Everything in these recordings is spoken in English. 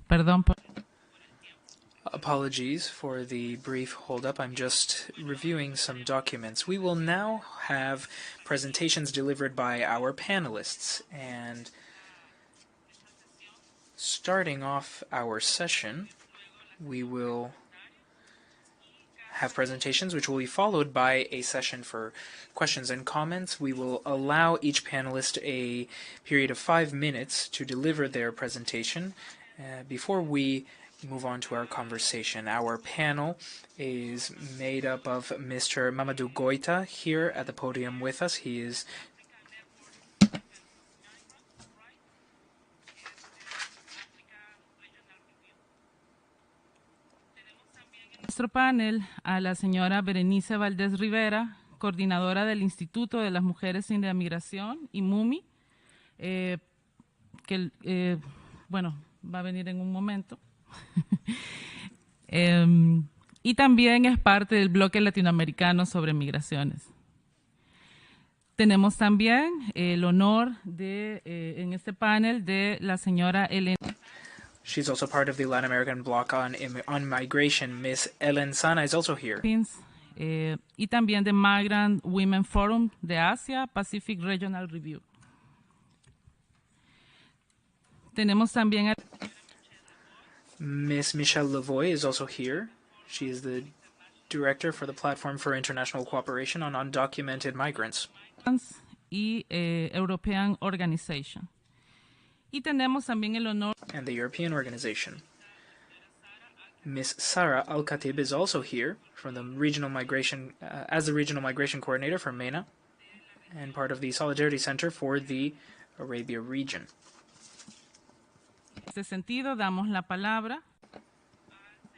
Perdón. Apologies for the brief hold-up. I'm just reviewing some documents. We will now have presentations delivered by our panelists. And starting off our session, we will have presentations which will be followed by a session for questions and comments. We will allow each panelist a period of 5 minutes to deliver their presentation. Before we move on to our conversation, our panel is made up of Mr. Mamadou Goita here at the podium with us. He is Nuestro panel a la señora Berenice Valdés Rivera, coordinadora del Instituto de las Mujeres sin la Migración y MUMI, que bueno, va a venir en un momento. Y también es parte del bloque latinoamericano sobre migraciones. Tenemos también el honor de, en este panel de la señora Elena. She's also part of the Latin American bloc on migration. Miss Ellen Sana is also here. Y también de Migrant Women Forum de Asia Pacific Regional Review. Tenemos también a Miss Michelle Lavoie is also here. She is the director for the Platform for International Cooperation on Undocumented Migrants. Y European Organization. Y tenemos también el honor and the European Organization. Miss Sara Al-Khatib is also here from the regional migration as the regional migration coordinator for MENA and part of the Solidarity Center for the Arabia region. En este sentido, damos la palabra.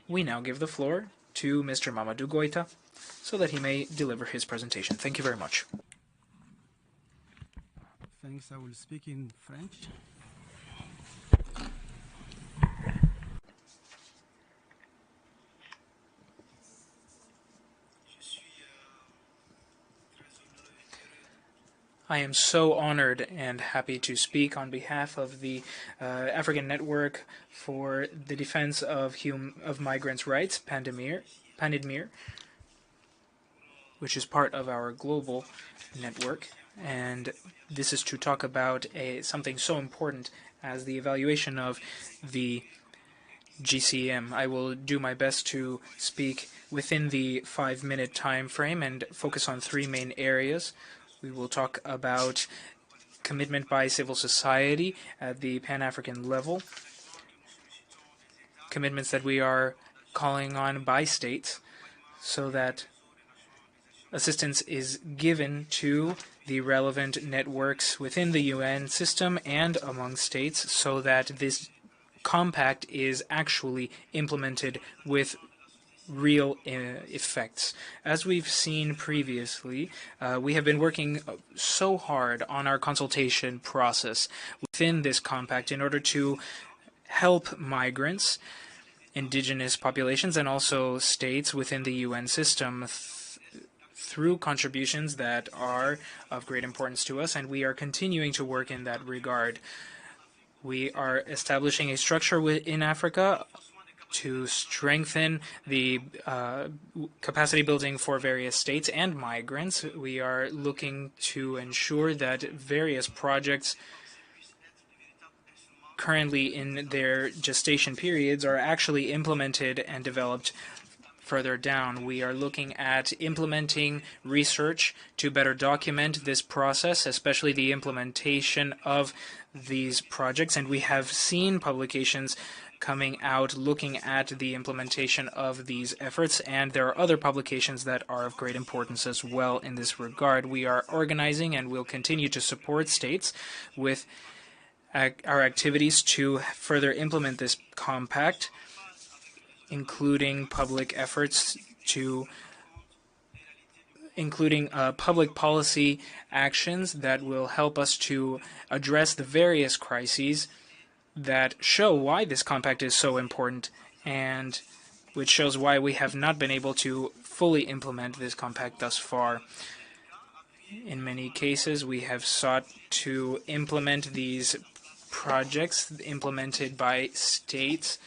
We now give the floor to Mr. Mamadou Goita so that he may deliver his presentation. Thank you very much. Thanks. I will speak in French. I am so honored and happy to speak on behalf of the African Network for the Defense of Migrants' Rights, PANIDMIR, which is part of our global network. And this is to talk about something so important as the evaluation of the GCM. I will do my best to speak within the 5-minute time frame and focus on 3 main areas. We will talk about commitment by civil society at the Pan-African level, commitments that we are calling on by states so that assistance is given to the relevant networks within the UN system and among states so that this compact is actually implemented with real effects. As we've seen previously, we have been working so hard on our consultation process within this compact in order to help migrants, indigenous populations, and also states within the UN system through contributions that are of great importance to us, and we are continuing to work in that regard. We are establishing a structure in Africa to strengthen the capacity building for various states and migrants. We are looking to ensure that various projects currently in their gestation periods are actually implemented and developed further down. We are looking at implementing research to better document this process, especially the implementation of these projects. And we have seen publications coming out looking at the implementation of these efforts, and there are other publications that are of great importance as well in this regard. We are organizing and will continue to support states with our activities to further implement this compact, including public efforts including public policy actions that will help us to address the various crises that show why this compact is so important and which shows why we have not been able to fully implement this compact thus far. In many cases, we have sought to implement these projects implemented by states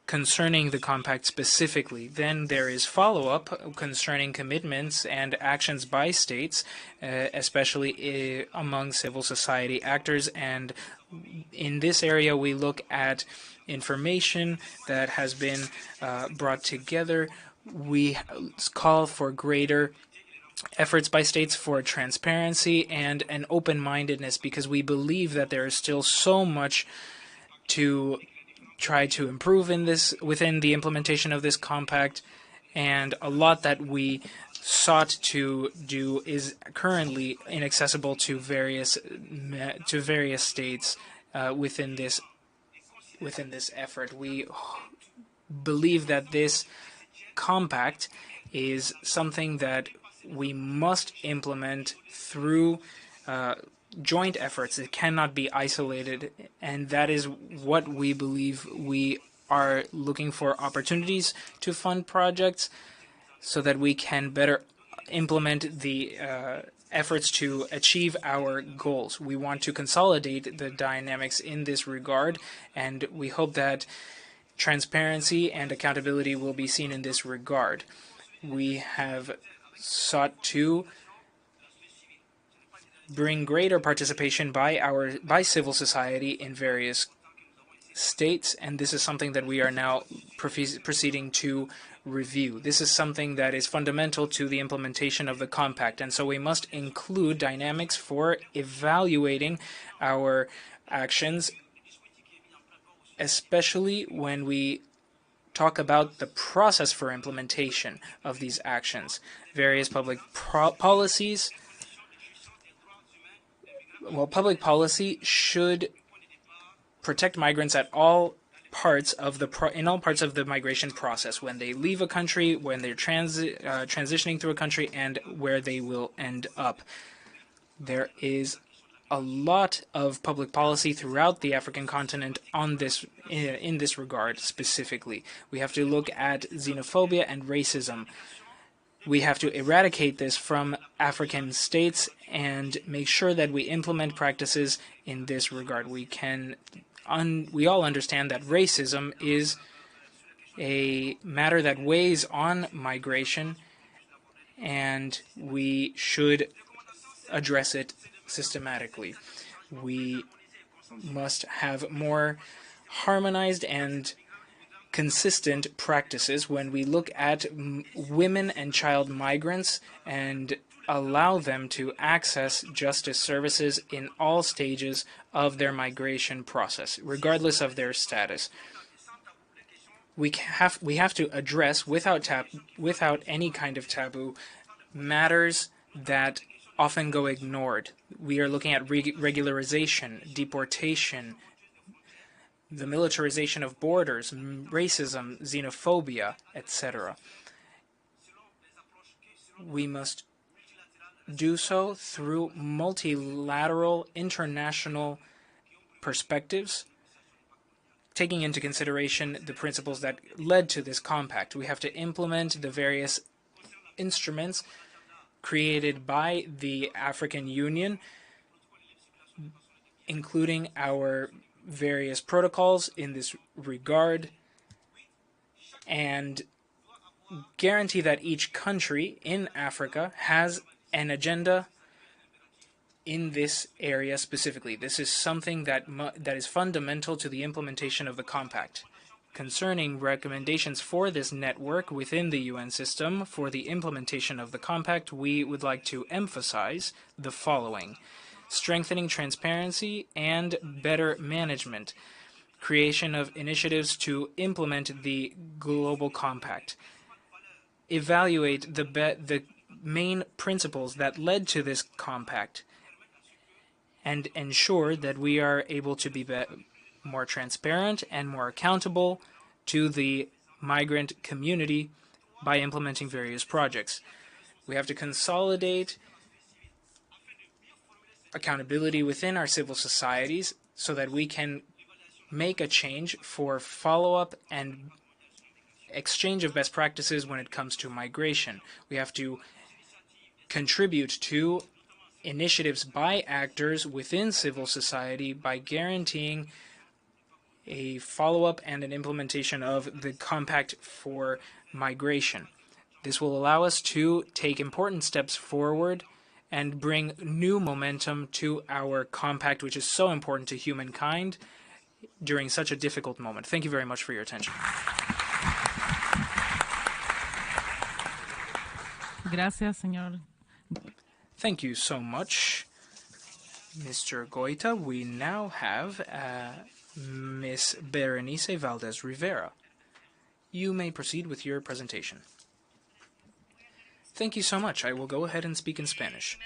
concerning the compact specifically. Then there is follow-up concerning commitments and actions by states, especially among civil society actors. And in this area, we look at information that has been brought together. We call for greater efforts by states for transparency and an open-mindedness, because we believe that there is still so much to try to improve in this within the implementation of this compact, and a lot that we sought to do is currently inaccessible to various states within this effort. We believe that this compact is something that we must implement through joint efforts. It cannot be isolated, and that is what we believe. We are looking for opportunities to fund projects so that we can better implement the efforts to achieve our goals. We want to consolidate the dynamics in this regard, and we hope that transparency and accountability will be seen in this regard. We have sought to bring greater participation by civil society in various states, and this is something that we are now proceeding to review. This is something that is fundamental to the implementation of the compact, and so we must include dynamics for evaluating our actions, especially when we talk about the process for implementation of these actions. Various public policies. Well, public policy should protect migrants at all parts of the migration process, when they leave a country, when they're transitioning through a country, and where they will end up. There is a lot of public policy throughout the African continent on this in this regard specifically. We have to look at xenophobia and racism. We have to eradicate this from African states and make sure that we implement practices in this regard. We all understand that racism is a matter that weighs on migration, and we should address it systematically. We must have more harmonized and consistent practices when we look at women and child migrants and allow them to access justice services in all stages of their migration process, regardless of their status. We have to address without any kind of taboo matters that often go ignored. We are looking at regularization, deportation, the militarization of borders, racism, xenophobia, etc. We must do so through multilateral international perspectives, taking into consideration the principles that led to this compact. We have to implement the various instruments created by the African Union, including our various protocols in this regard, and guarantee that each country in Africa has an agenda in this area specifically. This is something that is fundamental to the implementation of the compact. Concerning recommendations for this network within the UN system for the implementation of the compact, we would like to emphasize the following: strengthening transparency and better management, creation of initiatives to implement the global compact, evaluate the main principles that led to this compact, and ensure that we are able to be more transparent and more accountable to the migrant community by implementing various projects. We have to consolidate accountability within our civil societies so that we can make a change for follow-up and exchange of best practices when it comes to migration. We have to contribute to initiatives by actors within civil society by guaranteeing a follow-up and an implementation of the Compact for Migration. This will allow us to take important steps forward and bring new momentum to our compact, which is so important to humankind during such a difficult moment. Thank you very much for your attention. Gracias, señor. Thank you so much, Mr. Goita. We now have Ms. Berenice Valdez Rivera. You may proceed with your presentation. Thank you so much. I will go ahead and speak in Spanish.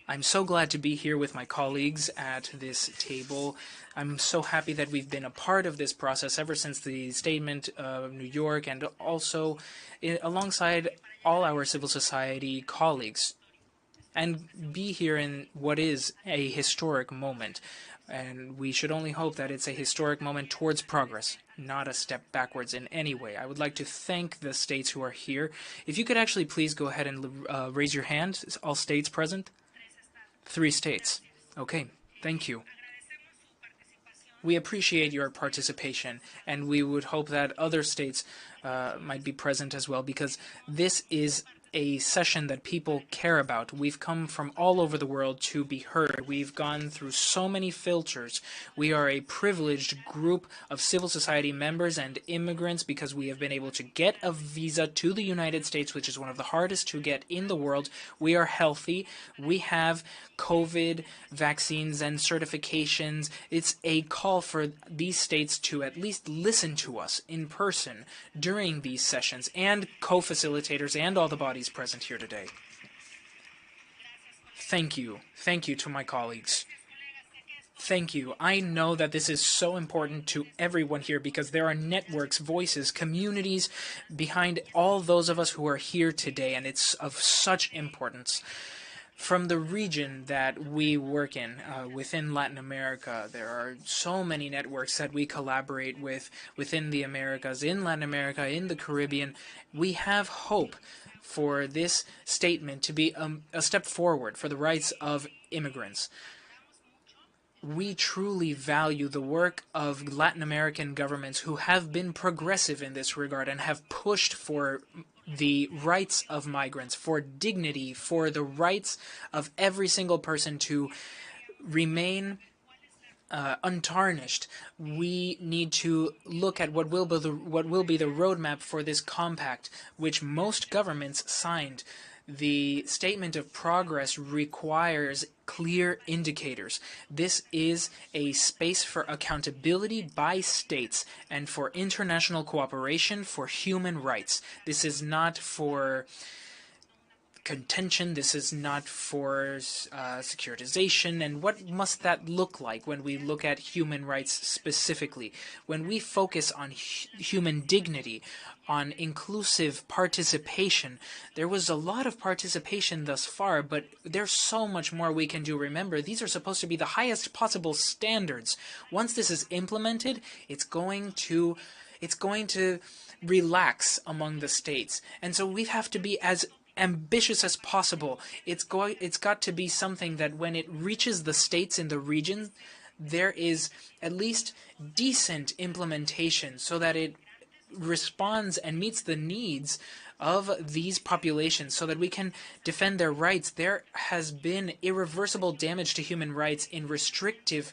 I'm so glad to be here with my colleagues at this table. I'm so happy that we've been a part of this process ever since the Statement of New York, and also alongside all our civil society colleagues, and be here in what is a historic moment. And we should only hope that it's a historic moment towards progress, not a step backwards in any way. I would like to thank the states who are here. If you could actually please go ahead and raise your hand, all states present. 3 states. Okay, thank you. We appreciate your participation, and we would hope that other states might be present as well, because this is a session that people care about. We've come from all over the world to be heard. We've gone through so many filters. We are a privileged group of civil society members and immigrants because we have been able to get a visa to the United States, which is one of the hardest to get in the world. We are healthy. We have COVID vaccines and certifications. It's a call for these states to at least listen to us in person during these sessions, and co-facilitators and all the bodies present here today. Thank you. Thank you to my colleagues. Thank you. I know that this is so important to everyone here because there are networks, voices, communities behind all those of us who are here today, and it's of such importance. From the region that we work in, within Latin America, there are so many networks that we collaborate with within the Americas, in Latin America, in the Caribbean. We have hope for this statement to be a step forward for the rights of immigrants. We truly value the work of Latin American governments who have been progressive in this regard and have pushed for the rights of migrants, for dignity, for the rights of every single person to remain untarnished. We need to look at what will be the roadmap for this compact, which most governments signed. The statement of progress requires clear indicators. This is a space for accountability by states and for international cooperation for human rights. This is not for contention. This is not for securitization. And what must that look like when we look at human rights specifically? When we focus on human dignity, on inclusive participation, there was a lot of participation thus far, but there's so much more we can do. Remember, these are supposed to be the highest possible standards. Once this is implemented, it's going to relax among the states. And so we have to be as ambitious as possible. It's got to be something that when it reaches the states in the region, there is at least decent implementation so that it responds and meets the needs of these populations so that we can defend their rights. There has been irreversible damage to human rights in restrictive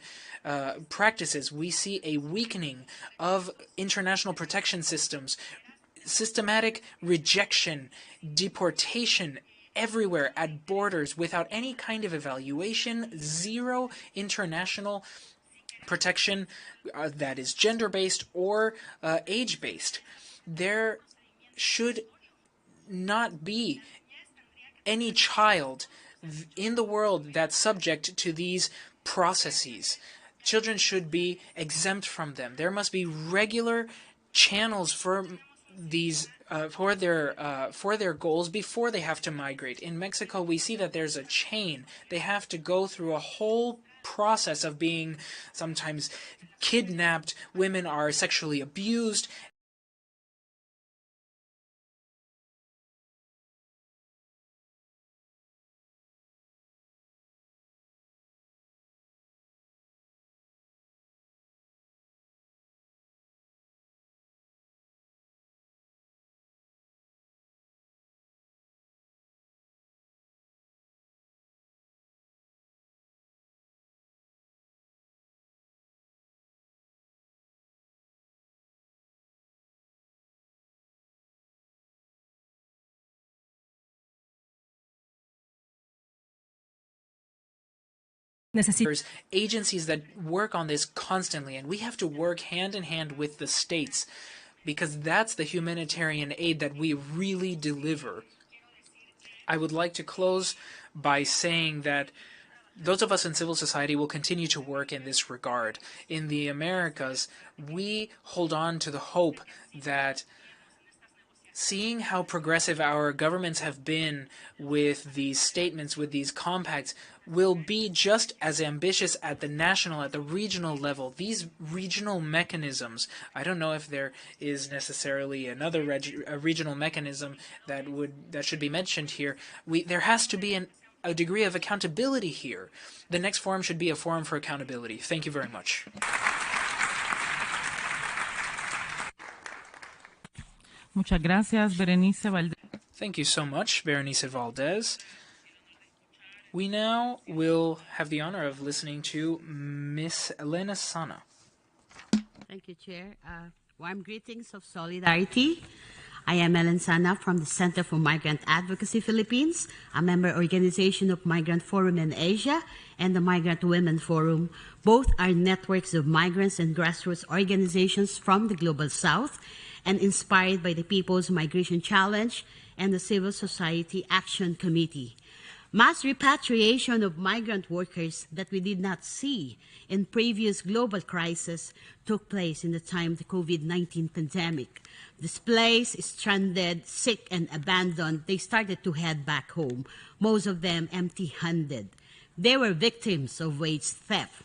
practices. We see a weakening of international protection systems, systematic rejection, deportation everywhere at borders without any kind of evaluation, zero international protection that is gender-based or age-based. There should not be any child in the world that's subject to these processes. Children should be exempt from them. There must be regular channels for these for their goals before they have to migrate. In Mexico, we see that there's a chain. They have to go through a whole process of being sometimes kidnapped. Women are sexually abused. There's agencies that work on this constantly, and we have to work hand in hand with the states because that's the humanitarian aid that we really deliver. I would like to close by saying that those of us in civil society will continue to work in this regard. In the Americas, we hold on to the hope that seeing how progressive our governments have been with these statements, with these compacts, will be just as ambitious at the national, at the regional level. These regional mechanisms, I don't know if there is necessarily another regional mechanism that should be mentioned here. There has to be a degree of accountability here. The next forum should be a forum for accountability. Thank you very much. Muchas gracias, Berenice Valdez. Thank you so much, Berenice Valdez. We now will have the honor of listening to Ms. Elena Sana. Thank you, Chair. Warm greetings of solidarity. I am Elena Sana from the Center for Migrant Advocacy Philippines, a member organization of Migrant Forum in Asia and the Migrant Women Forum. Both are networks of migrants and grassroots organizations from the Global South and inspired by the People's Migration Challenge and the Civil Society Action Committee. Mass repatriation of migrant workers that we did not see in previous global crises took place in the time of the COVID-19 pandemic. Displaced, stranded, sick, and abandoned, they started to head back home, most of them empty-handed. They were victims of wage theft.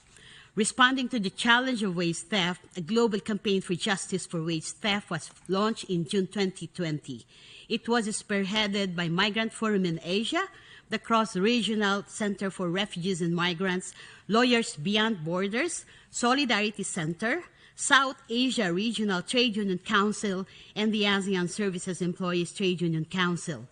Responding to the challenge of wage theft, a global campaign for justice for wage theft was launched in June 2020. It was spearheaded by Migrant Forum in Asia, the Cross-Regional Center for Refugees and Migrants, Lawyers Beyond Borders, Solidarity Center, South Asia Regional Trade Union Council, and the ASEAN Services Employees Trade Union Council.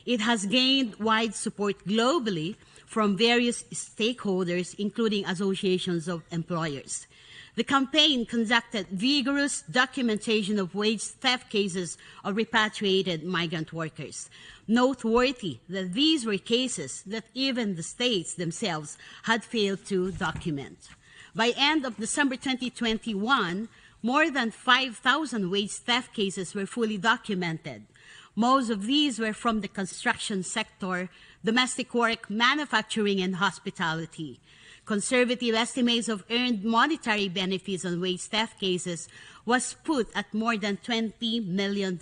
It has gained wide support globally from various stakeholders, including associations of employers. The campaign conducted vigorous documentation of wage theft cases of repatriated migrant workers. Noteworthy that these were cases that even the states themselves had failed to document. By end of December 2021, more than 5,000 wage theft cases were fully documented. Most of these were from the construction sector, domestic work, manufacturing, and hospitality. Conservative estimates of earned monetary benefits on wage theft cases was put at more than $20 million.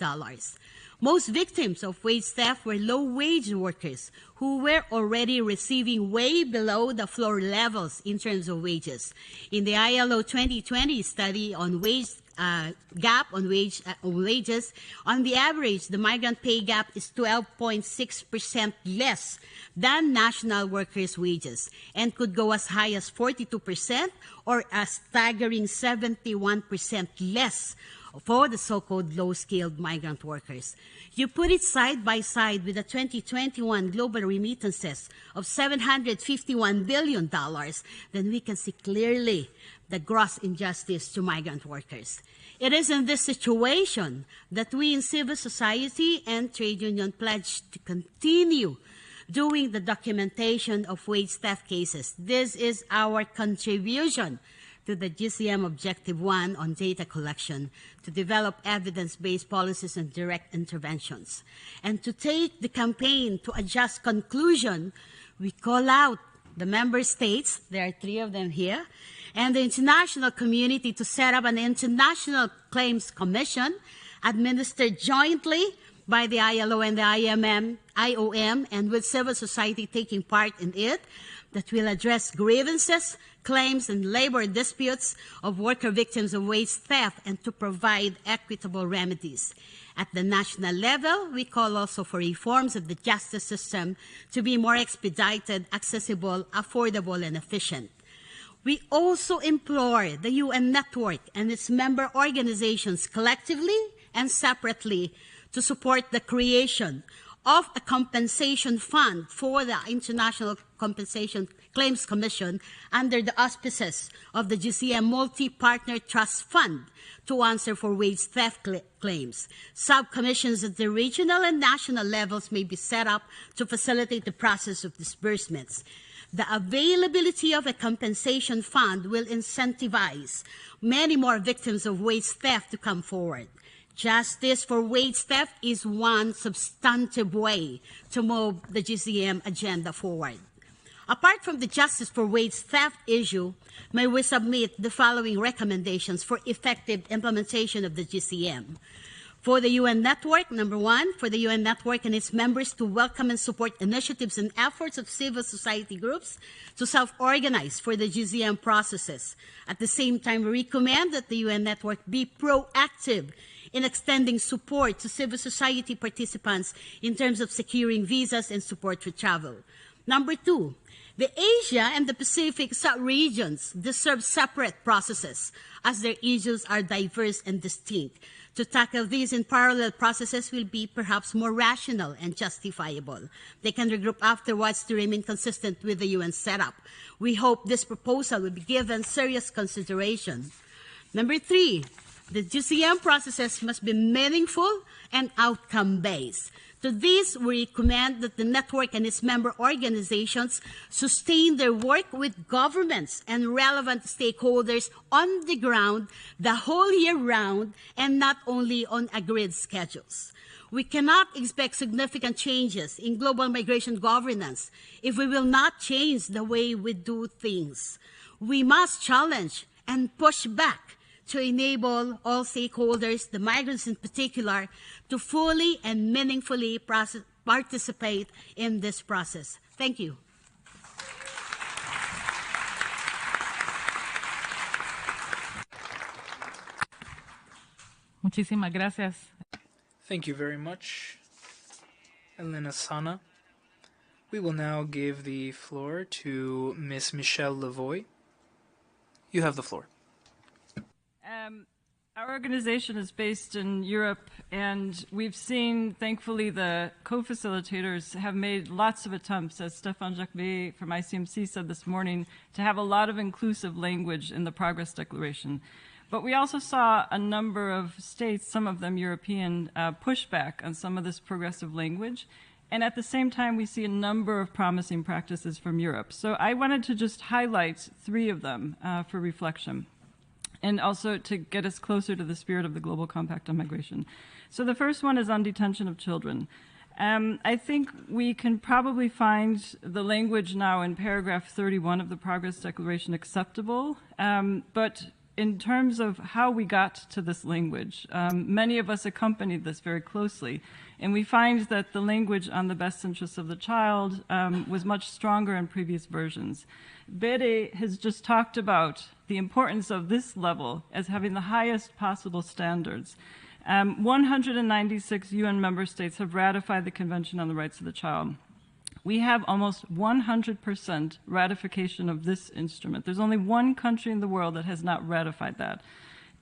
Most victims of wage theft were low-wage workers who were already receiving way below the floor levels in terms of wages. In the ILO 2020 study on wage gap on wages, on the average, the migrant pay gap is 12.6% less than national workers' wages and could go as high as 42% or a staggering 71% less for the so-called low-skilled migrant workers. You put it side by side with the 2021 global remittances of $751 billion, then we can see clearly the gross injustice to migrant workers. It is in this situation that we in civil society and trade union pledge to continue doing the documentation of wage theft cases. This is our contribution to the GCM Objective 1 on data collection, to develop evidence-based policies and direct interventions. And to take the campaign to a just conclusion, we call out the member states, there are 3 of them here, and the international community to set up an international claims commission administered jointly by the ILO and the IOM, and with civil society taking part in it, that will address grievances, claims, and labor disputes of worker victims of wage theft and to provide equitable remedies. At the national level, we call also for reforms of the justice system to be more expedited, accessible, affordable, and efficient. We also implore the UN network and its member organizations collectively and separately to support the creation of a compensation fund for the International Compensation Claims Commission under the auspices of the GCM Multi-Partner Trust Fund to answer for wage theft claims. Subcommissions at the regional and national levels may be set up to facilitate the process of disbursements. The availability of a compensation fund will incentivize many more victims of wage theft to come forward. Justice for wage theft is one substantive way to move the GCM agenda forward. Apart from the justice for wage theft issue, may we submit the following recommendations for effective implementation of the GCM. For the UN Network, number one, for the UN Network and its members to welcome and support initiatives and efforts of civil society groups to self-organize for the GCM processes. At the same time, we recommend that the UN Network be proactive in extending support to civil society participants in terms of securing visas and support for travel. Number two, the Asia and the Pacific sub-regions deserve separate processes as their issues are diverse and distinct. To tackle these in parallel processes will be perhaps more rational and justifiable. They can regroup afterwards to remain consistent with the UN setup. We hope this proposal will be given serious consideration. Number three, the GCM processes must be meaningful and outcome-based. To this, we recommend that the network and its member organizations sustain their work with governments and relevant stakeholders on the ground the whole year round and not only on agreed schedules. We cannot expect significant changes in global migration governance if we will not change the way we do things. We must challenge and push back to enable all stakeholders, the migrants in particular, to fully and meaningfully participate in this process. Thank you. Muchísimas gracias. Thank you very much, Elena Sana. We will now give the floor to Ms. Michelle Lavoie. You have the floor. Our organization is based in Europe, and we've seen, thankfully, the co-facilitators have made lots of attempts, as Stéphane Jacquet from ICMC said this morning, to have a lot of inclusive language in the Progress Declaration. But we also saw a number of states, some of them European, pushback on some of this progressive language. And at the same time, we see a number of promising practices from Europe. So I wanted to just highlight three of them for reflection, and also to get us closer to the spirit of the Global Compact on Migration. So the first one is on detention of children. I think we can probably find the language now in paragraph 31 of the Progress Declaration acceptable, but in terms of how we got to this language, many of us accompanied this very closely, and we find that the language on the best interests of the child was much stronger in previous versions. Bede has just talked about the importance of this level as having the highest possible standards. 196 UN member states have ratified the Convention on the Rights of the Child. We have almost 100% ratification of this instrument. There's only one country in the world that has not ratified that.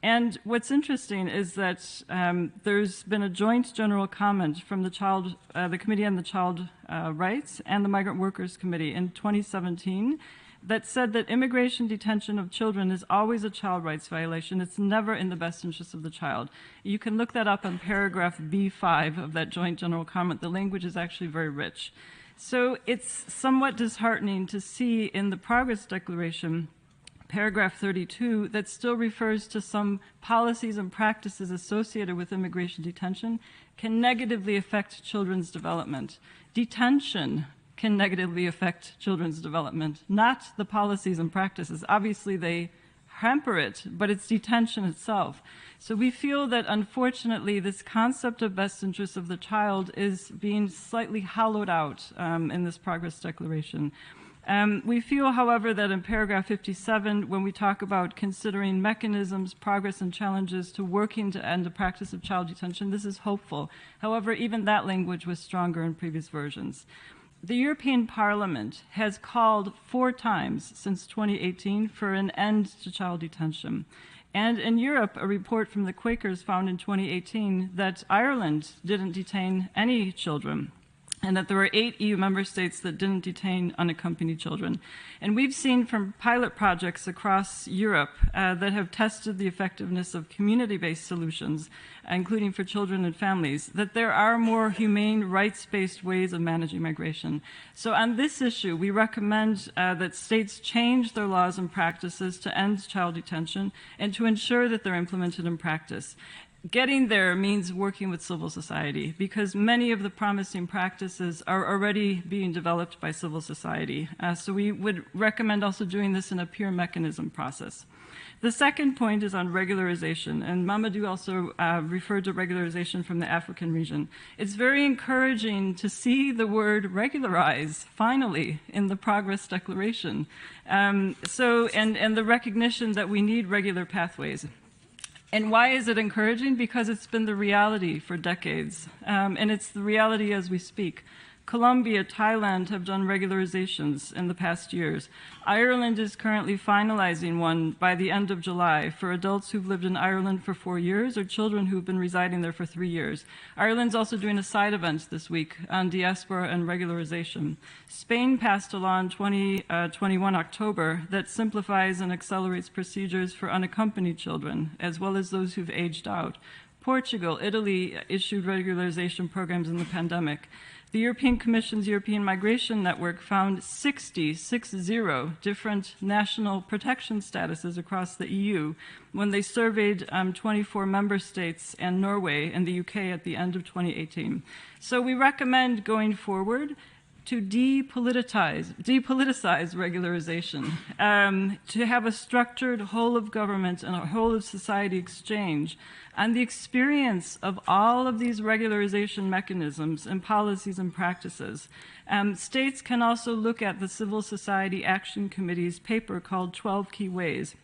And what's interesting is that there's been a joint general comment from the Committee on the Child Rights and the Migrant Workers Committee in 2017 that said that immigration detention of children is always a child rights violation. It's never in the best interest of the child. You can look that up on paragraph B5 of that joint general comment. The language is actually very rich. So it's somewhat disheartening to see in the Progress Declaration, paragraph 32, that still refers to some policies and practices associated with immigration detention can negatively affect children's development. Detention can negatively affect children's development, not the policies and practices. Obviously, they hamper it, but it's detention itself. So we feel that, unfortunately, this concept of best interests of the child is being slightly hollowed out in this Progress Declaration. We feel, however, that in paragraph 57, when we talk about considering mechanisms, progress, and challenges to working to end the practice of child detention, this is hopeful. However, even that language was stronger in previous versions. The European Parliament has called 4 times since 2018 for an end to child detention. And in Europe, a report from the Quakers found in 2018 that Ireland didn't detain any children. and that there were 8 EU member states that didn't detain unaccompanied children. And we've seen from pilot projects across Europe that have tested the effectiveness of community-based solutions, including for children and families, that there are more humane, rights-based ways of managing migration. So on this issue, we recommend that states change their laws and practices to end child detention and to ensure that they're implemented in practice. Getting there means working with civil society, because many of the promising practices are already being developed by civil society. So we would recommend also doing this in a peer mechanism process. The second point is on regularization, and Mamadou also referred to regularization from the African region. It's very encouraging to see the word regularize, finally, in the Progress Declaration. And the recognition that we need regular pathways. And why is it encouraging? Because it's been the reality for decades, and it's the reality as we speak. Colombia, Thailand have done regularizations in the past years. Ireland is currently finalizing one by the end of July for adults who've lived in Ireland for 4 years or children who've been residing there for 3 years. Ireland's also doing a side event this week on diaspora and regularization. Spain passed a law in 2021 October that simplifies and accelerates procedures for unaccompanied children, as well as those who've aged out. Portugal, Italy issued regularization programs in the pandemic. The European Commission's European Migration Network found 60 different national protection statuses across the EU when they surveyed 24 member states and Norway and the UK at the end of 2018. So we recommend going forward to depoliticize regularization, to have a structured whole of government and a whole of society exchange on the experience of all of these regularization mechanisms and policies and practices. States can also look at the Civil Society Action Committee's paper called 12 Key Ways,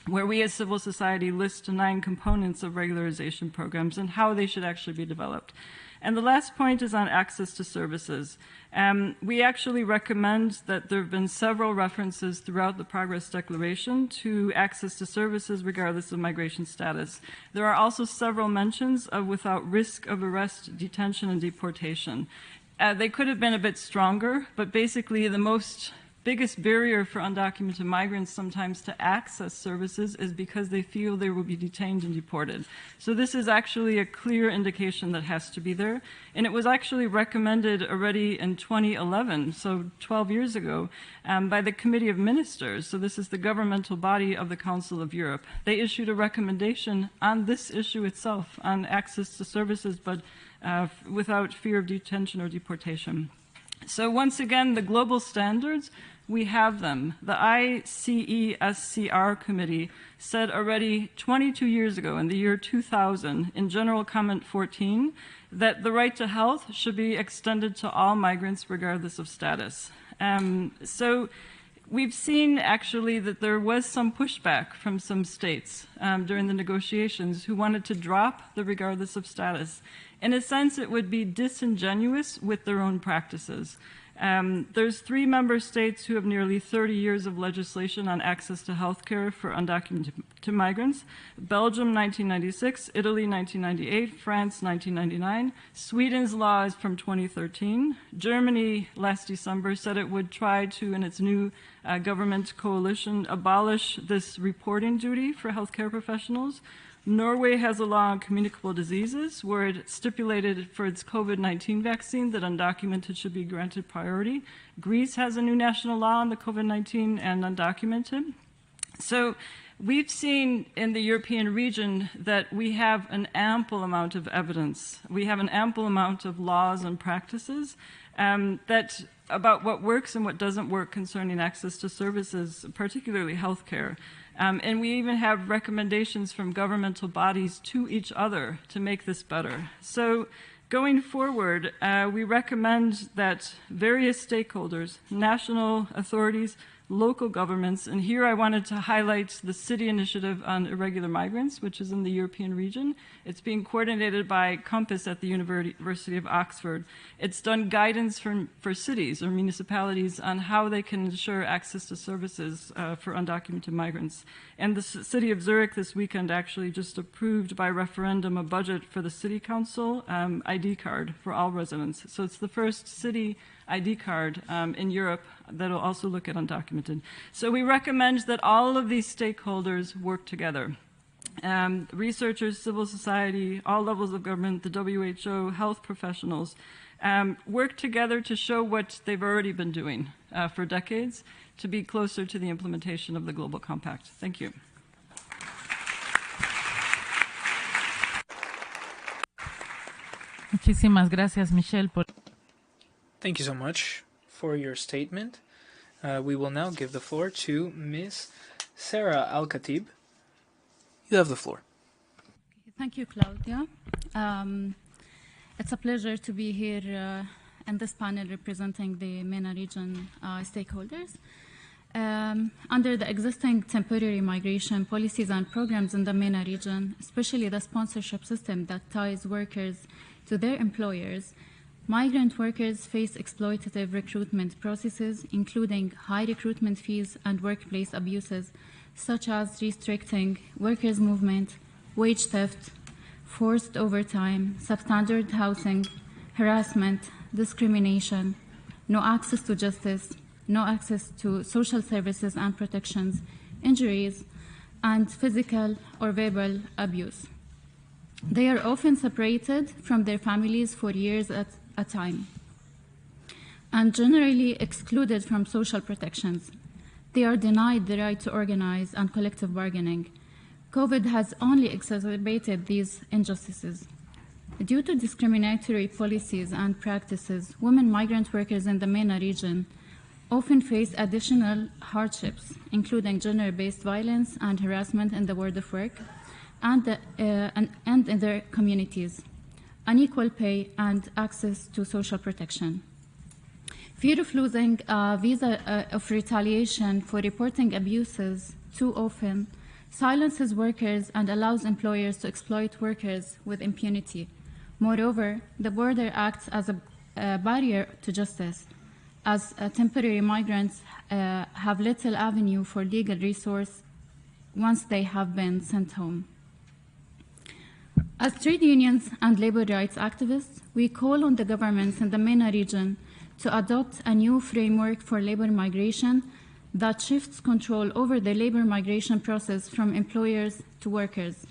where we as civil society list 9 components of regularization programs and how they should actually be developed. And the last point is on access to services. We actually recommend that there have been several references throughout the Progress Declaration to access to services regardless of migration status. There are also several mentions of without risk of arrest, detention, and deportation. They could have been a bit stronger, but basically the biggest barrier for undocumented migrants sometimes to access services is because they feel they will be detained and deported. So this is actually a clear indication that has to be there. And it was actually recommended already in 2011, so 12 years ago, by the Committee of Ministers. So this is the governmental body of the Council of Europe. They issued a recommendation on this issue itself, on access to services, but without fear of detention or deportation. So once again, the global standards, we have them. The ICESCR committee said already 22 years ago, in the year 2000, in General Comment 14, that the right to health should be extended to all migrants regardless of status. So we've seen actually that there was some pushback from some states during the negotiations who wanted to drop the regardless of status. In a sense, it would be disingenuous with their own practices. There's 3 member states who have nearly 30 years of legislation on access to health care for undocumented migrants. Belgium, 1996, Italy, 1998, France, 1999. Sweden's law is from 2013. Germany, last December, said it would try to, in its new government coalition, abolish this reporting duty for healthcare professionals. Norway has a law on communicable diseases where it stipulated for its COVID-19 vaccine that undocumented should be granted priority. Greece has a new national law on the COVID-19 and undocumented. So we've seen in the European region that we have an ample amount of evidence. We have an ample amount of laws and practices that about what works and what doesn't work concerning access to services, particularly healthcare. And we even have recommendations from governmental bodies to each other to make this better. So going forward, we recommend that various stakeholders, national authorities, local governments. And here I wanted to highlight the city initiative on irregular migrants, which is in the European region. It's being coordinated by Compass at the University of Oxford. It's done guidance for cities or municipalities on how they can ensure access to services for undocumented migrants. And the city of Zurich this weekend actually just approved by referendum a budget for the city council ID card for all residents. So it's the first city ID card in Europe that will also look at undocumented. So we recommend that all of these stakeholders work together. Researchers, civil society, all levels of government, the WHO, health professionals, work together to show what they've already been doing for decades to be closer to the implementation of the Global Compact. Thank you. Muchísimas gracias, Michelle. Thank you so much for your statement. We will now give the floor to Ms. Sarah Al-Khatib. You have the floor. Thank you, Claudia. It's a pleasure to be here in this panel representing the MENA region stakeholders. Under the existing temporary migration policies and programs in the MENA region, especially the sponsorship system that ties workers to their employers, migrant workers face exploitative recruitment processes, including high recruitment fees and workplace abuses, such as restricting workers' movement, wage theft, forced overtime, substandard housing, harassment, discrimination, no access to justice, no access to social services and protections, injuries, and physical or verbal abuse. They are often separated from their families for years at a time and generally excluded from social protections. They are denied the right to organize and collective bargaining. COVID has only exacerbated these injustices. Due to discriminatory policies and practices, women migrant workers in the MENA region often face additional hardships, including gender-based violence and harassment in the world of work and in their communities, unequal pay, and access to social protection. Fear of losing a visa of retaliation for reporting abuses too often silences workers and allows employers to exploit workers with impunity. Moreover, the border acts as a barrier to justice, as temporary migrants have little avenue for legal resource once they have been sent home. As trade unions and labor rights activists, we call on the governments in the MENA region to adopt a new framework for labor migration that shifts control over the labor migration process from employers to workers,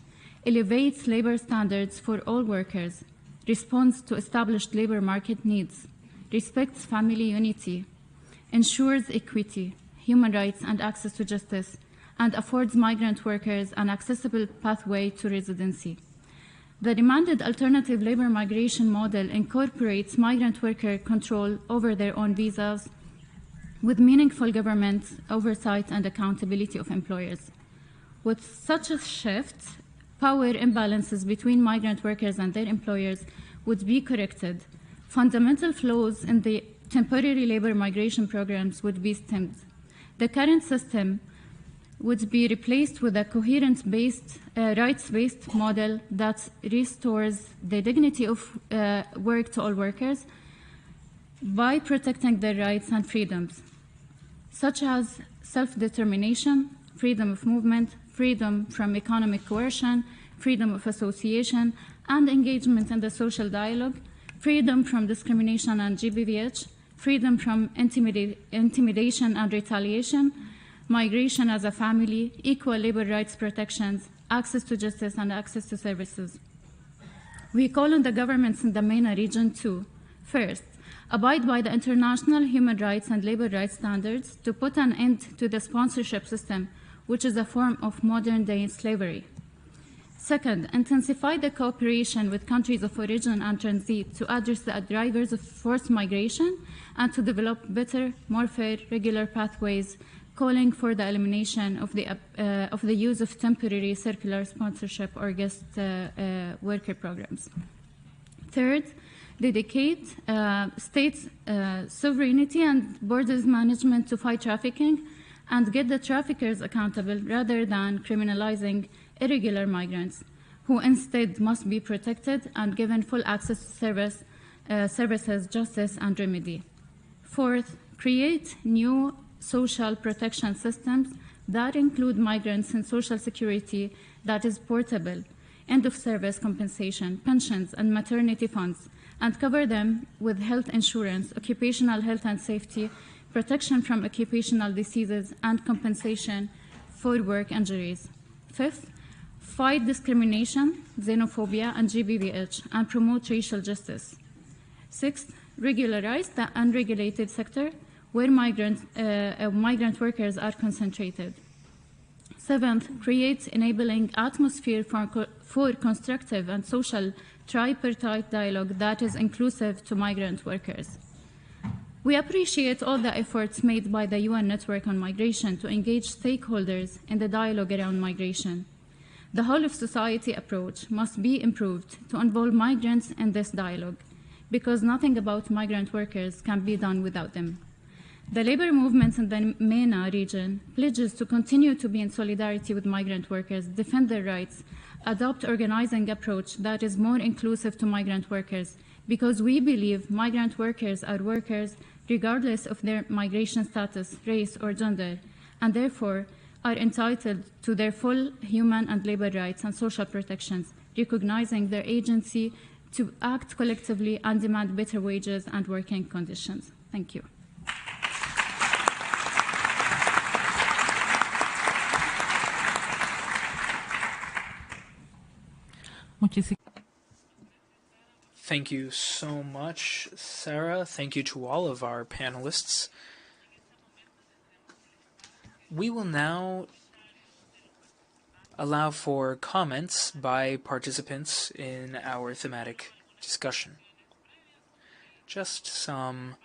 elevates labor standards for all workers, responds to established labor market needs, respects family unity, ensures equity, human rights, and access to justice, and affords migrant workers an accessible pathway to residency. The demanded alternative labor migration model incorporates migrant worker control over their own visas with meaningful government oversight and accountability of employers. With such a shift, power imbalances between migrant workers and their employers would be corrected. Fundamental flaws in the temporary labor migration programs would be stemmed. The current system would be replaced with a coherent-based, rights-based model that restores the dignity of work to all workers by protecting their rights and freedoms, such as self-determination, freedom of movement, freedom from economic coercion, freedom of association and engagement in the social dialogue, freedom from discrimination and GBVH, freedom from intimidation and retaliation, migration as a family, equal labor rights protections, access to justice, and access to services. We call on the governments in the MENA region to, first, abide by the international human rights and labor rights standards to put an end to the sponsorship system, which is a form of modern-day slavery. Second, intensify the cooperation with countries of origin and transit to address the drivers of forced migration and to develop better, more fair, regular pathways, calling for the elimination of the use of temporary circular sponsorship or guest worker programs. Third, dedicate states' sovereignty and borders management to fight trafficking and get the traffickers accountable rather than criminalizing irregular migrants, who instead must be protected and given full access to services, justice, and remedy. Fourth, create new social protection systems that include migrants and social security that is portable, end-of-service compensation, pensions, and maternity funds, and cover them with health insurance, occupational health and safety, protection from occupational diseases, and compensation for work injuries. Fifth, fight discrimination, xenophobia, and GBVH, and promote racial justice. Sixth, regularize the unregulated sector where migrant workers are concentrated. Seventh, create enabling atmosphere for constructive and social tripartite dialogue that is inclusive to migrant workers. We appreciate all the efforts made by the UN Network on Migration to engage stakeholders in the dialogue around migration. The whole of society approach must be improved to involve migrants in this dialogue, because nothing about migrant workers can be done without them. The labor movements in the MENA region pledges to continue to be in solidarity with migrant workers, defend their rights, adopt organizing approach that is more inclusive to migrant workers, because we believe migrant workers are workers regardless of their migration status, race, or gender, and therefore are entitled to their full human and labor rights and social protections, recognizing their agency to act collectively and demand better wages and working conditions. Thank you. Thank you so much, Sarah. Thank you to all of our panelists. We will now allow for comments by participants in our thematic discussion. Just some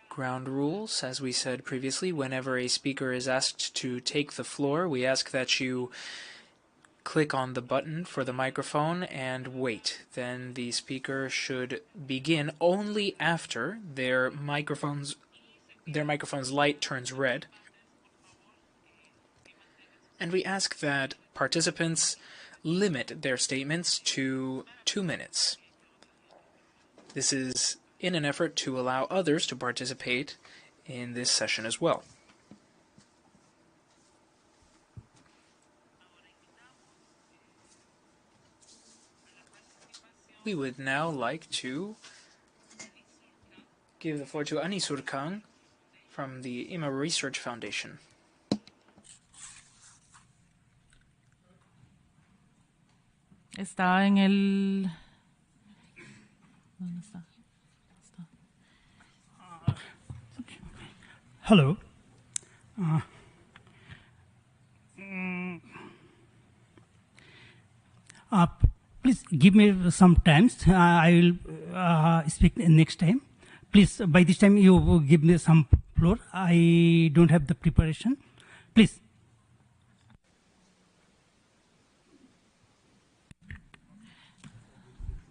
ground rules. As we said previously, whenever a speaker is asked to take the floor, we ask that you click on the button for the microphone and wait. Then the speaker should begin only after their microphone's light turns red. And we ask that participants limit their statements to 2 minutes. This is in an effort to allow others to participate in this session as well. We would now like to give the floor to Anil Astari from the IMRF Research Foundation. Está en el... ¿Dónde está? Hello. Please give me some time. I will speak next time. Please, by this time, you give me some floor. I don't have the preparation. Please.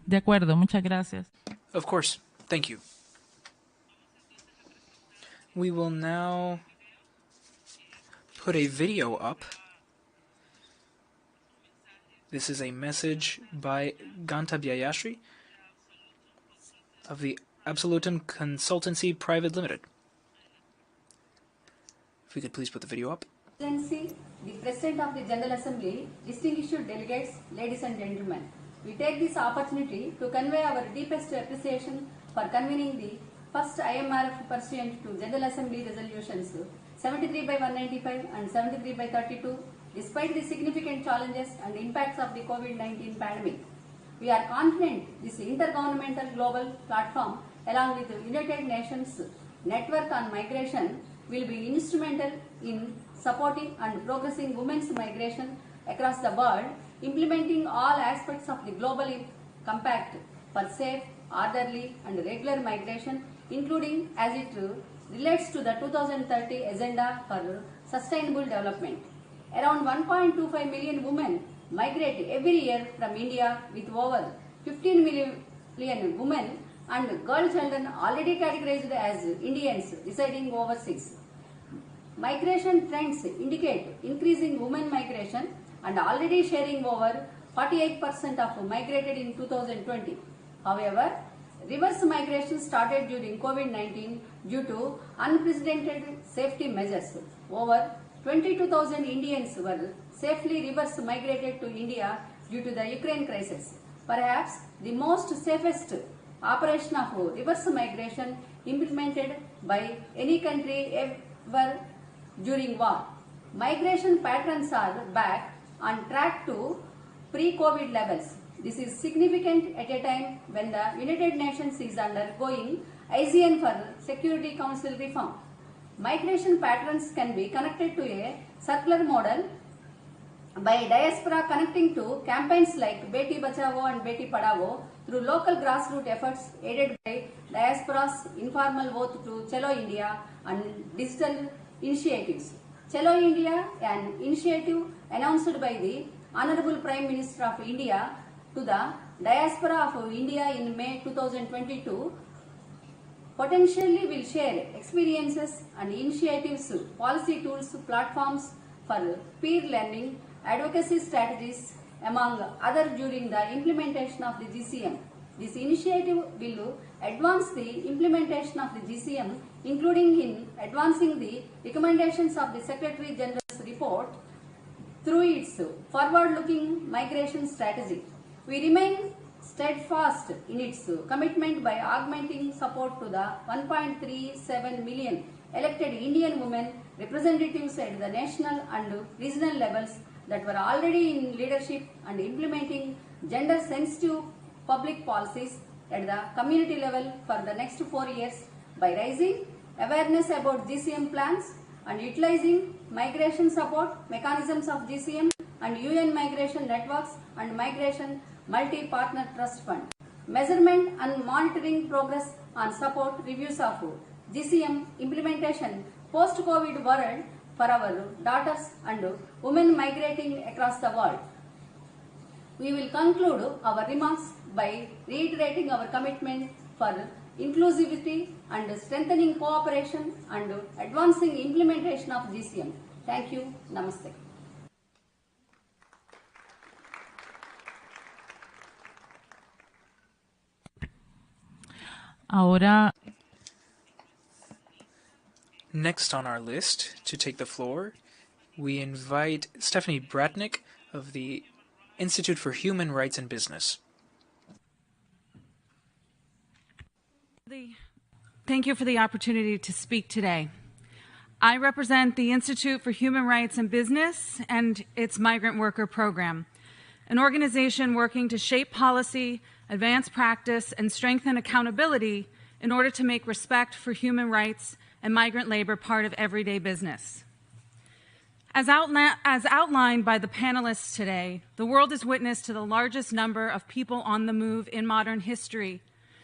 De acuerdo, muchas gracias. Of course. Thank you. We will now put a video up. This is a message by Ganta Biayashri of the Absolutum Consultancy Private Limited. If we could please put the video up. Excellency, the President of the General Assembly, distinguished delegates, ladies and gentlemen, we take this opportunity to convey our deepest appreciation for convening the first IMRF pursuant to General Assembly resolutions 73/195 and 73/32, despite the significant challenges and impacts of the COVID-19 pandemic. We are confident this intergovernmental global platform, along with the United Nations Network on Migration, will be instrumental in supporting and progressing women's migration across the world, implementing all aspects of the global compact for safe, orderly and regular migration, including as it relates to the 2030 Agenda for Sustainable Development. Around 1.25 million women migrate every year from India, with over 15 million women and girl children already categorized as Indians residing overseas. Migration trends indicate increasing women migration and already sharing over 48% of migrated in 2020. However, reverse migration started during COVID-19 due to unprecedented safety measures. Over 22,000 Indians were safely reverse migrated to India due to the Ukraine crisis. Perhaps the most safest operation of reverse migration implemented by any country ever during war. Migration patterns are back on track to pre-COVID levels. This is significant at a time when the United Nations is undergoing ICN for Security Council reform. Migration patterns can be connected to a circular model by diaspora connecting to campaigns like Beti Bachao and Beti Padhao through local grassroots efforts aided by diaspora's informal vote to Chalo India and digital initiatives. Chalo India, an initiative announced by the Honorable Prime Minister of India to the diaspora of India in May 2022, potentially will share experiences and initiatives, policy tools, platforms for peer learning, advocacy strategies, among other during the implementation of the GCM. This initiative will advance the implementation of the GCM, including in advancing the recommendations of the Secretary General's report through its forward-looking migration strategy. We remain steadfast in its commitment by augmenting support to the 1.37 million elected Indian women representatives at the national and regional levels that were already in leadership and implementing gender-sensitive public policies at the community level for the next 4 years by raising awareness about GCM plans and utilizing migration support mechanisms of GCM and UN migration networks and migration multi-partner trust fund. Measurement and monitoring progress on support reviews of GCM implementation post-COVID world for our daughters and women migrating across the world. We will conclude our remarks by reiterating our commitment for inclusivity and strengthening cooperation and advancing implementation of GCM. Thank you. Namaste. Ahora, Next on our list to take the floor, we invite Stephanie Bradnick of the Institute for Human Rights in Business. Thank you for the opportunity to speak today. I represent the Institute for Human Rights in Business and its migrant worker program, an organization working to shape policy, advance practice, and strengthen accountability in order to make respect for human rights and migrant labor part of everyday business. As outlined by the panelists today, the world is witness to the largest number of people on the move in modern history.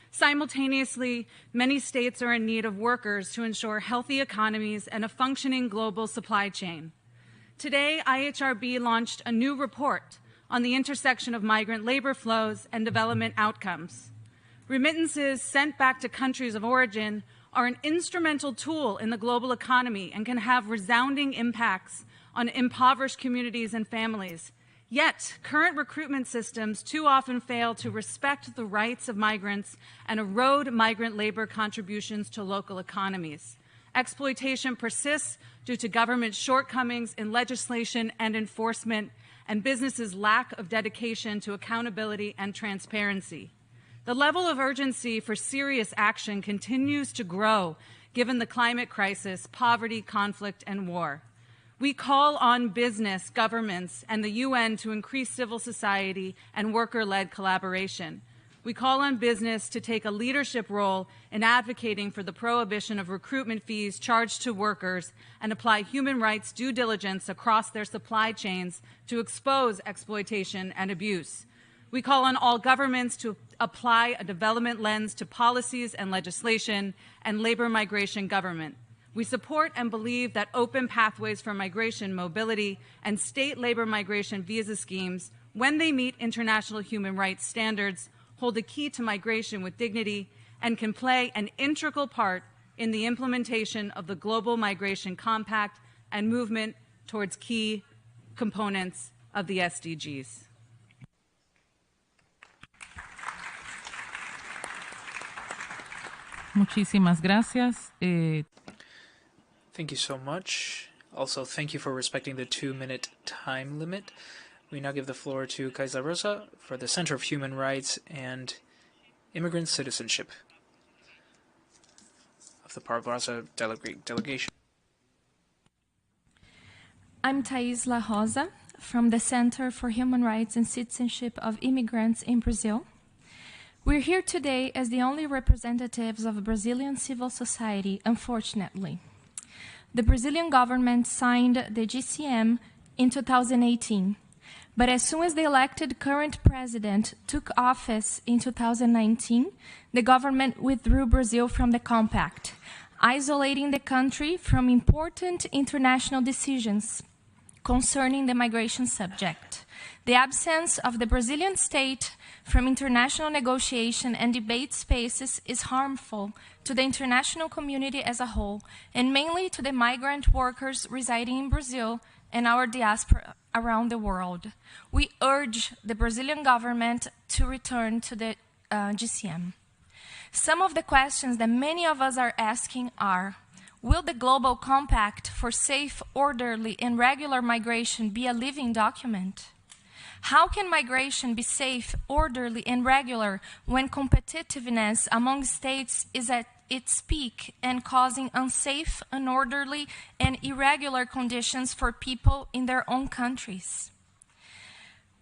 Simultaneously, many states are in need of workers to ensure healthy economies and a functioning global supply chain. Today, IHRB launched a new report on the intersection of migrant labor flows and development outcomes. Remittances sent back to countries of origin are an instrumental tool in the global economy and can have resounding impacts on impoverished communities and families. Yet, current recruitment systems too often fail to respect the rights of migrants and erode migrant labor contributions to local economies. Exploitation persists due to government shortcomings in legislation and enforcement, and businesses' lack of dedication to accountability and transparency. The level of urgency for serious action continues to grow given the climate crisis, poverty, conflict, and war. We call on business, governments, and the UN to increase civil society and worker-led collaboration. We call on business to take a leadership role in advocating for the prohibition of recruitment fees charged to workers and apply human rights due diligence across their supply chains to expose exploitation and abuse. We call on all governments to apply a development lens to policies and legislation and labor migration government. We support and believe that open pathways for migration mobility and state labor migration visa schemes, when they meet international human rights standards, hold a key to migration with dignity and can play an integral part in the implementation of the Global Migration Compact and movement towards key components of the SDGs. Muchísimas gracias. Thank you so much. Also, thank you for respecting the 2-minute time limit. We now give the floor to Kaisa Rosa for the Center of Human Rights and Immigrant Citizenship of the Parvasa delegation. I'm Thais La Rosa from the Center for Human Rights and Citizenship of Immigrants in Brazil. We're here today as the only representatives of Brazilian civil society, unfortunately. The Brazilian government signed the GCM in 2018, but as soon as the elected current president took office in 2019, the government withdrew Brazil from the compact, isolating the country from important international decisions concerning the migration subject. The absence of the Brazilian state from international negotiation and debate spaces is harmful to the international community as a whole, and mainly to the migrant workers residing in Brazil and our diaspora around the world. We urge the Brazilian government to return to the GCM. Some of the questions that many of us are asking are, will the Global Compact for safe, orderly, and regular migration be a living document? How can migration be safe, orderly, and regular when competitiveness among states is at its peak and causing unsafe, unorderly, and irregular conditions for people in their own countries?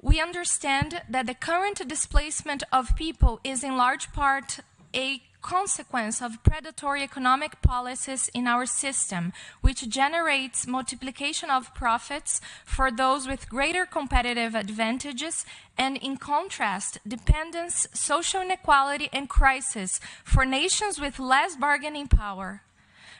We understand that the current displacement of people is in large part a consequence of predatory economic policies in our system, which generates multiplication of profits for those with greater competitive advantages, and in contrast, dependence, social inequality, and crisis for nations with less bargaining power.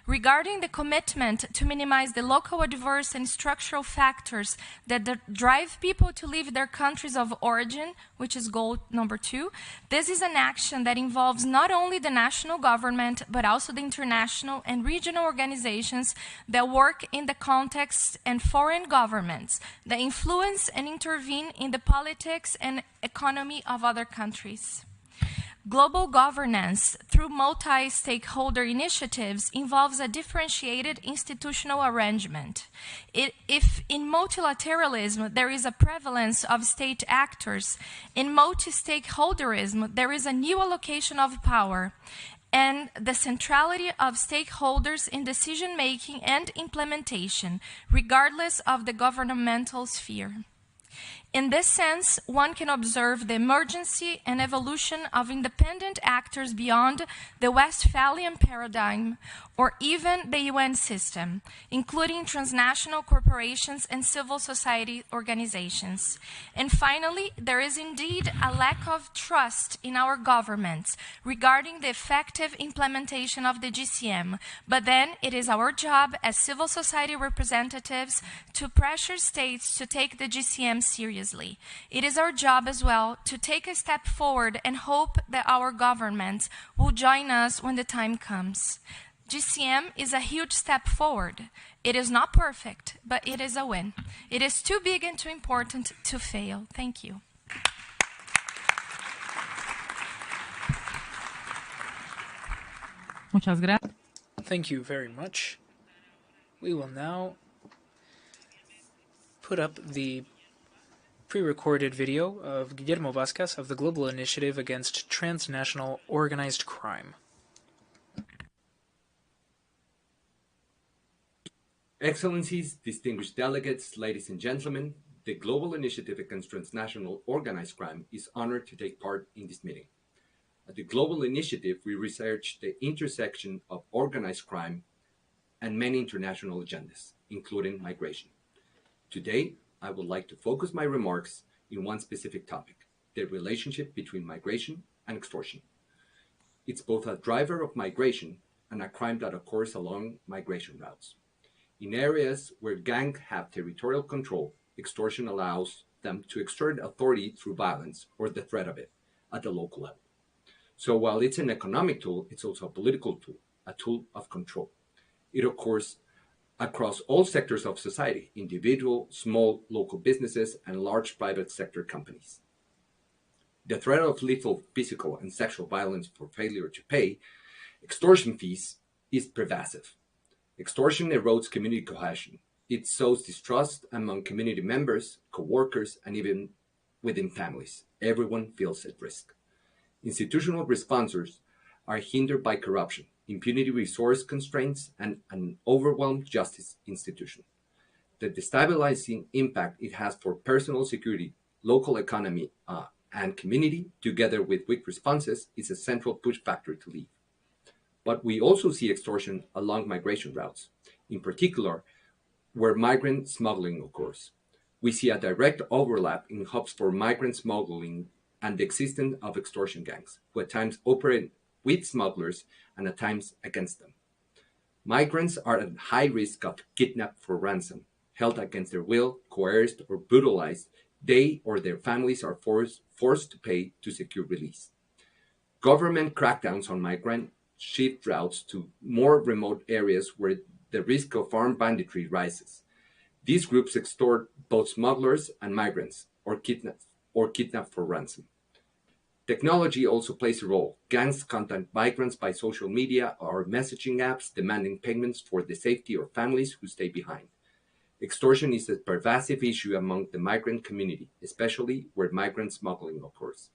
Regarding the commitment to minimize the local adverse and structural factors that drive people to leave their countries of origin, which is goal number 2, this is an action that involves not only the national government, but also the international and regional organizations that work in the context, and foreign governments that influence and intervene in the politics and economy of other countries. Global governance through multi-stakeholder initiatives involves a differentiated institutional arrangement. If in multilateralism there is a prevalence of state actors, in multi-stakeholderism there is a new allocation of power and the centrality of stakeholders in decision-making and implementation, regardless of the governmental sphere. In this sense, one can observe the emergency and evolution of independent actors beyond the Westphalian paradigm or even the UN system, including transnational corporations and civil society organizations. And finally, there is indeed a lack of trust in our governments regarding the effective implementation of the GCM, but then it is our job as civil society representatives to pressure states to take the GCM seriously. It is our job as well to take a step forward and hope that our governments will join us when the time comes. GCM is a huge step forward. It is not perfect, but it is a win. It is too big and too important to fail. Thank you. Muchas gracias. Thank you very much. We will now put up the pre-recorded video of Guillermo Vasquez of the Global Initiative Against Transnational Organized Crime. Excellencies, distinguished delegates, ladies and gentlemen, the Global Initiative Against Transnational Organized Crime is honored to take part in this meeting. At the Global Initiative, we research the intersection of organized crime and many international agendas, including migration. Today, I would like to focus my remarks in one specific topic, the relationship between migration and extortion. It's both a driver of migration and a crime that occurs along migration routes. In areas where gangs have territorial control, extortion allows them to exert authority through violence or the threat of it at the local level. So while it's an economic tool, it's also a political tool, a tool of control. It occurs across all sectors of society, individual, small, local businesses, and large private sector companies. The threat of lethal physical and sexual violence for failure to pay extortion fees is pervasive. Extortion erodes community cohesion. It sows distrust among community members, co-workers, and even within families. Everyone feels at risk. Institutional responses are hindered by corruption, impunity resource constraints, and an overwhelmed justice institution. The destabilizing impact it has for personal security, local economy, and community, together with weak responses, is a central push factor to leave. But we also see extortion along migration routes, in particular, where migrant smuggling occurs. We see a direct overlap in hubs for migrant smuggling and the existence of extortion gangs, who at times operate with smugglers and at times against them. Migrants are at high risk of kidnapped for ransom, held against their will, coerced, or brutalized. They or their families are forced to pay to secure release. Government crackdowns on migrant shift routes to more remote areas where the risk of armed banditry rises. These groups extort both smugglers and migrants, or kidnap for ransom. Technology also plays a role. Gangs contact migrants by social media or messaging apps, demanding payments for the safety of families who stay behind. Extortion is a pervasive issue among the migrant community, especially where migrant smuggling occurs.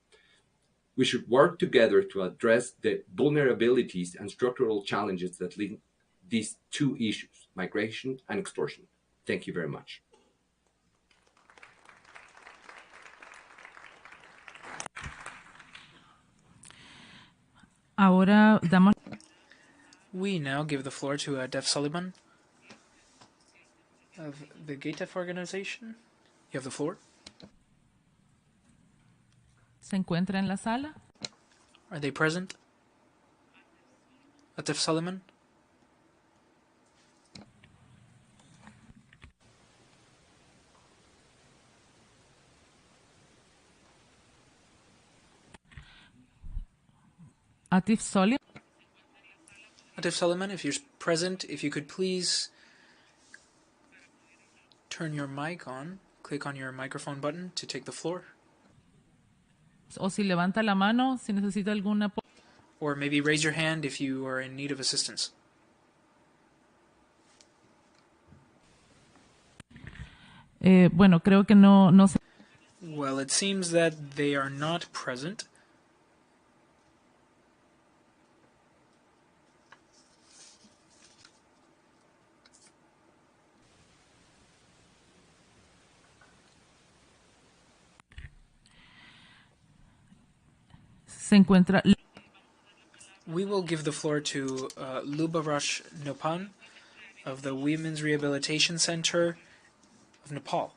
We should work together to address the vulnerabilities and structural challenges that link these two issues, migration and extortion. Thank you very much. Ahora damos. We now give the floor to Def Sullivan of the GATEF organization. You have the floor. ¿Se encuentra en la sala? Are they present? Def Sullivan? Atif Sullivan. Atif Sullivan, if you're present, if you could please turn your mic on, click on your microphone button to take the floor. O si levanta la mano, si necesita alguna. Or maybe raise your hand if you are in need of assistance. Bueno, creo que no se. Well, it seems that they are not present. Se encuentra. We will give the floor to Lubavrash Nopan of the Women's Rehabilitation Center of Nepal.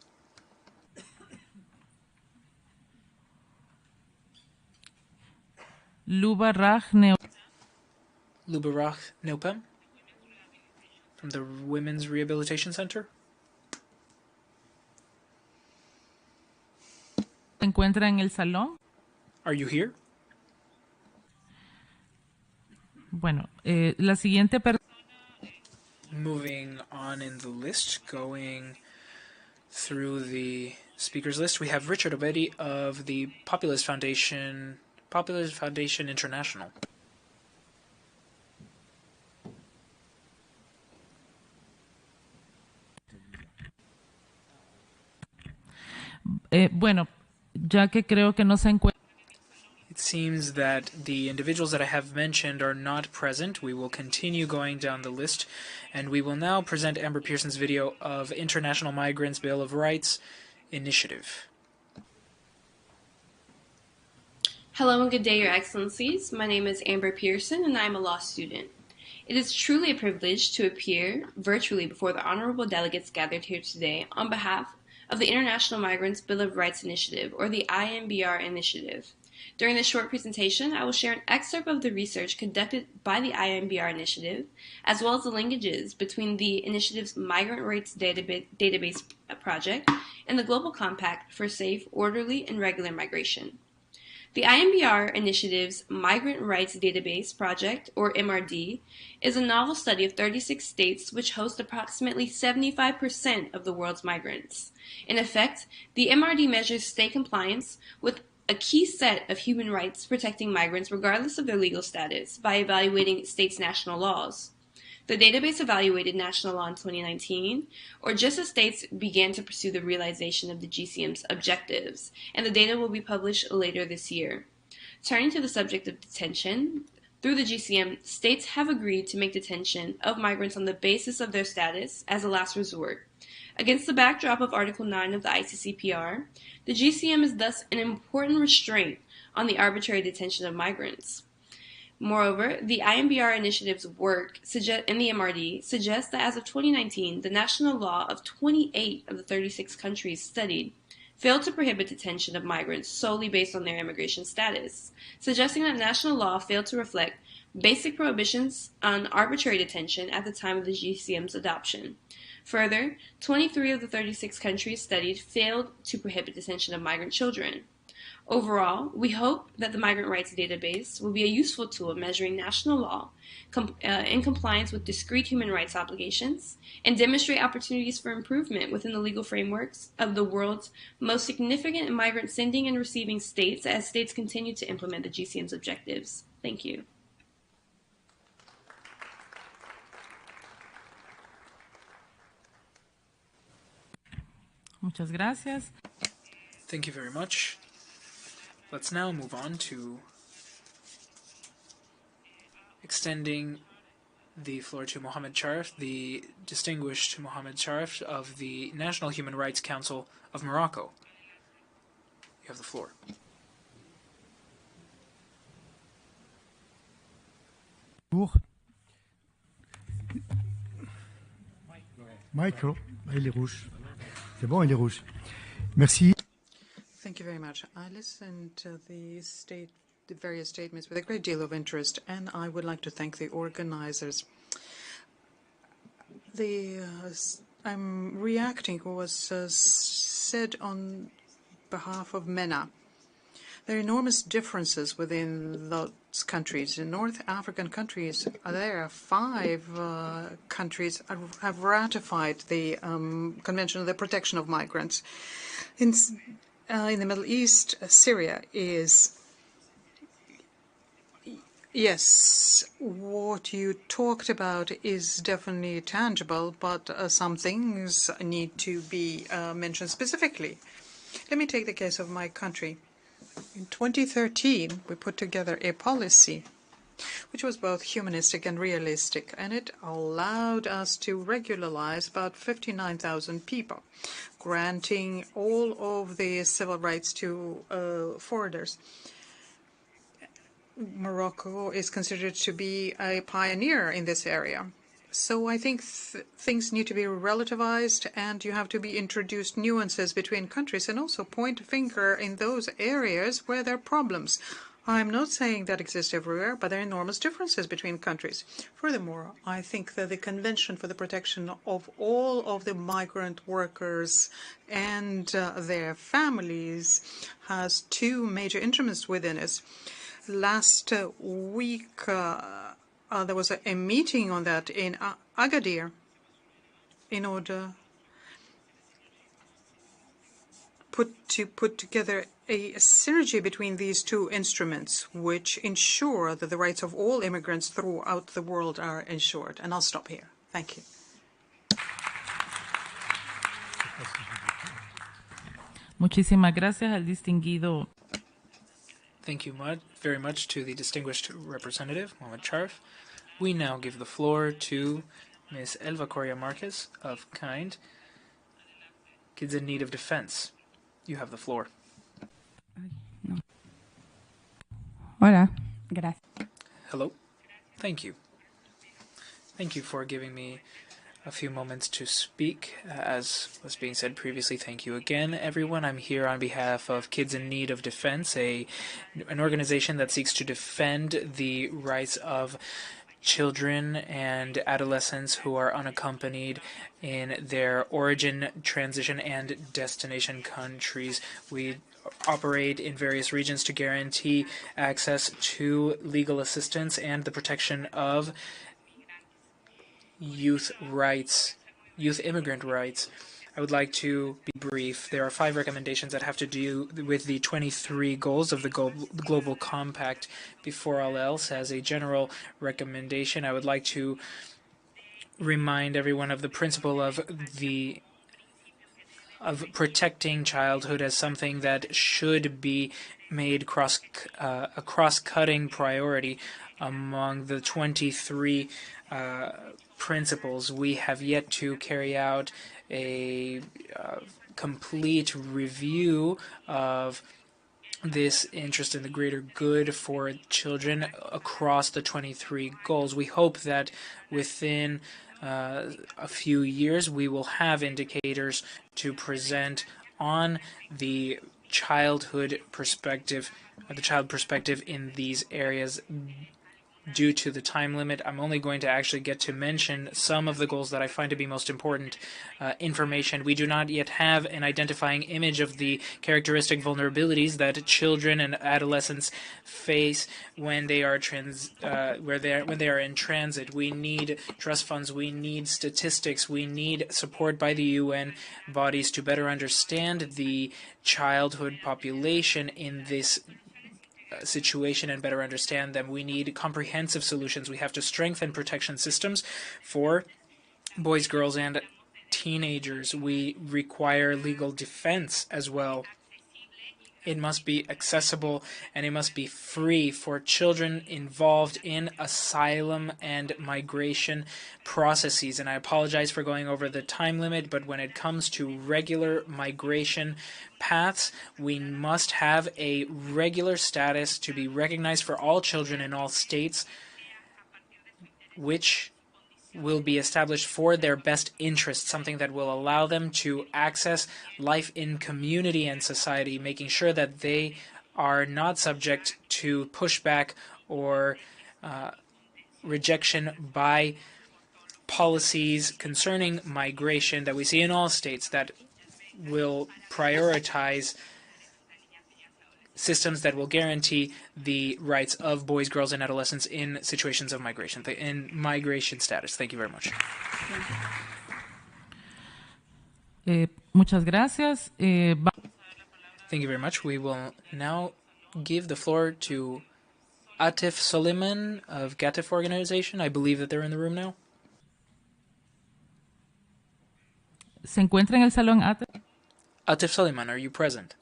Lubavrash Nopam from the Women's Rehabilitation Center. Se encuentra en el salón. Are you here? Bueno, la siguiente persona. Moving on in the list, going through the speakers list, we have Richard Obedi of the Populist Foundation International. Bueno, ya que creo que no se encuentra. It seems that the individuals that I have mentioned are not present. We will continue going down the list, and we will now present Amber Pearson's video of International Migrants' Bill of Rights Initiative. Hello and good day, Your Excellencies. My name is Amber Pearson, and I am a law student. It is truly a privilege to appear virtually before the honorable delegates gathered here today on behalf of the International Migrants' Bill of Rights Initiative, or the IMBR Initiative. During this short presentation, I will share an excerpt of the research conducted by the IMBR Initiative, as well as the linkages between the initiative's Migrant Rights Database Project and the Global Compact for Safe, Orderly, and Regular Migration. The IMBR initiative's Migrant Rights Database Project, or MRD, is a novel study of 36 states which host approximately 75% of the world's migrants. In effect, the MRD measures state compliance with a key set of human rights protecting migrants regardless of their legal status by evaluating states' national laws. The database evaluated national law in 2019, or just as states began to pursue the realization of the GCM's objectives, and the data will be published later this year. Turning to the subject of detention, through the GCM, states have agreed to make detention of migrants on the basis of their status as a last resort. Against the backdrop of Article 9 of the ICCPR, the GCM is thus an important restraint on the arbitrary detention of migrants. Moreover, the IMBR initiative's work in the MRD suggests that as of 2019, the national law of 28 of the 36 countries studied failed to prohibit detention of migrants solely based on their immigration status, suggesting that national law failed to reflect basic prohibitions on arbitrary detention at the time of the GCM's adoption. Further, 23 of the 36 countries studied failed to prohibit detention of migrant children. Overall, we hope that the Migrant Rights Database will be a useful tool in measuring national law in compliance with discrete human rights obligations and demonstrate opportunities for improvement within the legal frameworks of the world's most significant migrant sending and receiving states as states continue to implement the GCM's objectives. Thank you. Muchas gracias. Thank you very much. Let's now move on to extending the floor to Mohammed Sharif, the distinguished Mohammed Sharif of the National Human Rights Council of Morocco. You have the floor. Micro, il est rouge. C'est bon, il est rouge. Merci. Thank you very much. I listened to the various statements with a great deal of interest, and I would like to thank the organizers. I'm reacting to what was said on behalf of MENA. There are enormous differences within those countries. In North African countries, there are 5 countries have ratified the Convention on the Protection of Migrants. In the Middle East, Syria is, yes, what you talked about is definitely tangible, but some things need to be mentioned specifically. Let me take the case of my country. In 2013, we put together a policy which was both humanistic and realistic, and it allowed us to regularize about 59,000 people, granting all of the civil rights to foreigners. Morocco is considered to be a pioneer in this area. So I think things need to be relativized, and you have to be introduced nuances between countries and also point a finger in those areas where there are problems. I'm not saying that exists everywhere, but there are enormous differences between countries. Furthermore, I think that the Convention for the Protection of all of the migrant workers and their families has 2 major instruments within it. Last week, there was a meeting on that in Agadir in order to put together a synergy between these 2 instruments, which ensure that the rights of all immigrants throughout the world are ensured. And I'll stop here. Thank you. Muchísimas gracias al distinguido. Thank you very much to the distinguished representative, Mohammed Sharif. We now give the floor to Ms. Elva Correa Marquez of KIND, Kids in Need of Defense. You have the floor. Hola, gracias. Hello. Thank you. Thank you for giving me a few moments to speak. As was being said previously, thank you again, everyone. I'm here on behalf of Kids in Need of Defense, an organization that seeks to defend the rights of children and adolescents who are unaccompanied in their origin, transition, and destination countries. We operate in various regions to guarantee access to legal assistance and the protection of youth immigrant rights. I would like to be brief. There are 5 recommendations that have to do with the 23 goals of the Global Compact. Before all else, as a general recommendation, I would like to remind everyone of the principle of protecting childhood as something that should be made a cross-cutting priority among the 23 principles. We have yet to carry out a complete review of this interest in the greater good for children across the 23 goals. We hope that within a few years we will have indicators to present on the childhood perspective, the child perspective in these areas. Due to the time limit, I'm only going to actually get to mention some of the goals that I find to be most important. Information. We do not yet have an identifying image of the characteristic vulnerabilities that children and adolescents face when they are when they are in transit. We need trust funds. We need statistics. We need support by the UN bodies to better understand the childhood population in this situation and better understand them. We need comprehensive solutions. We have to strengthen protection systems for boys, girls, and teenagers. We require legal defense as well. It must be accessible and it must be free for children involved in asylum and migration processes. And I apologize for going over the time limit, but when it comes to regular migration paths, we must have a regular status to be recognized for all children in all states, which will be established for their best interest, something that will allow them to access life in community and society, making sure that they are not subject to pushback or rejection by policies concerning migration that we see in all states that will prioritize systems that will guarantee the rights of boys, girls, and adolescents in situations of migration, in migration status. Thank you very much. Muchas gracias. Thank you very much. We will now give the floor to Atif Soliman of GATIF organization. I believe that they're in the room now. ¿Se encuentra en el salón Atif? Atif Soliman, are you present?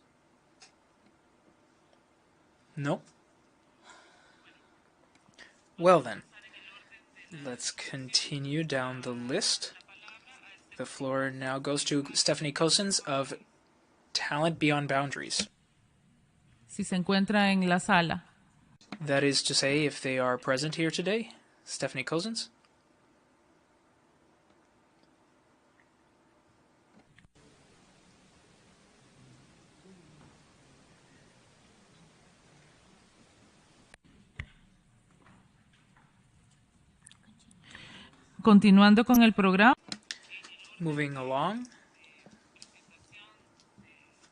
No? Well then, let's continue down the list. The floor now goes to Stephanie Cosens of Talent Beyond Boundaries. Si se encuentra en la sala. That is to say, if they are present here today. Stephanie Cosens? Continuando con el programa. Moving along,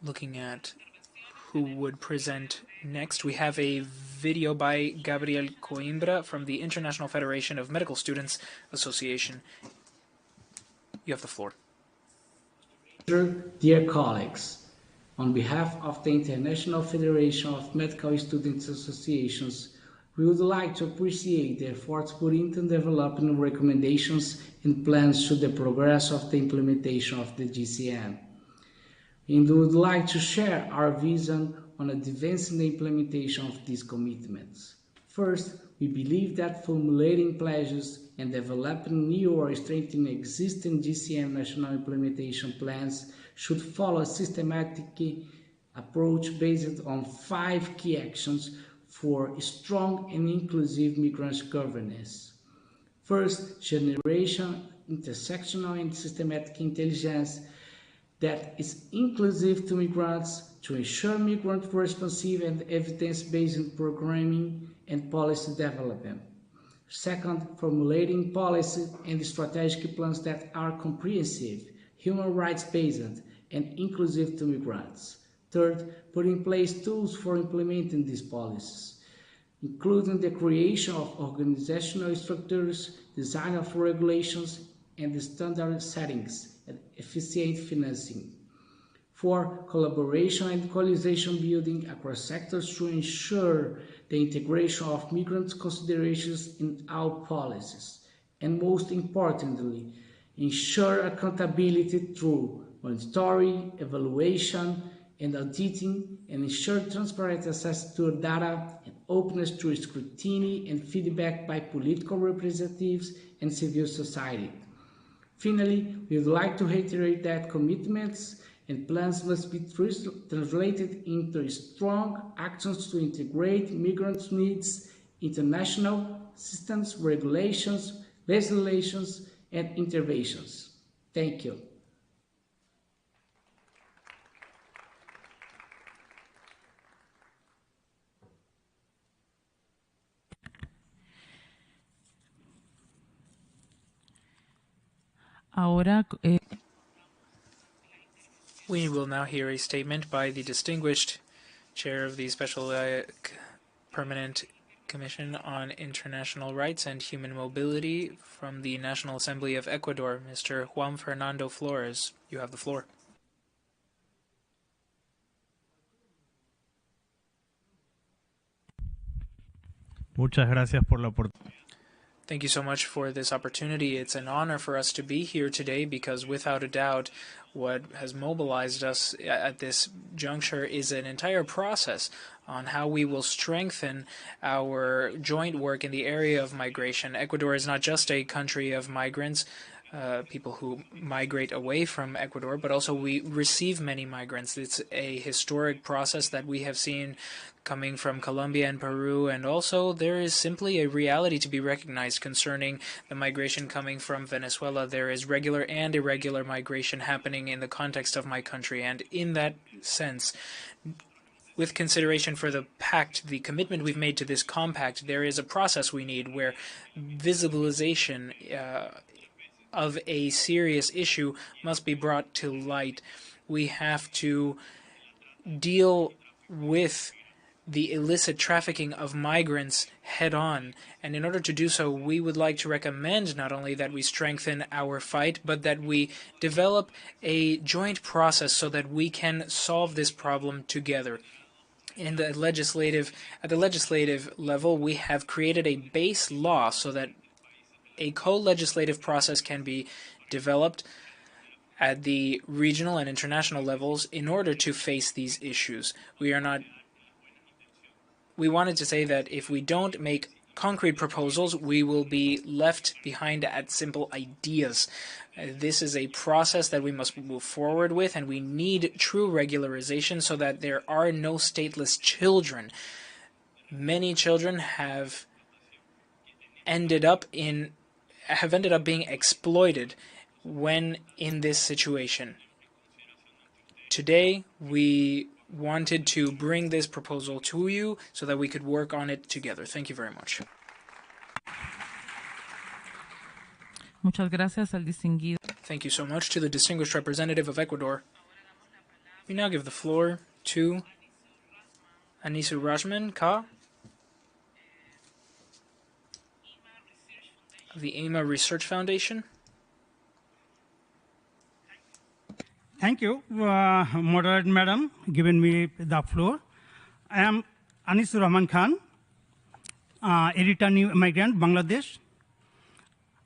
looking at who would present next, we have a video by Gabriel Coimbra from the International Federation of Medical Students Association. You have the floor. Dear colleagues, on behalf of the International Federation of Medical Students Associations, we would like to appreciate the efforts put into developing recommendations and plans to the progress of the implementation of the GCM. And we would like to share our vision on advancing the implementation of these commitments. First, we believe that formulating pledges and developing new or strengthening existing GCM national implementation plans should follow a systematic approach based on 5 key actions for strong and inclusive migrant governance. First, generation, intersectional and systematic intelligence that is inclusive to migrants to ensure migrant responsive and evidence-based programming and policy development. Second, formulating policy and strategic plans that are comprehensive, human rights-based, and inclusive to migrants. Third, put in place tools for implementing these policies, including the creation of organizational structures, design of regulations, and the standard settings and efficient financing. 4, collaboration and coalition building across sectors to ensure the integration of migrant considerations in all policies. And most importantly, ensure accountability through monitoring, evaluation, and auditing, and ensure transparent access to data and openness to scrutiny and feedback by political representatives and civil society. Finally, we would like to reiterate that commitments and plans must be translated into strong actions to integrate migrants' needs, international systems, regulations, legislations, and interventions. Thank you. Ahora, We will now hear a statement by the distinguished chair of the Special Permanent Commission on International Rights and Human Mobility from the National Assembly of Ecuador, Mr. Juan Fernando Flores. You have the floor. Muchas gracias por la oportunidad. Thank you so much for this opportunity. It's an honor for us to be here today because without a doubt, what has mobilized us at this juncture is an entire process on how we will strengthen our joint work in the area of migration. Ecuador is not just a country of migrants, people who migrate away from Ecuador, but also we receive many migrants. It's a historic process that we have seen coming from Colombia and Peru, and also there is simply a reality to be recognized concerning the migration coming from Venezuela. There is regular and irregular migration happening in the context of my country, and in that sense, with consideration for the pact, the commitment we've made to this compact, there is a process we need where visibilization of a serious issue must be brought to light. We have to deal with the illicit trafficking of migrants head-on. And in order to do so, we would like to recommend not only that we strengthen our fight, but that we develop a joint process so that we can solve this problem together. At the legislative level, we have created a base law so that a co-legislative process can be developed at the regional and international levels in order to face these issues. We wanted to say that if we don't make concrete proposals, we will be left behind at simple ideas. This is a process that we must move forward with, and we need true regularization so that there are no stateless children. Many children have ended up being exploited when in this situation. Today, we wanted to bring this proposal to you so that we could work on it together. Thank you very much. Muchas gracias al distinguido. Thank you so much to the distinguished representative of Ecuador. We now give the floor to Anisu Rajman Ka of the IMA Research Foundation. Thank you, Moderator Madam, giving me the floor. I am Anis Rahman Khan, a returning migrant, Bangladesh.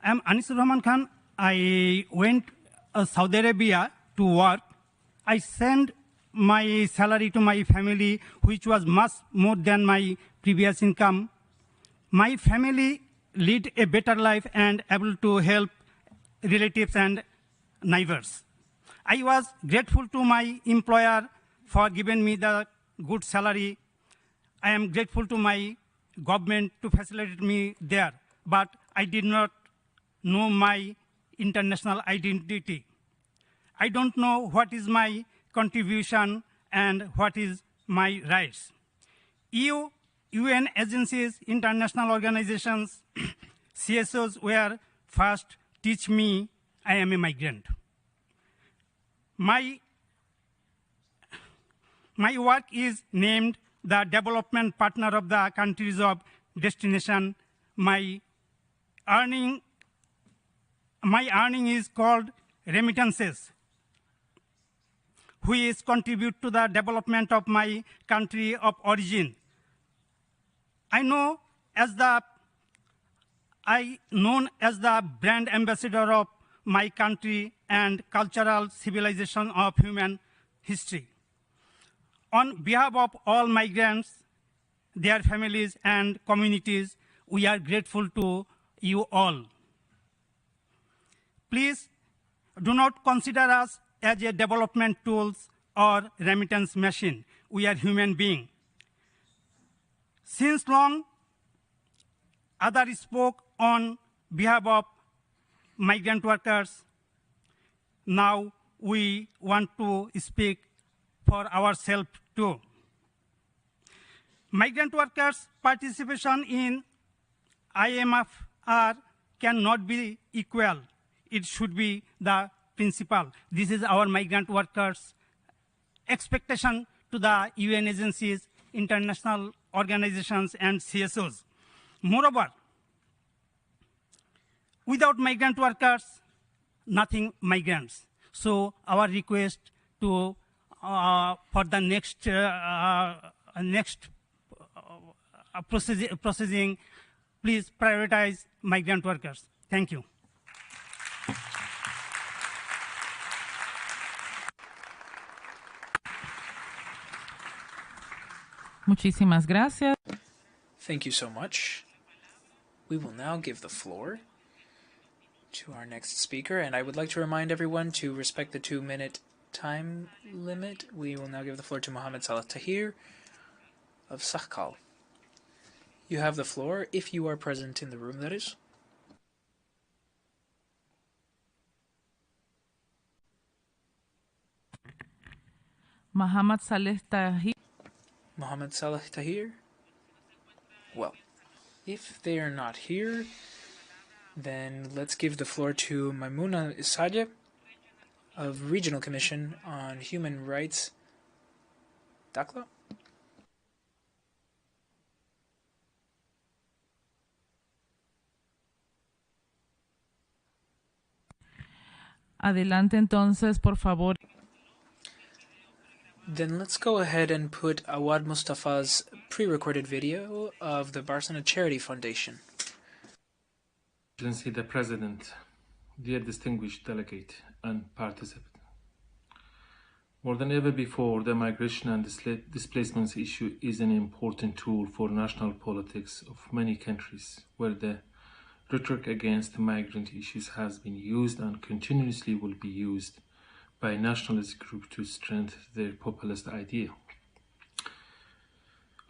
I am Anis Rahman Khan. I went to Saudi Arabia to work. I sent my salary to my family, which was much more than my previous income. My family lead a better life and able to help relatives and neighbors. I was grateful to my employer for giving me the good salary. I am grateful to my government to facilitate me there, but I did not know my international identity. I don't know what is my contribution and what is my rights. EU, UN agencies, international organizations, CSOs were first teach me I am a migrant. My My work is named the development partner of the countries of destination. My earning is called remittances, which contribute to the development of my country of origin. I known as the brand ambassador of my country and cultural civilization of human history. On behalf of all migrants, their families and communities, we are grateful to you all. Please do not consider us as a development tools or remittance machine. We are human beings. Since long, others spoke on behalf of migrant workers. Now we want to speak for ourselves too. Migrant workers' participation in IMRF cannot be equal. It should be the principal. This is our migrant workers' expectation to the UN agencies, international organizations, and CSOs. Moreover, without migrant workers, nothing migrants. So our request to for the next processing, please prioritize migrant workers. Thank you. Muchísimas gracias. Thank you so much. We will now give the floor to our next speaker, and I would like to remind everyone to respect the 2-minute time limit. We will now give the floor to Mohammed Salah Tahir of Sakhkal. You have the floor, if you are present in the room, that is. Mohammed Salah Tahir. Mohammed Salah Tahir? Well, if they are not here, then let's give the floor to Maimuna Isaja of Regional Commission on Human Rights. Dakla? Adelante entonces, por favor. Then let's go ahead and put Awad Mustafa's pre-recorded video of the Barsana Charity Foundation. Excellency the President, dear distinguished delegate and participant. More than ever before, the migration and displacements issue is an important tool for national politics of many countries, where the rhetoric against migrant issues has been used and continuously will be used by nationalist groups to strengthen their populist idea.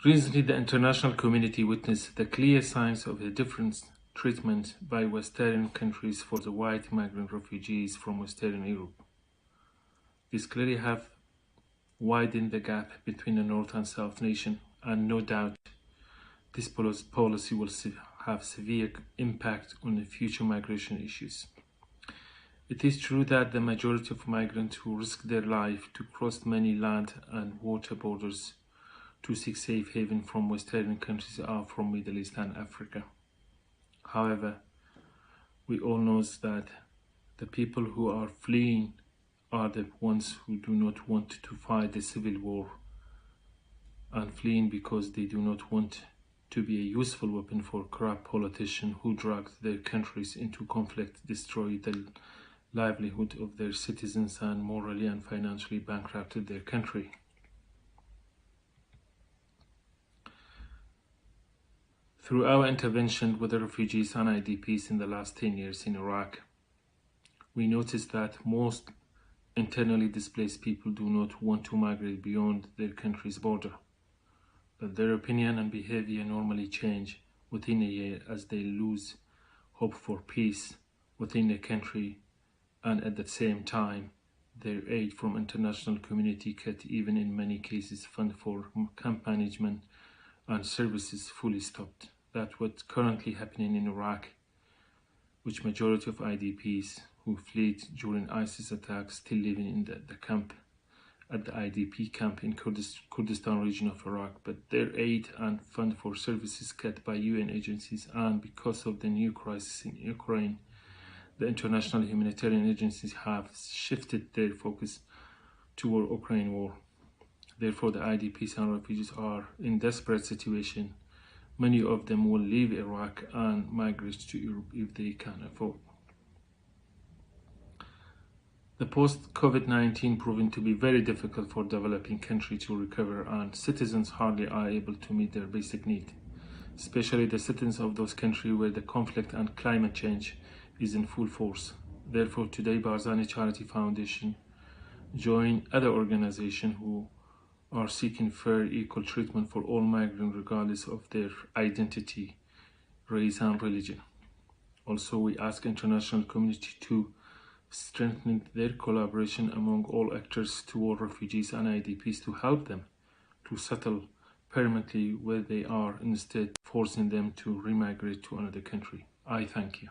Recently, the international community witnessed the clear signs of a different treatment by Western countries for the white migrant refugees from Western Europe. This clearly have widened the gap between the North and South nation, and no doubt this policy will have severe impact on the future migration issues. It is true that the majority of migrants who risk their life to cross many land and water borders to seek safe haven from Western countries are from Middle East and Africa. However, we all know that the people who are fleeing are the ones who do not want to fight the civil war, and fleeing because they do not want to be a useful weapon for corrupt politicians who drag their countries into conflict, destroy the livelihood of their citizens, and morally and financially bankrupted their country. Through our intervention with the refugees and IDPs in the last 10 years in Iraq, we noticed that most internally displaced people do not want to migrate beyond their country's border, but their opinion and behavior normally change within a year as they lose hope for peace within their country, and at the same time their aid from international community cut, even in many cases fund for camp management and services fully stopped. That's what's currently happening in Iraq, which majority of IDPs who fled during ISIS attacks still living in the camp, at the IDP camp in Kurdistan region of Iraq, but their aid and fund for services cut by UN agencies, and because of the new crisis in Ukraine, the international humanitarian agencies have shifted their focus toward Ukraine war. Therefore, the IDPs and refugees are in desperate situation. Many of them will leave Iraq and migrate to Europe if they can afford. The post-COVID-19 proving to be very difficult for developing countries to recover, and citizens hardly are able to meet their basic need, especially the citizens of those countries where the conflict and climate change is in full force. Therefore, today Barzani Charity Foundation join other organizations who are seeking fair, equal treatment for all migrants regardless of their identity, race, and religion. Also, we ask international community to strengthen their collaboration among all actors toward refugees and IDPs to help them to settle permanently where they are, instead forcing them to remigrate to another country. I thank you.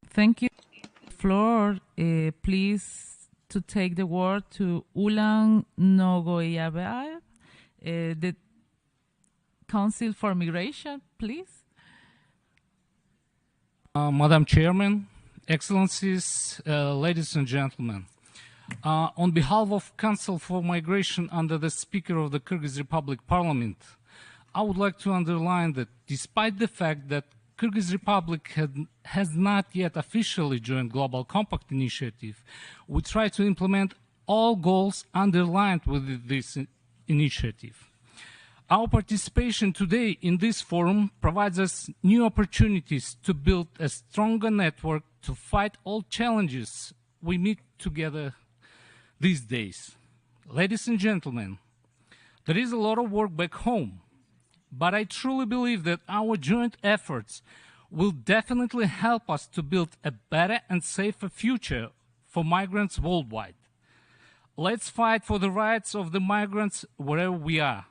Thank you. Floor, please, to take the word to Ulan Nogoyabe, the Council for Migration, please. Madam Chairman, Excellencies, ladies and gentlemen, on behalf of Council for Migration under the Speaker of the Kyrgyz Republic Parliament, I would like to underline that despite the fact that Kyrgyz Republic has not yet officially joined Global Compact Initiative, we try to implement all goals underlined with this initiative. Our participation today in this forum provides us new opportunities to build a stronger network to fight all challenges we meet together these days. Ladies and gentlemen, there is a lot of work back home, but I truly believe that our joint efforts will definitely help us to build a better and safer future for migrants worldwide. Let's fight for the rights of the migrants wherever we are.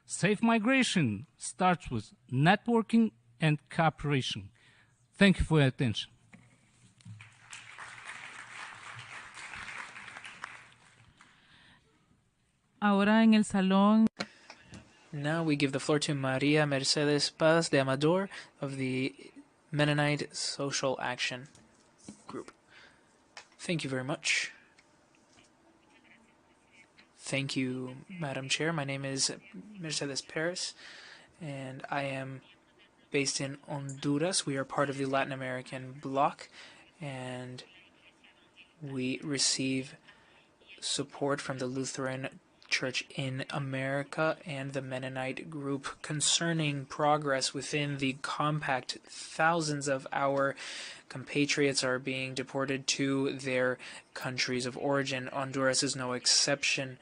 Safe migration starts with networking and cooperation. Thank you for your attention. Ahora en el salón. Now we give the floor to Maria Mercedes Paz de Amador of the Mennonite Social Action Group. Thank you very much. Thank you, Madam Chair. My name is Mercedes Perez, and I am based in Honduras. We are part of the Latin American bloc, and we receive support from the Lutheran Church in America and the Mennonite group concerning progress within the compact. Thousands of our compatriots are being deported to their countries of origin. Honduras is no exception.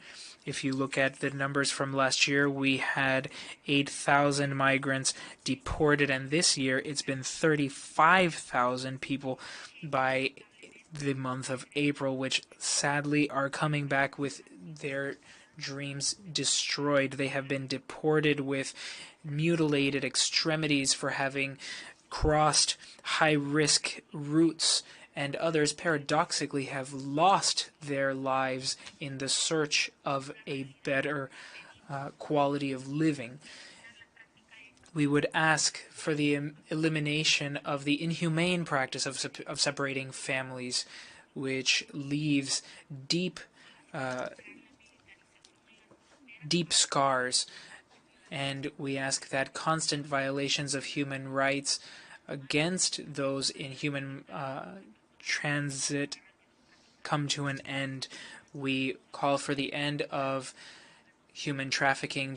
If you look at the numbers from last year, we had 8,000 migrants deported, and this year it's been 35,000 people by the month of April, which sadly are coming back with their dreams destroyed. They have been deported with mutilated extremities for having crossed high-risk routes, and others paradoxically have lost their lives in the search of a better quality of living. We would ask for the elimination of the inhumane practice of separating families, which leaves deep scars, and we ask that constant violations of human rights against those in human transit come to an end. We call for the end of human trafficking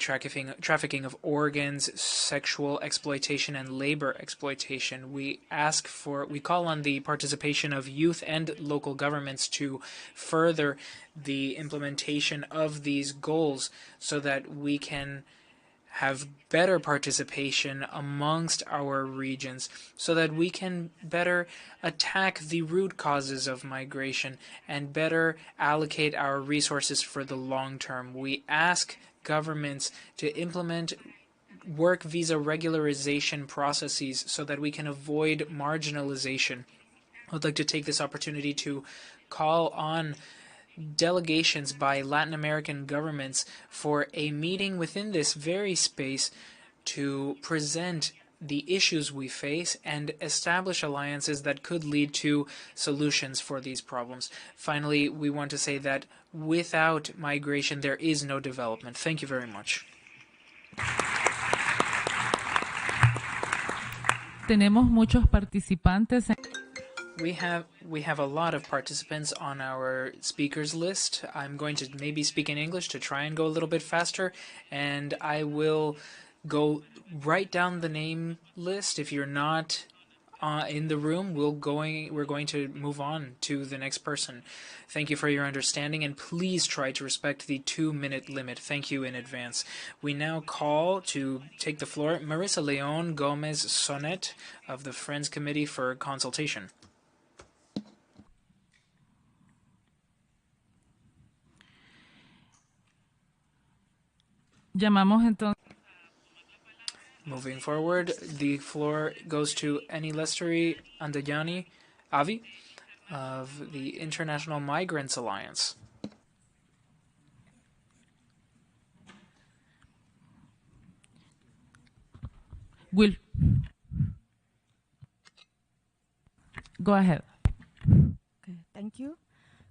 of organs, sexual exploitation, and labor exploitation. We call on the participation of youth and local governments to further the implementation of these goals so that we can have better participation amongst our regions, so that we can better attack the root causes of migration and better allocate our resources for the long term. We ask governments to implement work visa regularization processes so that we can avoid marginalization. I would like to take this opportunity to call on delegations by Latin American governments for a meeting within this very space to present the issues we face and establish alliances that could lead to solutions for these problems. Finally, we want to say that without migration, there is no development. Thank you very much. Tenemos muchos participantes. We have a lot of participants on our speakers list. I'm going to maybe speak in English to try and go a little bit faster, and I will go right down the name list. If you're not in the room, we're going to move on to the next person. Thank you for your understanding, and please try to respect the 2-minute limit. Thank you in advance. We now call to take the floor Marisa Leon Gomez Sonet of the Friends Committee for consultation. Llamamos entonces. Moving forward, the floor goes to Anil Astari Andayani Avi of the International Migrants Alliance. Will. Go ahead. Okay, thank you.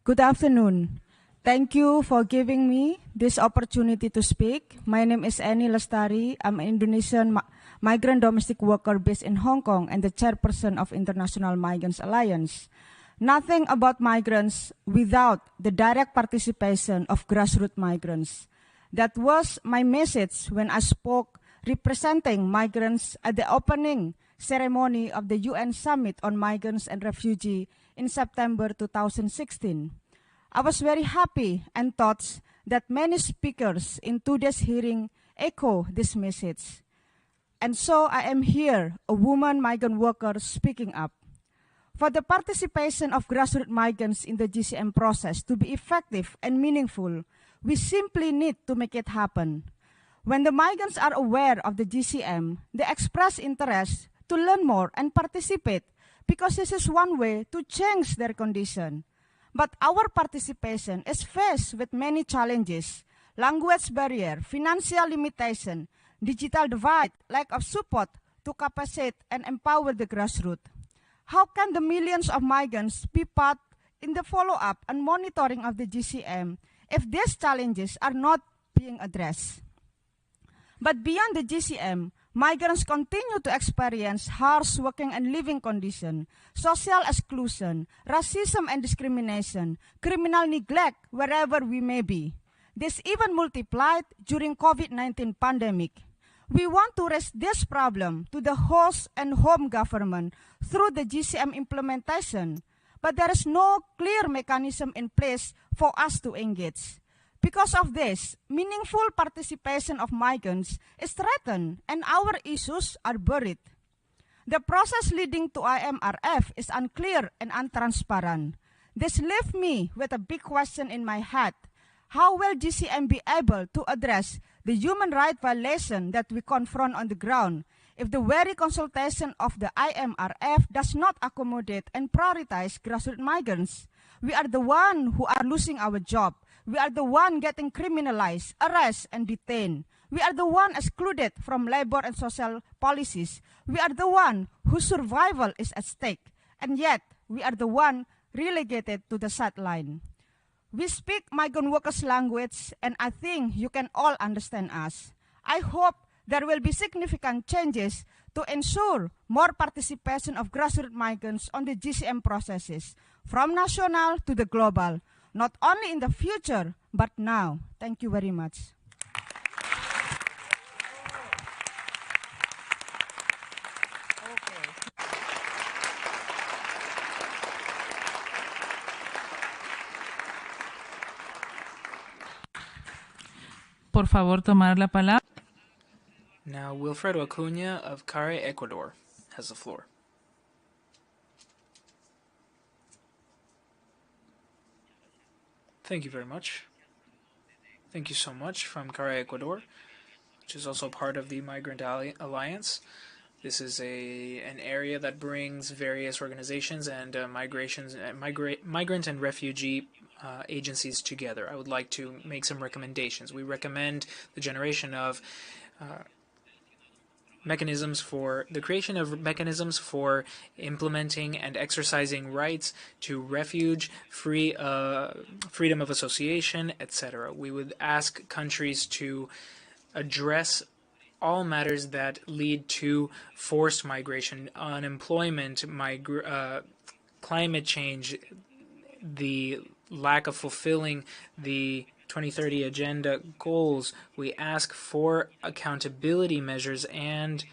Good afternoon. Thank you for giving me this opportunity to speak. My name is Anil Astari. I'm an Indonesian migrant domestic worker based in Hong Kong and the chairperson of International Migrants Alliance. Nothing about migrants without the direct participation of grassroots migrants. That was my message when I spoke representing migrants at the opening ceremony of the UN Summit on Migrants and Refugees in September 2016. I was very happy and thought that many speakers in today's hearing echo this message. And so I am here, a woman migrant worker speaking up. For the participation of grassroots migrants in the GCM process to be effective and meaningful, we simply need to make it happen. When the migrants are aware of the GCM, they express interest to learn more and participate because this is one way to change their condition. But our participation is faced with many challenges: language barrier, financial limitation, digital divide, lack of support to capacitate and empower the grassroots. How can the millions of migrants be part in the follow-up and monitoring of the GCM if these challenges are not being addressed? But beyond the GCM, migrants continue to experience harsh working and living conditions, social exclusion, racism and discrimination, criminal neglect wherever we may be. This even multiplied during COVID-19 pandemic. We want to raise this problem to the host and home government through the GCM implementation, but there is no clear mechanism in place for us to engage. Because of this, meaningful participation of migrants is threatened and our issues are buried. The process leading to IMRF is unclear and untransparent. This left me with a big question in my head. How will GCM be able to address the human rights violation that we confront on the ground if the very consultation of the IMRF does not accommodate and prioritize grassroots migrants? We are the ones who are losing our job. We are the one getting criminalized, arrested, and detained. We are the one excluded from labor and social policies. We are the one whose survival is at stake. And yet, we are the one relegated to the sideline. We speak migrant workers' language, and I think you can all understand us. I hope there will be significant changes to ensure more participation of grassroots migrants on the GCM processes, from national to the global, not only in the future, but now. Thank you very much. Por favor, tomar la palabra. Now, Wilfredo Acuña of CARE, Ecuador, has the floor. Thank you very much. Thank you so much from CARE, Ecuador. which is also part of the Migrant Alliance. This is an area that brings various organizations and migrant and refugee agencies together. I would like to make some recommendations. We recommend the generation of the creation of mechanisms for implementing and exercising rights to refuge, freedom of association, etc. We would ask countries to address all matters that lead to forced migration, unemployment, climate change, the lack of fulfilling the 2030 Agenda goals. We ask for accountability measures and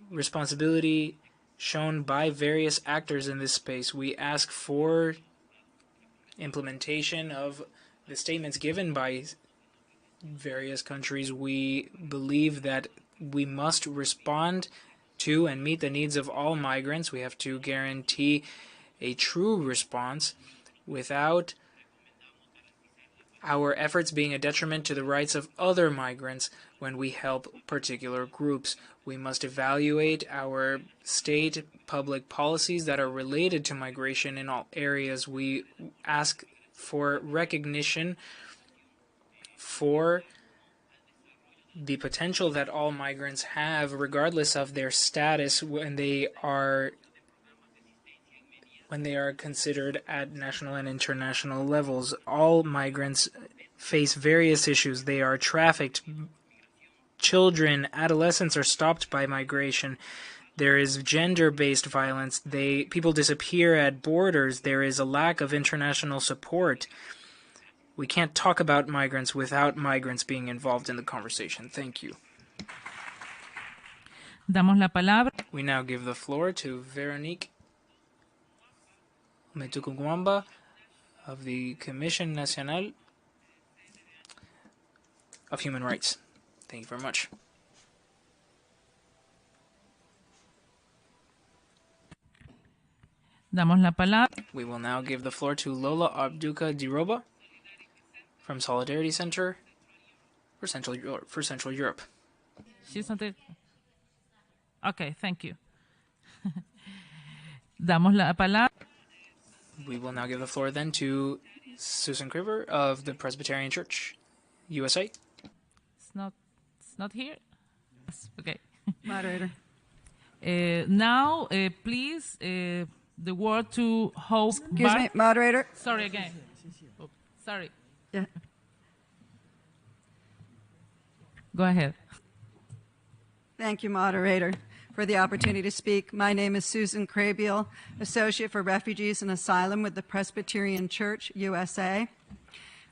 responsibility shown by various actors in this space. We ask for implementation of the statements given by various countries. We believe that we must respond to and meet the needs of all migrants. We have to guarantee a true response without our efforts being a detriment to the rights of other migrants when we help particular groups. We must evaluate our state public policies that are related to migration in all areas. We ask for recognition for the potential that all migrants have, regardless of their status, when they are considered at national and international levels. All migrants face various issues. They are trafficked. Children, adolescents are stopped by migration. There is gender-based violence. People disappear at borders. There is a lack of international support. We can't talk about migrants without migrants being involved in the conversation. Thank you. Damos la palabra. We now give the floor to Veronique Metukumwamba of the Commission Nacional of Human Rights. Thank you very much. Damos la palabra. We will now give the floor to Lola Abduka Diroba from Solidarity Center for Central Europe. She's not there. Okay, thank you. Damos la palabra. We will now give the floor then to Susan Kriver of the Presbyterian Church, USA. It's not here. Yes, okay. Moderator. Now, please, the word to host. Excuse me, moderator. Sorry again. Oh, sorry. Yeah. Go ahead. Thank you, moderator, for the opportunity to speak. My name is Susan Crabiel, Associate for Refugees and Asylum with the Presbyterian Church, USA.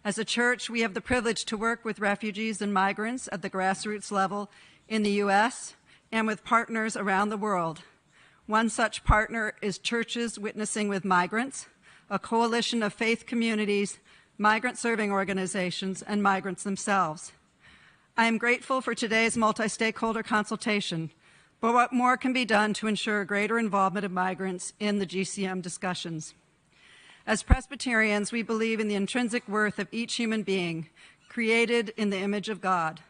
As a church, we have the privilege to work with refugees and migrants at the grassroots level in the U.S. and with partners around the world. One such partner is Churches Witnessing with Migrants, a coalition of faith communities, migrant-serving organizations, and migrants themselves. I am grateful for today's multi-stakeholder consultation, but what more can be done to ensure greater involvement of migrants in the GCM discussions? As Presbyterians, we believe in the intrinsic worth of each human being, created in the image of God.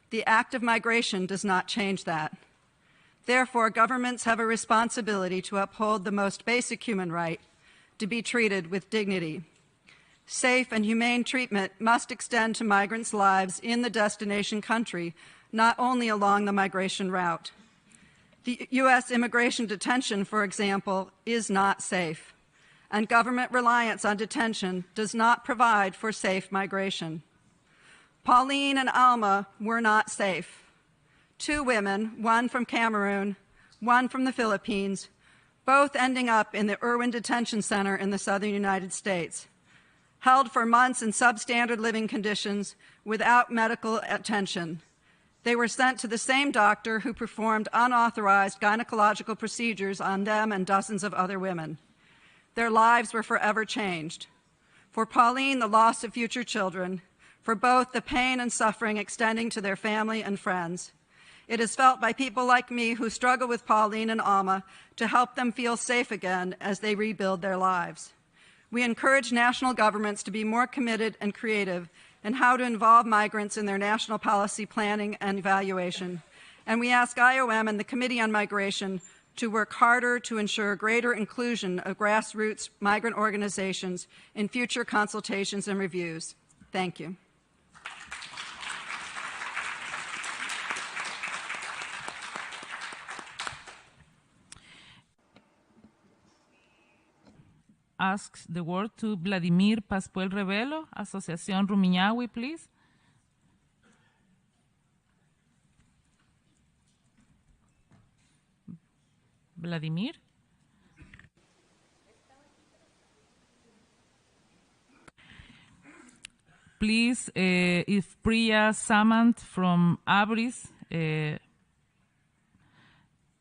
The act of migration does not change that. Therefore, governments have a responsibility to uphold the most basic human right, to be treated with dignity. Safe and humane treatment must extend to migrants' lives in the destination country, not only along the migration route. The U.S. immigration detention, for example, is not safe, and government reliance on detention does not provide for safe migration. Pauline and Alma were not safe. Two women, one from Cameroon, one from the Philippines, both ending up in the Irwin Detention Center in the southern United States, held for months in substandard living conditions without medical attention. They were sent to the same doctor who performed unauthorized gynecological procedures on them and dozens of other women. Their lives were forever changed. For Pauline, the loss of future children, for both the pain and suffering extending to their family and friends. It is felt by people like me who struggle with Pauline and Alma to help them feel safe again as they rebuild their lives. We encourage national governments to be more committed and creative and how to involve migrants in their national policy planning and evaluation. And we ask IOM and the Committee on Migration to work harder to ensure greater inclusion of grassroots migrant organizations in future consultations and reviews. Thank you. Asks the word to Vladimir Pascual Revelo, Asociación Rumiñahui, please. Vladimir. Please, if Priya Samant from Abris,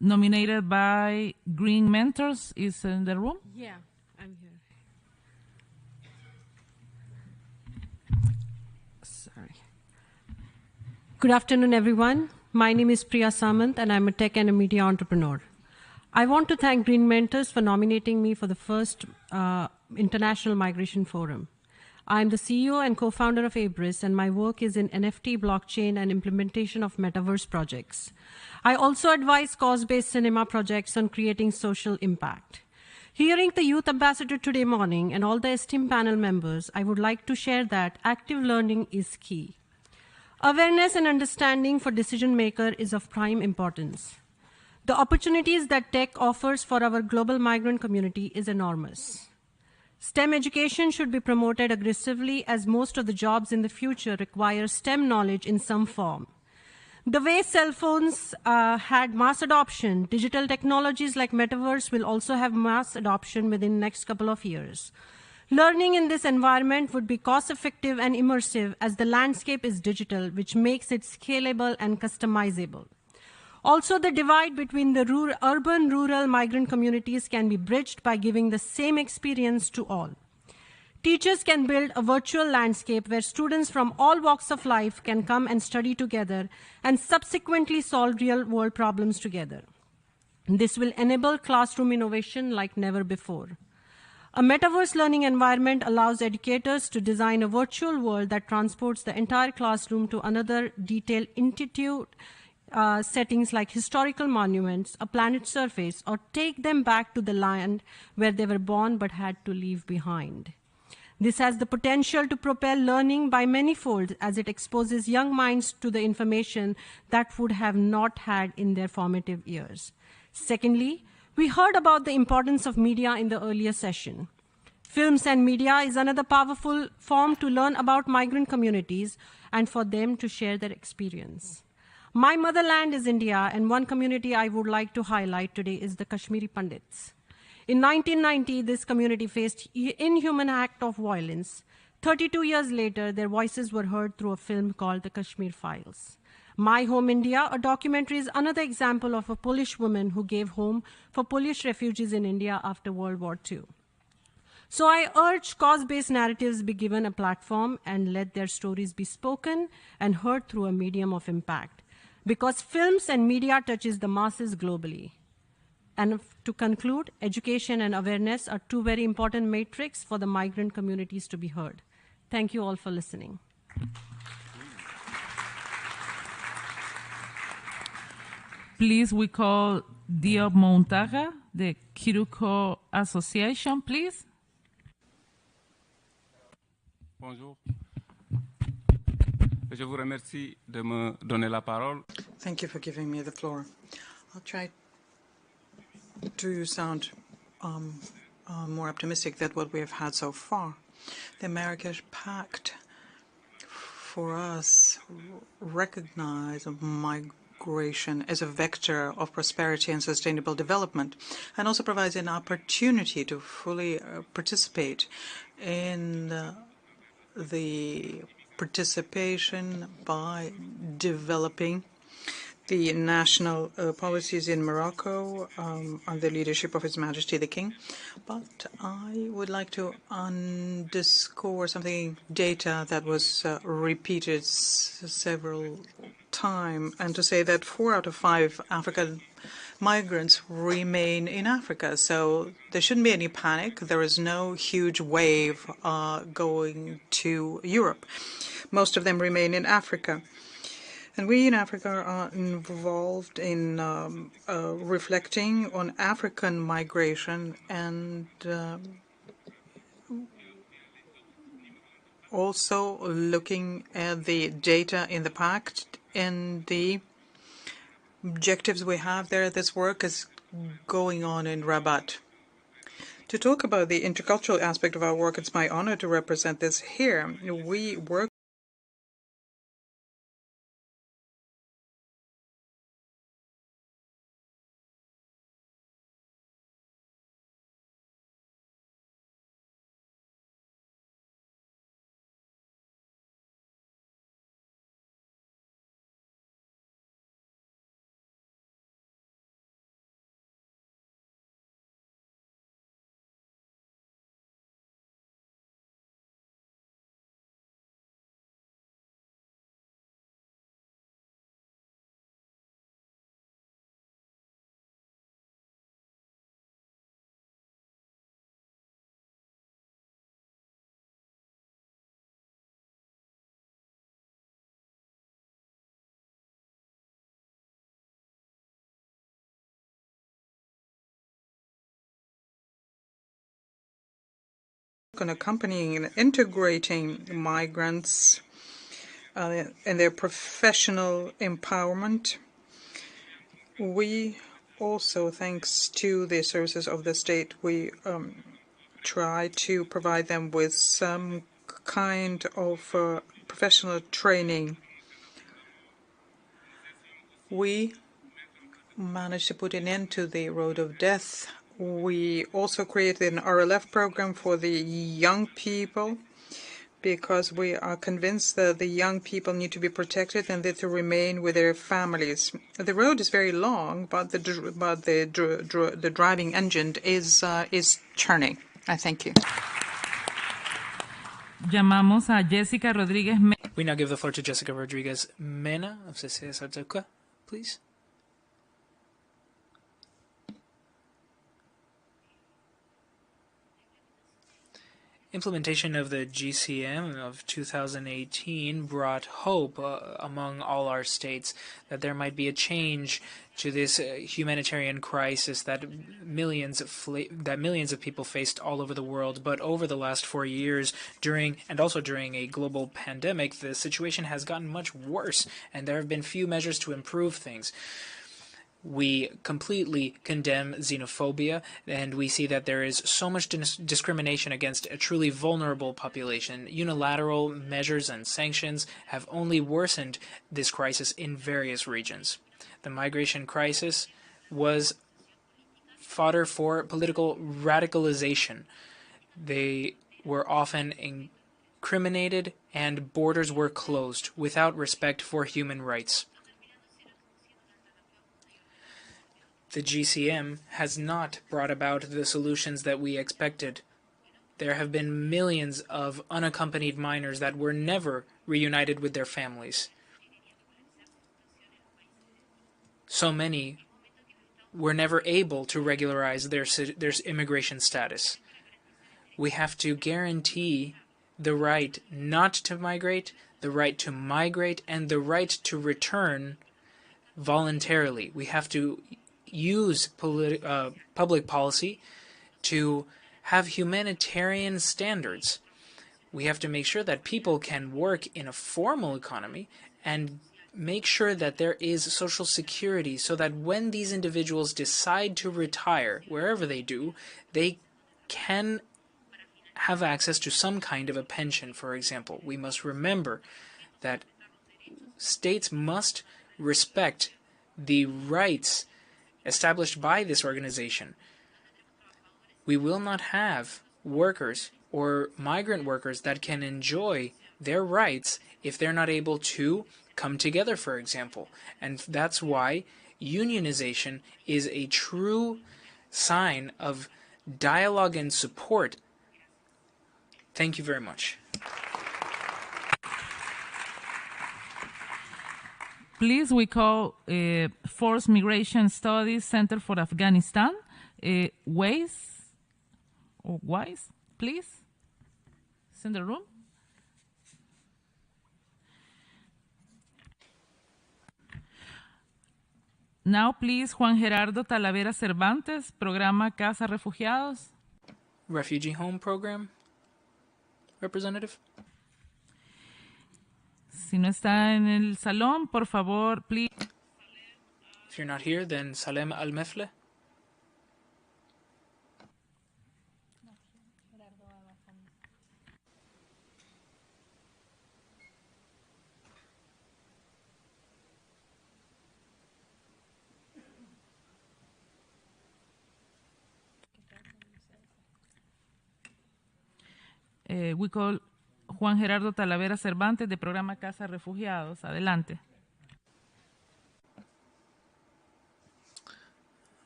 nominated by Green Mentors, is in the room? Yeah, I'm here. Sorry. Good afternoon, everyone. My name is Priya Samant, and I'm a tech and a media entrepreneur. I want to thank Green Mentors for nominating me for the first International Migration Forum. I'm the CEO and co-founder of Abris, and my work is in NFT, blockchain, and implementation of metaverse projects. I also advise cause-based cinema projects on creating social impact. Hearing the Youth Ambassador today morning and all the esteemed panel members, I would like to share that active learning is key. Awareness and understanding for decision maker is of prime importance. The opportunities that tech offers for our global migrant community is enormous. STEM education should be promoted aggressively as most of the jobs in the future require STEM knowledge in some form. The way cell phones had mass adoption, digital technologies like metaverse will also have mass adoption within the next couple of years. Learning in this environment would be cost-effective and immersive as the landscape is digital, which makes it scalable and customizable. Also, the divide between the urban-rural migrant communities can be bridged by giving the same experience to all. Teachers can build a virtual landscape where students from all walks of life can come and study together and subsequently solve real-world problems together. This will enable classroom innovation like never before. A metaverse learning environment allows educators to design a virtual world that transports the entire classroom to another detailed intuitive settings like historical monuments, a planet's surface, or take them back to the land where they were born but had to leave behind. This has the potential to propel learning by many folds as it exposes young minds to the information that would have not had in their formative years. Secondly, we heard about the importance of media in the earlier session. Films and media is another powerful form to learn about migrant communities and for them to share their experience. My motherland is India, and one community I would like to highlight today is the Kashmiri Pandits. In 1990, this community faced inhuman act of violence. 32 years later, their voices were heard through a film called The Kashmir Files. My Home India, a documentary, is another example of a Polish woman who gave home for Polish refugees in India after World War II. So I urge cause-based narratives be given a platform and let their stories be spoken and heard through a medium of impact. Because films and media touches the masses globally. And to conclude, education and awareness are two very important metrics for the migrant communities to be heard. Thank you all for listening. Please, we call Diop Montaga, the Kiruko Association, please. Bonjour. Je vous remercie de me donner la parole. Thank you for giving me the floor. I'll try to sound more optimistic than what we have had so far. The Marrakesh Pact, for us, recognizes migration as a vector of prosperity and sustainable development, and also provides an opportunity to fully participate in the participation by developing the national policies in Morocco under the leadership of His Majesty the King. But I would like to underscore something, data that was repeated several time and to say that 4 out of 5 African migrants remain in Africa. So there shouldn't be any panic. There is no huge wave going to Europe. Most of them remain in Africa. And we in Africa are involved in reflecting on African migration and also looking at the data in the pact and the objectives we have there. This work is going on in Rabat. To talk about the intercultural aspect of our work, it's my honor to represent this here. We work on accompanying and integrating migrants in their professional empowerment. We also, thanks to the services of the state, we try to provide them with some kind of professional training. We managed to put an end to the road of death. We also created an RLF program for the young people because we are convinced that the young people need to be protected and that to remain with their families. The road is very long, but the driving engine is churning. I thank you. Llamamos a Jessica Rodríguez. We now give the floor to Jessica Rodriguez Mena of CCS, please. Implementation of the GCM of 2018 brought hope among all our states that there might be a change to this humanitarian crisis that millions of people faced all over the world. But over the last 4 years, during a global pandemic, the situation has gotten much worse, and there have been few measures to improve things. We completely condemn xenophobia, and we see that there is so much discrimination against a truly vulnerable population. Unilateral measures and sanctions have only worsened this crisis in various regions. The migration crisis was fodder for political radicalization. They were often incriminated, and borders were closed without respect for human rights. The GCM has not brought about the solutions that we expected. There have been millions of unaccompanied minors that were never reunited with their families. So many were never able to regularize their immigration status. We have to guarantee the right not to migrate, the right to migrate, and the right to return voluntarily. We have to use public policy to have humanitarian standards. We have to make sure that people can work in a formal economy and make sure that there is social security so that when these individuals decide to retire, wherever they do, they can have access to some kind of a pension, for example. We must remember that states must respect the rights established by this organization. We will not have workers or migrant workers that can enjoy their rights if they're not able to come together, for example. And that's why unionization is a true sign of dialogue and support. Thank you very much. please, we call Forced Migration Studies Center for Afghanistan. Wise, please. It's in the room. Now, please, Juan Gerardo Talavera Cervantes, Programa Casa Refugiados. Refugee Home Program representative. Si no está en el salón, por favor, please. If you're not here, then Salem Al-Mefle. We call Juan Gerardo Talavera Cervantes, de Programa Casa Refugiados. Adelante.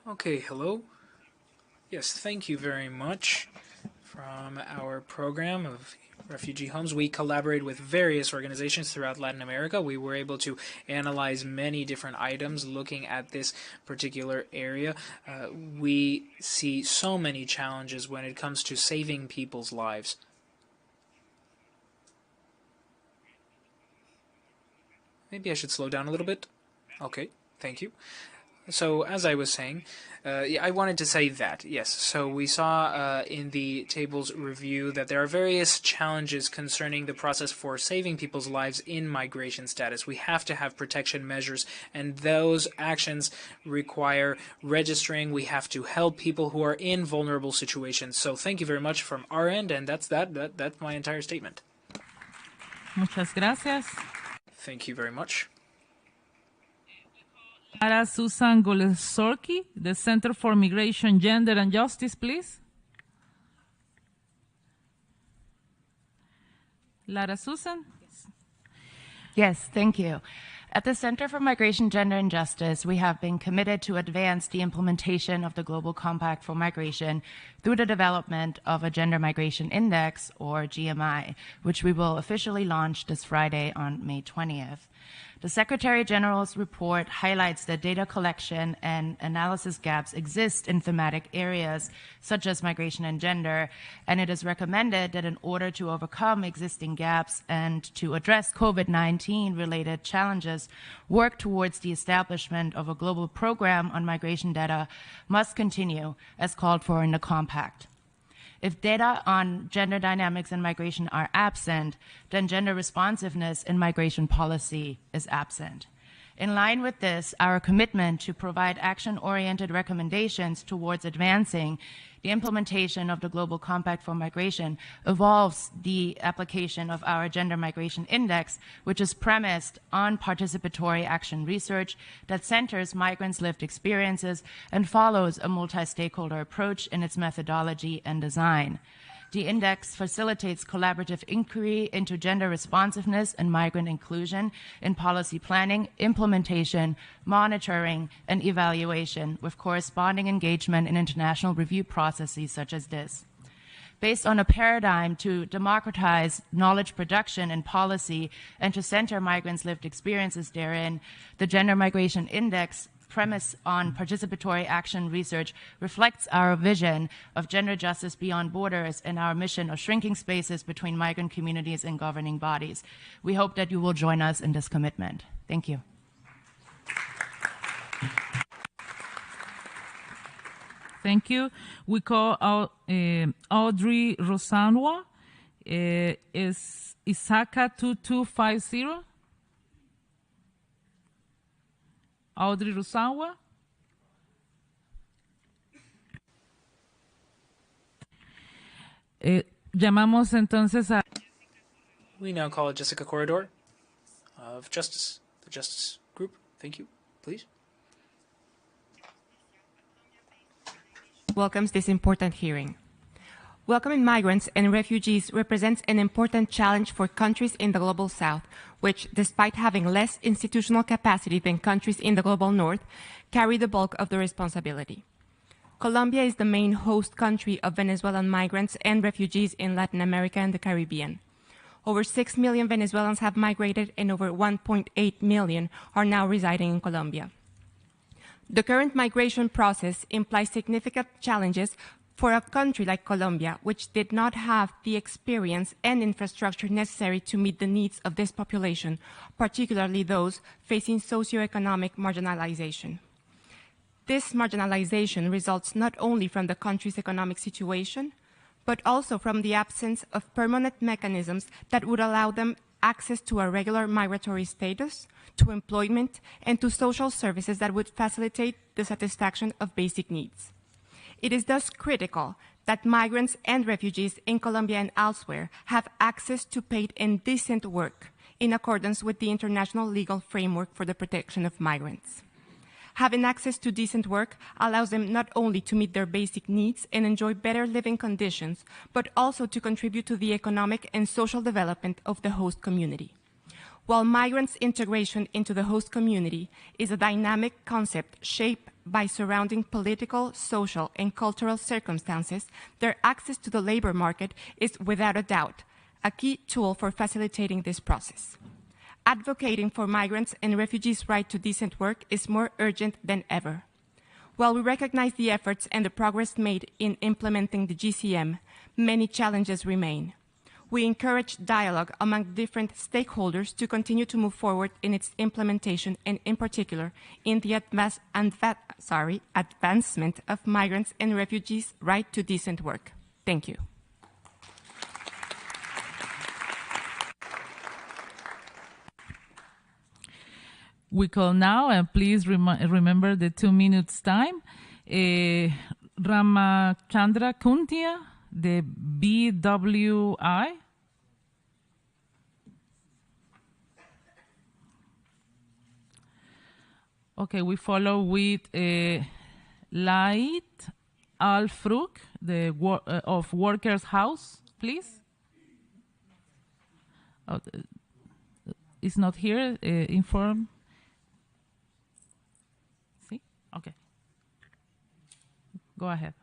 Okay, hello. Yes, thank you very much. From our program of refugee homes, we collaborate with various organizations throughout Latin America. We were able to analyze many different items looking at this particular area. We see so many challenges when it comes to saving people's lives. Maybe I should slow down a little bit. Okay, thank you. So, as I was saying, I wanted to say that, yes. So we saw in the table's review that there are various challenges concerning the process for saving people's lives in migration status. We have to have protection measures, and those actions require registering. We have to help people who are in vulnerable situations. So thank you very much from our end, and that's my entire statement. Muchas gracias. Thank you very much. Lara Susan Golesorki, the Center for Migration, Gender and Justice, please. Lara Susan? Yes, thank you. At the Center for Migration, Gender and Justice, we have been committed to advance the implementation of the Global Compact for Migration through the development of a Gender Migration Index, or GMI, which we will officially launch this Friday on May 20th. The Secretary General's report highlights that data collection and analysis gaps exist in thematic areas such as migration and gender, and it is recommended that in order to overcome existing gaps and to address COVID-19 related challenges, work towards the establishment of a global program on migration data must continue as called for in the Compact. If data on gender dynamics in migration are absent, then gender responsiveness in migration policy is absent. In line with this, our commitment to provide action-oriented recommendations towards advancing the implementation of the Global Compact for Migration involves the application of our Gender Migration Index, which is premised on participatory action research that centers migrants' lived experiences and follows a multi-stakeholder approach in its methodology and design. The index facilitates collaborative inquiry into gender responsiveness and migrant inclusion in policy planning, implementation, monitoring, and evaluation, with corresponding engagement in international review processes such as this. Based on a paradigm to democratize knowledge production and policy and to center migrants' lived experiences therein, the Gender Migration Index premise on participatory action research reflects our vision of gender justice beyond borders and our mission of shrinking spaces between migrant communities and governing bodies. We hope that you will join us in this commitment. Thank you. Thank you. We call Audrey Rosanwa, is Isaka 2250. Audrey Rosanwa. Llamamos entonces a... We now call Jessica Corridor of Justice, the Justice Group. Thank you. Please. Welcomes this important hearing. Welcoming migrants and refugees represents an important challenge for countries in the Global South, which, despite having less institutional capacity than countries in the Global North, carry the bulk of the responsibility. Colombia is the main host country of Venezuelan migrants and refugees in Latin America and the Caribbean. Over 6 million Venezuelans have migrated and over 1.8 million are now residing in Colombia. The current migration process implies significant challenges for a country like Colombia, which did not have the experience and infrastructure necessary to meet the needs of this population, particularly those facing socioeconomic marginalization. This marginalization results not only from the country's economic situation, but also from the absence of permanent mechanisms that would allow them access to a regular migratory status, to employment, and to social services that would facilitate the satisfaction of basic needs. It is thus critical that migrants and refugees in Colombia and elsewhere have access to paid and decent work in accordance with the international legal framework for the protection of migrants. Having access to decent work allows them not only to meet their basic needs and enjoy better living conditions, but also to contribute to the economic and social development of the host community. While migrants' integration into the host community is a dynamic concept shaped by surrounding political, social, and cultural circumstances, their access to the labor market is, without a doubt, a key tool for facilitating this process. Advocating for migrants' and refugees' right to decent work is more urgent than ever. While we recognize the efforts and the progress made in implementing the GCM, many challenges remain. We encourage dialogue among different stakeholders to continue to move forward in its implementation and, in particular, in the advancement of migrants' and refugees' right to decent work. Thank you. We call now, and please remember the 2 minutes time, Ramachandra Kuntia, the BWI. Okay, we follow with Lait Al-Fruk, of Workers' House, please. Oh, it's not here, inform. See? Okay. Go ahead.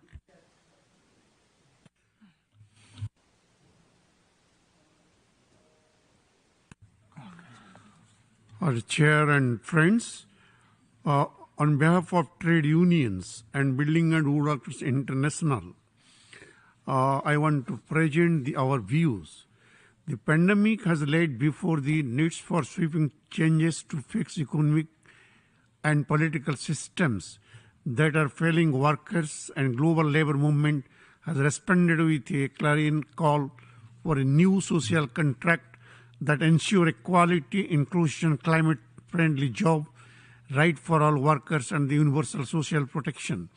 Our chair and friends, on behalf of trade unions and Building and Workers International, I want to present our views. The pandemic has laid before the needs for sweeping changes to fix economic and political systems that are failing workers, and global labor movement has responded with a clarion call for a new social contract that ensure equality, inclusion, climate-friendly job, right for all workers, and the universal social protection.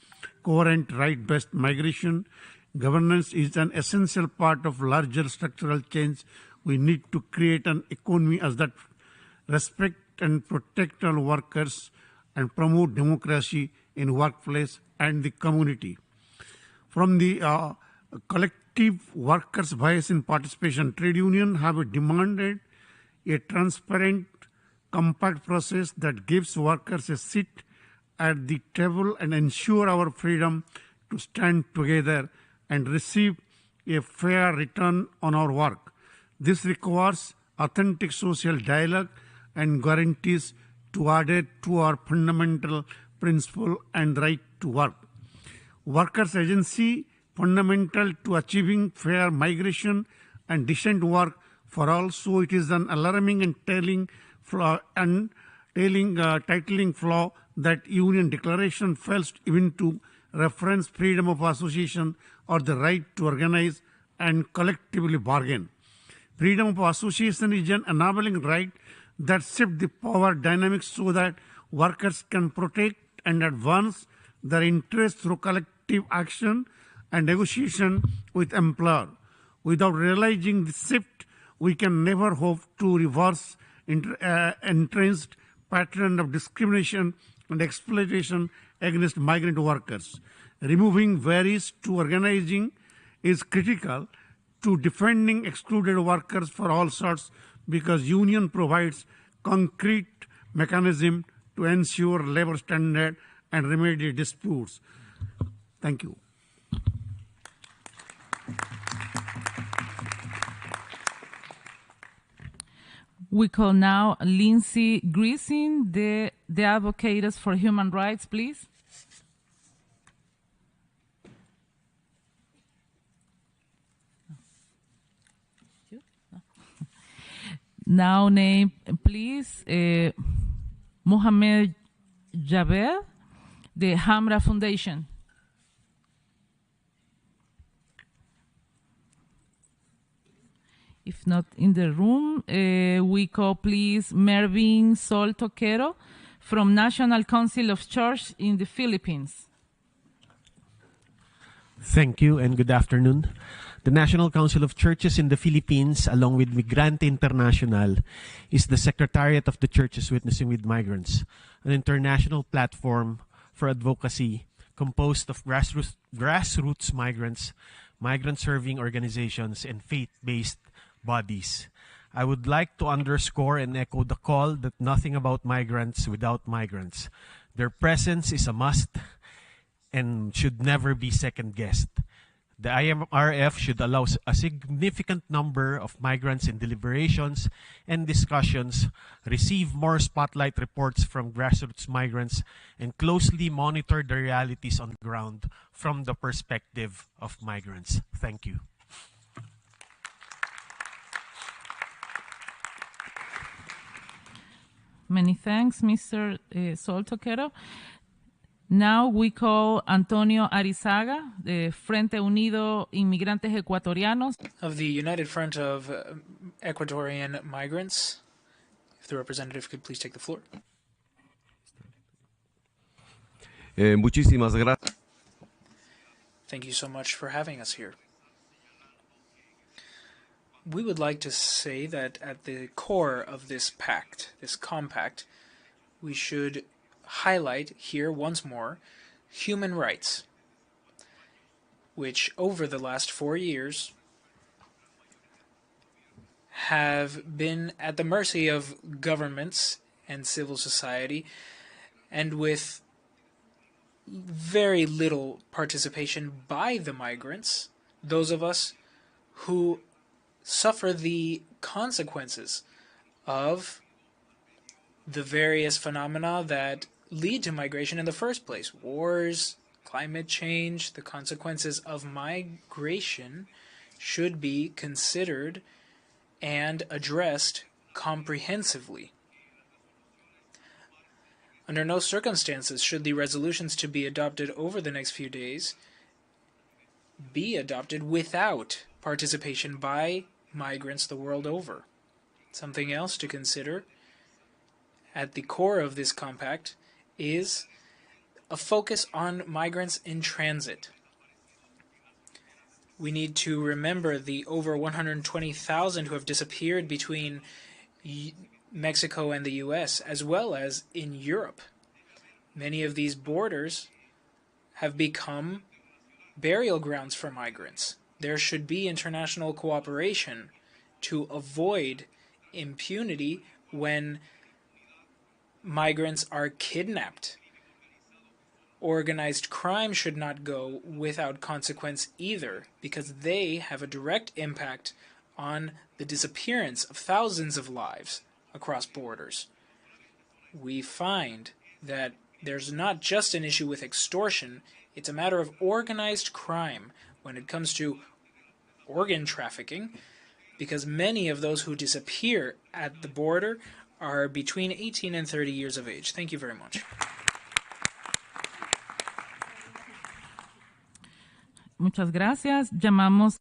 Coherent right-based migration governance is an essential part of larger structural change. We need to create an economy as that respect and protect all workers and promote democracy in workplace and the community. From the collective workers' voice in participation, trade unions have demanded a transparent, compact process that gives workers a seat at the table and ensure our freedom to stand together and receive a fair return on our work. This requires authentic social dialogue and guarantees to adhere to our fundamental principle and right to work. Workers' agency fundamental to achieving fair migration and decent work for all, so it is an alarming and titling flaw that Union Declaration fails even to reference freedom of association or the right to organize and collectively bargain. Freedom of association is an enabling right that shifts the power dynamics so that workers can protect and advance their interests through collective action and negotiation with employer. Without realizing the shift, we can never hope to reverse entrenched pattern of discrimination and exploitation against migrant workers. Removing barriers to organizing is critical to defending excluded workers for all sorts, because union provides concrete mechanism to ensure labor standard and remedy disputes. Thank you. We call now Lindsay Greasing, the Advocates for Human Rights, please. Now name, please, Mohamed Jabed, the Hamra Foundation. If not in the room, we call please Mervin Sol Toquero from National Council of Church in the Philippines. Thank you and good afternoon. The National Council of Churches in the Philippines, along with Migrant International, is the Secretariat of the Churches Witnessing with Migrants, an international platform for advocacy composed of grassroots migrants, migrant-serving organizations, and faith-based bodies. I would like to underscore and echo the call that nothing about migrants without migrants. Their presence is a must and should never be second-guessed. The IMRF should allow a significant number of migrants in deliberations and discussions, receive more spotlight reports from grassroots migrants, and closely monitor the realities on the ground from the perspective of migrants. Thank you. Many thanks, Mr. Sol Toquero. Now we call Antonio Arizaga, the Frente Unido Inmigrantes Ecuatorianos. Of the United Front of Ecuadorian Migrants. If the representative could please take the floor. Muchísimas gracias. Thank you so much for having us here. We would like to say that at the core of this pact, this compact, we should highlight here once more human rights, which over the last 4 years have been at the mercy of governments and civil society, and with very little participation by the migrants, those of us who suffer the consequences of the various phenomena that lead to migration in the first place. Wars, climate change, the consequences of migration should be considered and addressed comprehensively. Under no circumstances should the resolutions to be adopted over the next few days be adopted without participation by migrants the world over. Something else to consider at the core of this compact is a focus on migrants in transit. We need to remember the over 120,000 who have disappeared between Mexico and the US, as well as in Europe. Many of these borders have become burial grounds for migrants. There should be international cooperation to avoid impunity when migrants are kidnapped. Organized crime should not go without consequence either, because they have a direct impact on the disappearance of thousands of lives across borders. We find that there's not just an issue with extortion, it's a matter of organized crime when it comes to organ trafficking, because many of those who disappear at the border are between 18 and 30 years of age. Thank you very much. Muchas gracias. Llamamos.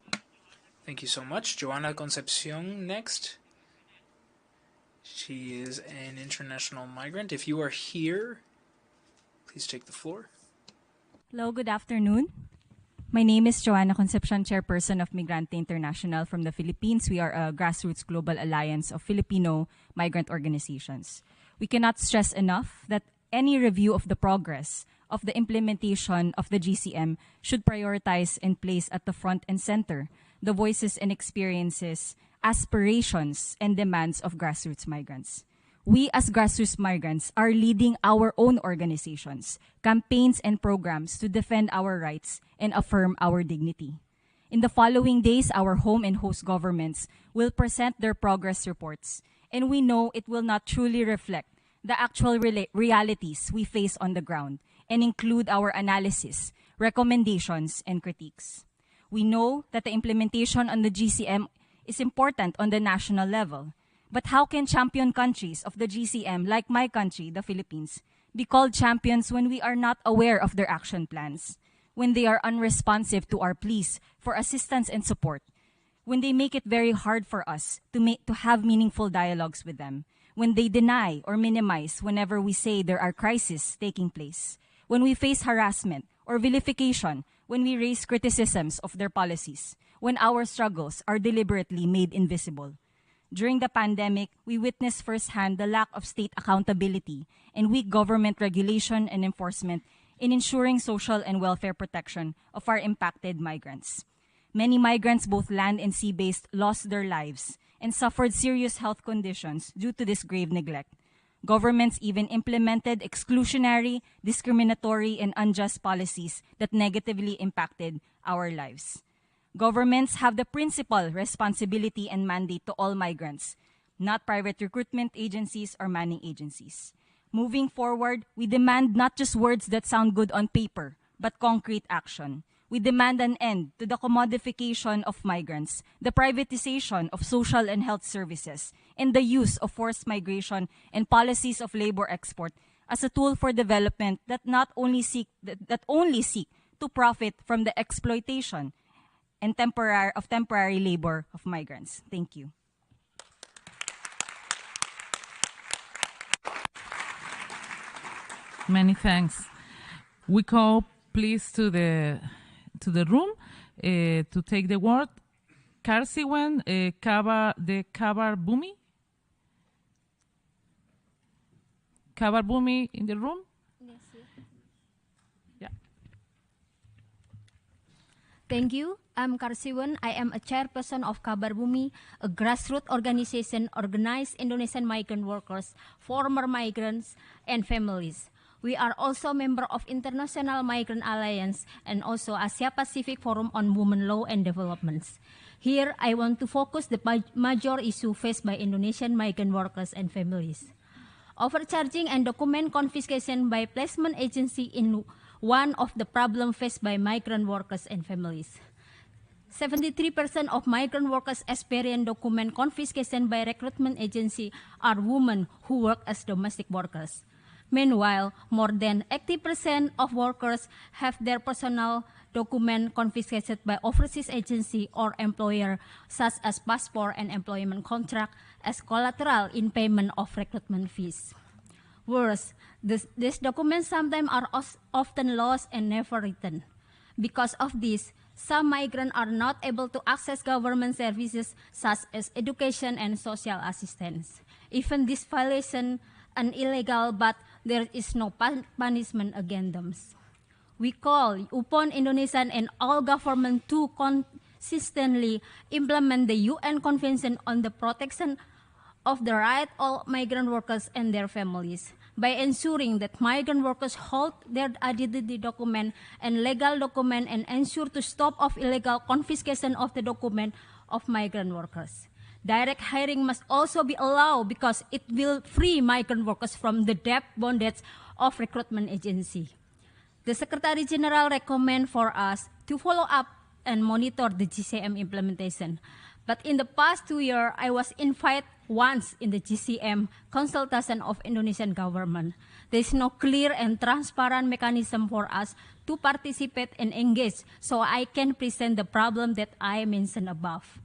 Thank you so much. Joana Concepcion next. She is an international migrant. If you are here, please take the floor. Hello, good afternoon. My name is Joana Concepcion, Chairperson of Migrant International from the Philippines. We are a grassroots global alliance of Filipino migrant organizations. We cannot stress enough that any review of the progress of the implementation of the GCM should prioritize and place at the front and center the voices and experiences, aspirations, and demands of grassroots migrants. We as grassroots migrants are leading our own organizations, campaigns, and programs to defend our rights and affirm our dignity. In the following days, our home and host governments will present their progress reports, and we know it will not truly reflect the actual realities we face on the ground and include our analysis, recommendations, and critiques. We know that the implementation on the GCM is important on the national level, but how can champion countries of the GCM, like my country, the Philippines, be called champions when we are not aware of their action plans, when they are unresponsive to our pleas for assistance and support, when they make it very hard for us to have meaningful dialogues with them, when they deny or minimize whenever we say there are crises taking place, when we face harassment or vilification, when we raise criticisms of their policies, when our struggles are deliberately made invisible. During the pandemic, we witnessed firsthand the lack of state accountability and weak government regulation and enforcement in ensuring social and welfare protection of our impacted migrants. Many migrants, both land and sea-based, lost their lives and suffered serious health conditions due to this grave neglect. Governments even implemented exclusionary, discriminatory, and unjust policies that negatively impacted our lives. Governments have the principal responsibility and mandate to all migrants, not private recruitment agencies or manning agencies. Moving forward, we demand not just words that sound good on paper, but concrete action. We demand an end to the commodification of migrants, the privatization of social and health services, and the use of forced migration and policies of labor export as a tool for development that only seek to profit from the exploitation and temporary labor of migrants. Thank you. Many thanks. We call, please, to the room to take the word. Karsiwen Kabarbumi. Kabarbumi in the room? Yeah. Thank you. I'm Karsiwen. I am a chairperson of Kabarbumi, a grassroots organization organized Indonesian migrant workers, former migrants, and families. We are also member of International Migrant Alliance and also Asia Pacific Forum on Women Law and Developments. Here, I want to focus the major issue faced by Indonesian migrant workers and families. Overcharging and document confiscation by placement agency in one of the problems faced by migrant workers and families. 73% of migrant workers experience document confiscation by recruitment agency are women who work as domestic workers. Meanwhile, more than 80% of workers have their personal document confiscated by overseas agency or employer, such as passport and employment contract, as collateral in payment of recruitment fees. Worse, these documents sometimes are often lost and never returned. Because of this, some migrants are not able to access government services such as education and social assistance. Even this violation is illegal, but there is no punishment against them. We call upon Indonesian and all government to consistently implement the UN Convention on the Protection of the Right of Migrant Workers and their families by ensuring that migrant workers hold their identity document and legal document and ensure to stop of illegal confiscation of the document of migrant workers. Direct hiring must also be allowed because it will free migrant workers from the debt bondage of recruitment agency. The Secretary General recommend for us to follow up and monitor the GCM implementation. But in the past 2 years, I was invited once in the GCM consultation of Indonesian government. There is no clear and transparent mechanism for us to participate and engage, so I can present the problem that I mentioned above.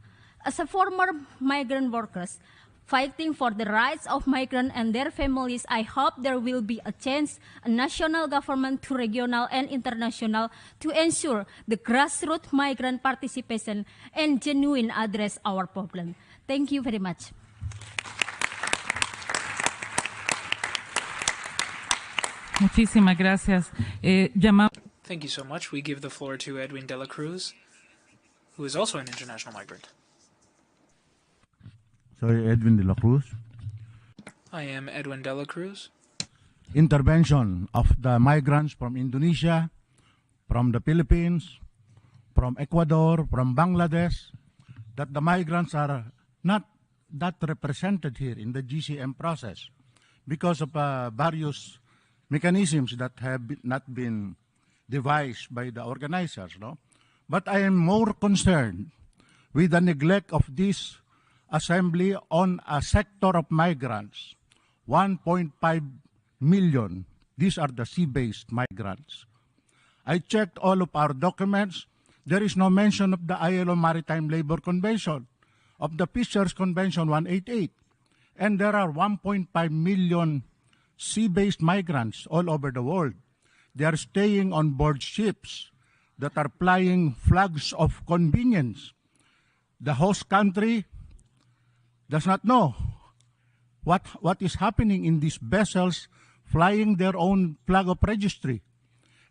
As a former migrant workers fighting for the rights of migrants and their families, I hope there will be a change, a national government to regional and international, to ensure the grassroots migrant participation and genuine address our problem. Thank you very much. Muchísimas gracias. Thank you so much. We give the floor to Edwin de la Cruz, who is also an international migrant. Soy Edwin de la Cruz. I am Edwin de la Cruz. Intervention of the migrants from Indonesia, from the Philippines, from Ecuador, from Bangladesh, that the migrants are not that represented here in the GCM process because of various mechanisms that have not been devised by the organizers. No? But I am more concerned with the neglect of this assembly on a sector of migrants, 1.5 million. These are the sea-based migrants. I checked all of our documents. There is no mention of the ILO Maritime Labor Convention, of the Fishers Convention 188. And there are 1.5 million sea-based migrants all over the world. They are staying on board ships that are flying flags of convenience. The host country does not know what is happening in these vessels flying their own flag of registry.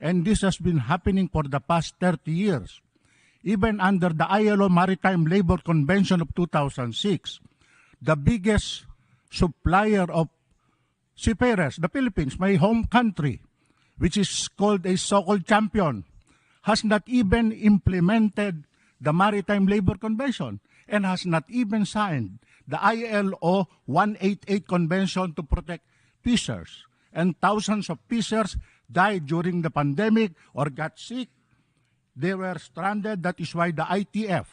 And this has been happening for the past 30 years. Even under the ILO Maritime Labor Convention of 2006, the biggest supplier of seafarers, the Philippines, my home country, which is called a so-called champion, has not even implemented the Maritime Labor Convention and has not even signed the ILO 188 Convention to protect fishers. And thousands of fishers died during the pandemic or got sick. They were stranded. That is why the ITF,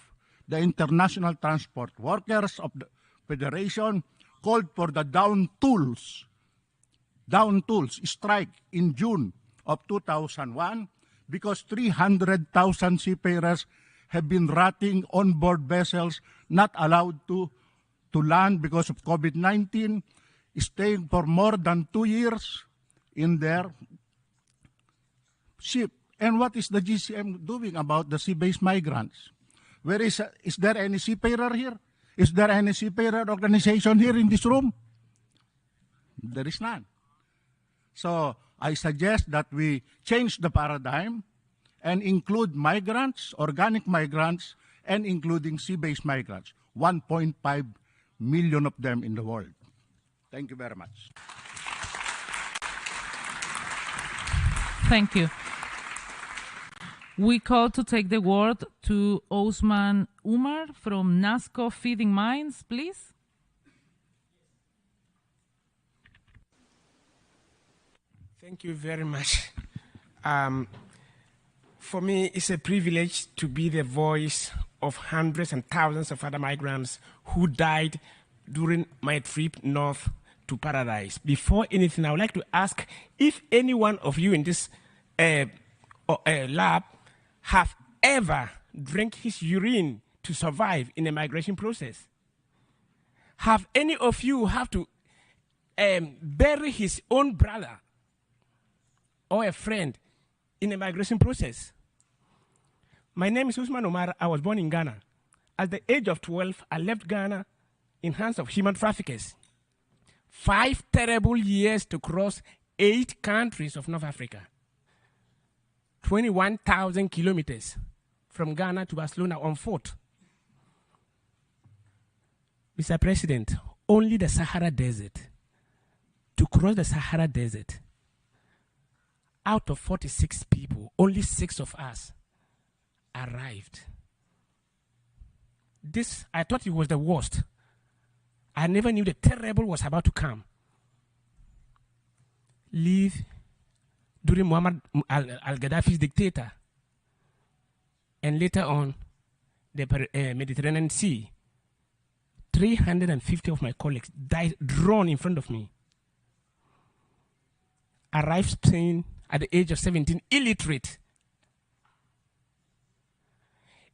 the International Transport Workers of the Federation, called for the down tools strike in June of 2001 because 300,000 seafarers have been rotting on board vessels, not allowed to land because of COVID-19, staying for more than 2 years in their ship. And what is the GCM doing about the sea-based migrants? Is there any seafarer here? Is there any seafarer organization here in this room? There is none. So I suggest that we change the paradigm and include migrants, organic migrants, and including sea-based migrants, 1.5 million of them in the world. Thank you very much. Thank you. We call to take the word to Osman Umar from NASCO Feeding Minds, please. Thank you very much. For me, it's a privilege to be the voice of hundreds and thousands of other migrants who died during my trip north to paradise. Before anything, I would like to ask if any one of you in this lab have ever drank his urine to survive in a migration process. Have any of you have to bury his own brother or a friend in a migration process? My name is Usman Omar. I was born in Ghana. At the age of 12, I left Ghana in hands of human traffickers. 5 terrible years to cross 8 countries of North Africa. 21,000 kilometers from Ghana to Barcelona on foot. Mr. President, only the Sahara Desert, to cross the Sahara Desert, out of 46 people, only 6 of us arrived. This, I thought it was the worst. I never knew the terrible was about to come. Live during Muammar al-Gaddafi's dictator, and later on, the Mediterranean Sea. 350 of my colleagues died, drawn in front of me. Arrived Spain at the age of 17, illiterate.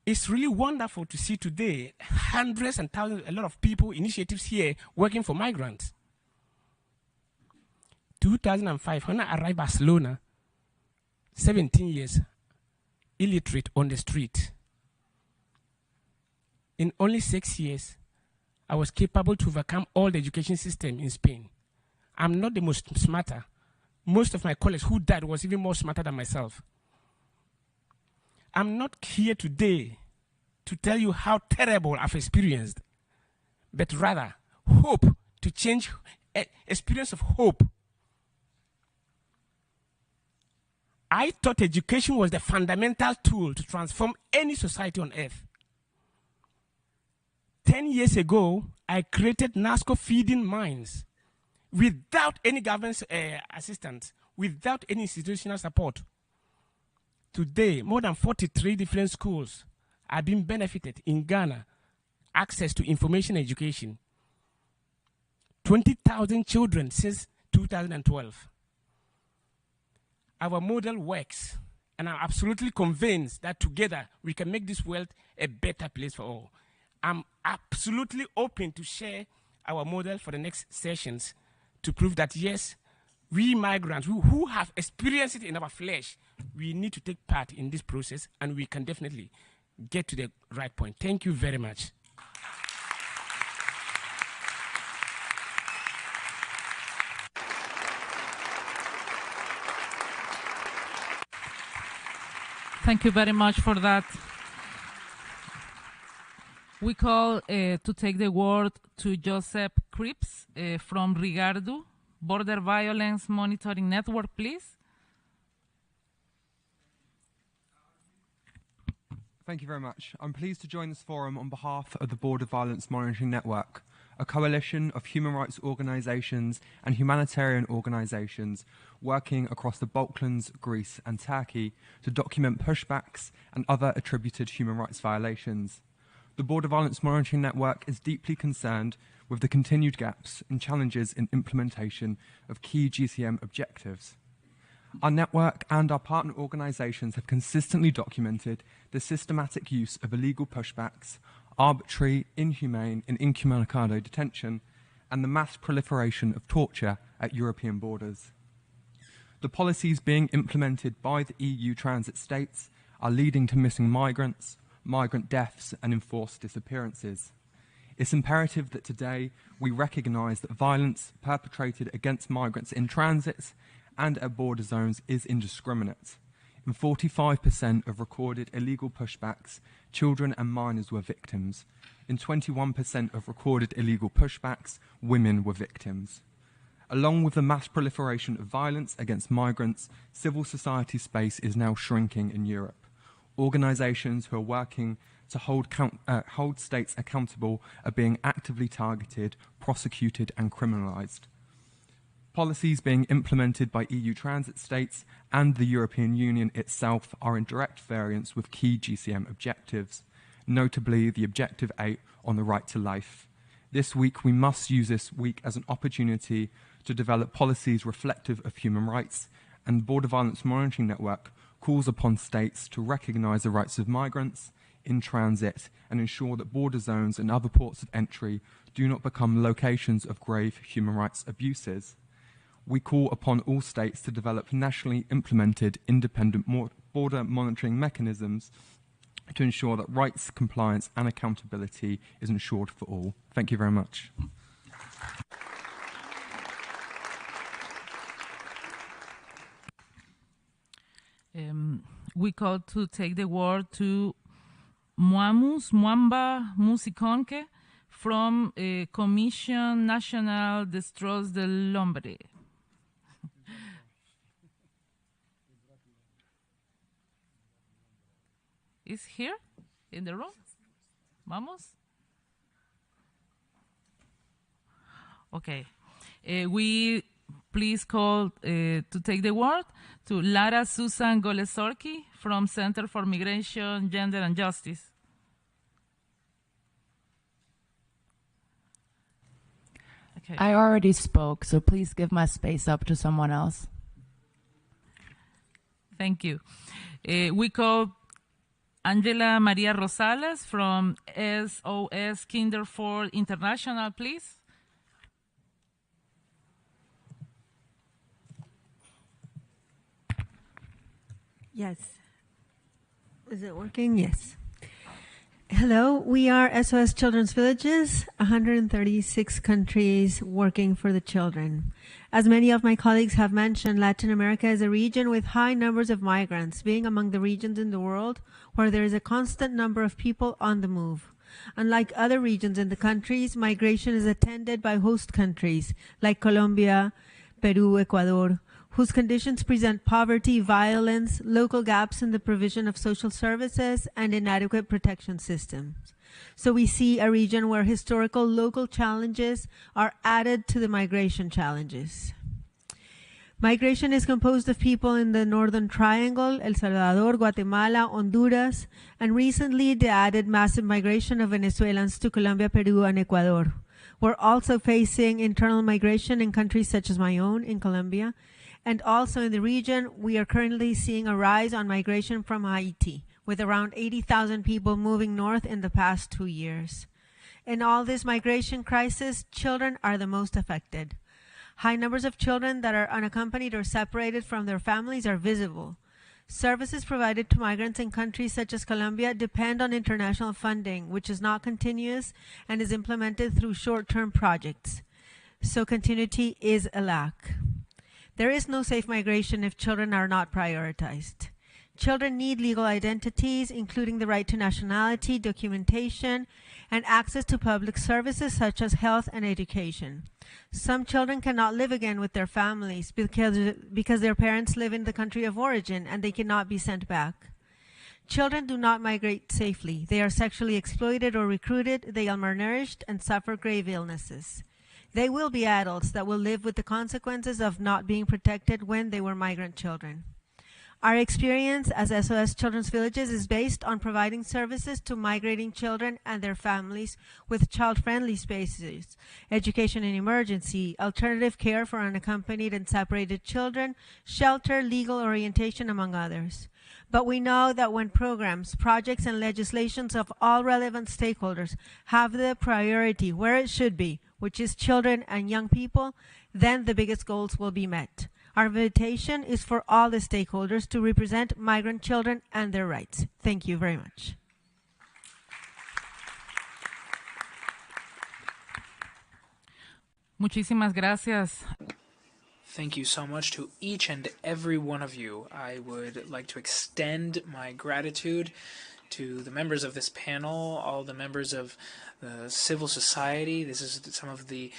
It's really wonderful to see today hundreds and thousands, a lot of people, initiatives here working for migrants. 2005, when I arrived Barcelona, 17 years, illiterate on the street. In only 6 years, I was capable to overcome all the education system in Spain. I'm not the most smarter. Most of my colleagues who died was even more smarter than myself. I'm not here today to tell you how terrible I've experienced, but rather hope to change, experience of hope. I thought education was the fundamental tool to transform any society on earth. 10 years ago, I created NASCO feeding mines without any government assistance, without any institutional support. Today, more than 43 different schools are being benefited in Ghana, access to information education. 20,000 children since 2012. Our model works, and I'm absolutely convinced that together we can make this world a better place for all. I'm absolutely open to share our model for the next sessions to prove that, yes, we migrants who have experienced it in our flesh, we need to take part in this process, and we can definitely get to the right point. Thank you very much. Thank you very much for that. We call to take the word to Joseph Cripps from Rigardu, Border Violence Monitoring Network, please. Thank you very much. I'm pleased to join this forum on behalf of the Border Violence Monitoring Network, a coalition of human rights organisations and humanitarian organisations working across the Balkans, Greece and Turkey to document pushbacks and other attributed human rights violations. The Border Violence Monitoring Network is deeply concerned with the continued gaps and challenges in implementation of key GCM objectives. Our network and our partner organisations have consistently documented the systematic use of illegal pushbacks, arbitrary, inhumane and incommunicado detention, and the mass proliferation of torture at European borders. The policies being implemented by the EU transit states are leading to missing migrants, migrant deaths and enforced disappearances. It's imperative that today we recognise that violence perpetrated against migrants in transits and at border zones is indiscriminate. In 45% of recorded illegal pushbacks, children and minors were victims. In 21% of recorded illegal pushbacks, women were victims. Along with the mass proliferation of violence against migrants, civil society space is now shrinking in Europe. Organisations who are working to hold states accountable are being actively targeted, prosecuted and criminalised. Policies being implemented by EU transit states and the European Union itself are in direct variance with key GCM objectives, notably the Objective 8 on the right to life. This week, we must use this week as an opportunity to develop policies reflective of human rights, and the Border Violence Monitoring Network calls upon states to recognise the rights of migrants in transit and ensure that border zones and other ports of entry do not become locations of grave human rights abuses. We call upon all states to develop nationally implemented independent border monitoring mechanisms to ensure that rights, compliance and accountability is ensured for all. Thank you very much. We call to take the word to Mwamba Musiconke from Commission Nationale des Droits de l'Homme. Is here in the room? Vamos? Okay. We please call to take the word to Lara Susan Golesorki from Center for Migration, Gender and Justice. Okay. I already spoke, so please give my space up to someone else. Thank you. We call Angela Maria Rosales from SOS Kinder for International, please. Yes. Is it working? Yes. Hello, we are SOS Children's Villages, 136 countries working for the children. As many of my colleagues have mentioned, Latin America is a region with high numbers of migrants, being among the regions in the world where there is a constant number of people on the move. Unlike other regions in the countries, migration is attended by host countries like Colombia, Peru, Ecuador, whose conditions present poverty, violence, local gaps in the provision of social services, and inadequate protection systems. So we see a region where historical local challenges are added to the migration challenges. Migration is composed of people in the Northern Triangle, El Salvador, Guatemala, Honduras, and recently the added massive migration of Venezuelans to Colombia, Peru, and Ecuador. We're also facing internal migration in countries such as my own in Colombia, and also in the region, we are currently seeing a rise on migration from Haiti, with around 80,000 people moving north in the past 2 years. In all this migration crisis, children are the most affected. High numbers of children that are unaccompanied or separated from their families are visible. Services provided to migrants in countries such as Colombia depend on international funding, which is not continuous and is implemented through short-term projects. So continuity is a lack. There is no safe migration if children are not prioritized. Children need legal identities, including the right to nationality, documentation, and access to public services such as health and education. Some children cannot live again with their families because their parents live in the country of origin and they cannot be sent back. Children do not migrate safely. They are sexually exploited or recruited, they are malnourished, and suffer grave illnesses. They will be adults that will live with the consequences of not being protected when they were migrant children. Our experience as SOS Children's Villages is based on providing services to migrating children and their families with child-friendly spaces, education in emergency, alternative care for unaccompanied and separated children, shelter, legal orientation, among others. But we know that when programs, projects, and legislations of all relevant stakeholders have the priority where it should be, which is children and young people, then the biggest goals will be met. Our invitation is for all the stakeholders to represent migrant children and their rights. Thank you very much. Muchísimas gracias. Thank you so much to each and every one of you. I would like to extend my gratitude to the members of this panel, all the members of the civil society. This is some of the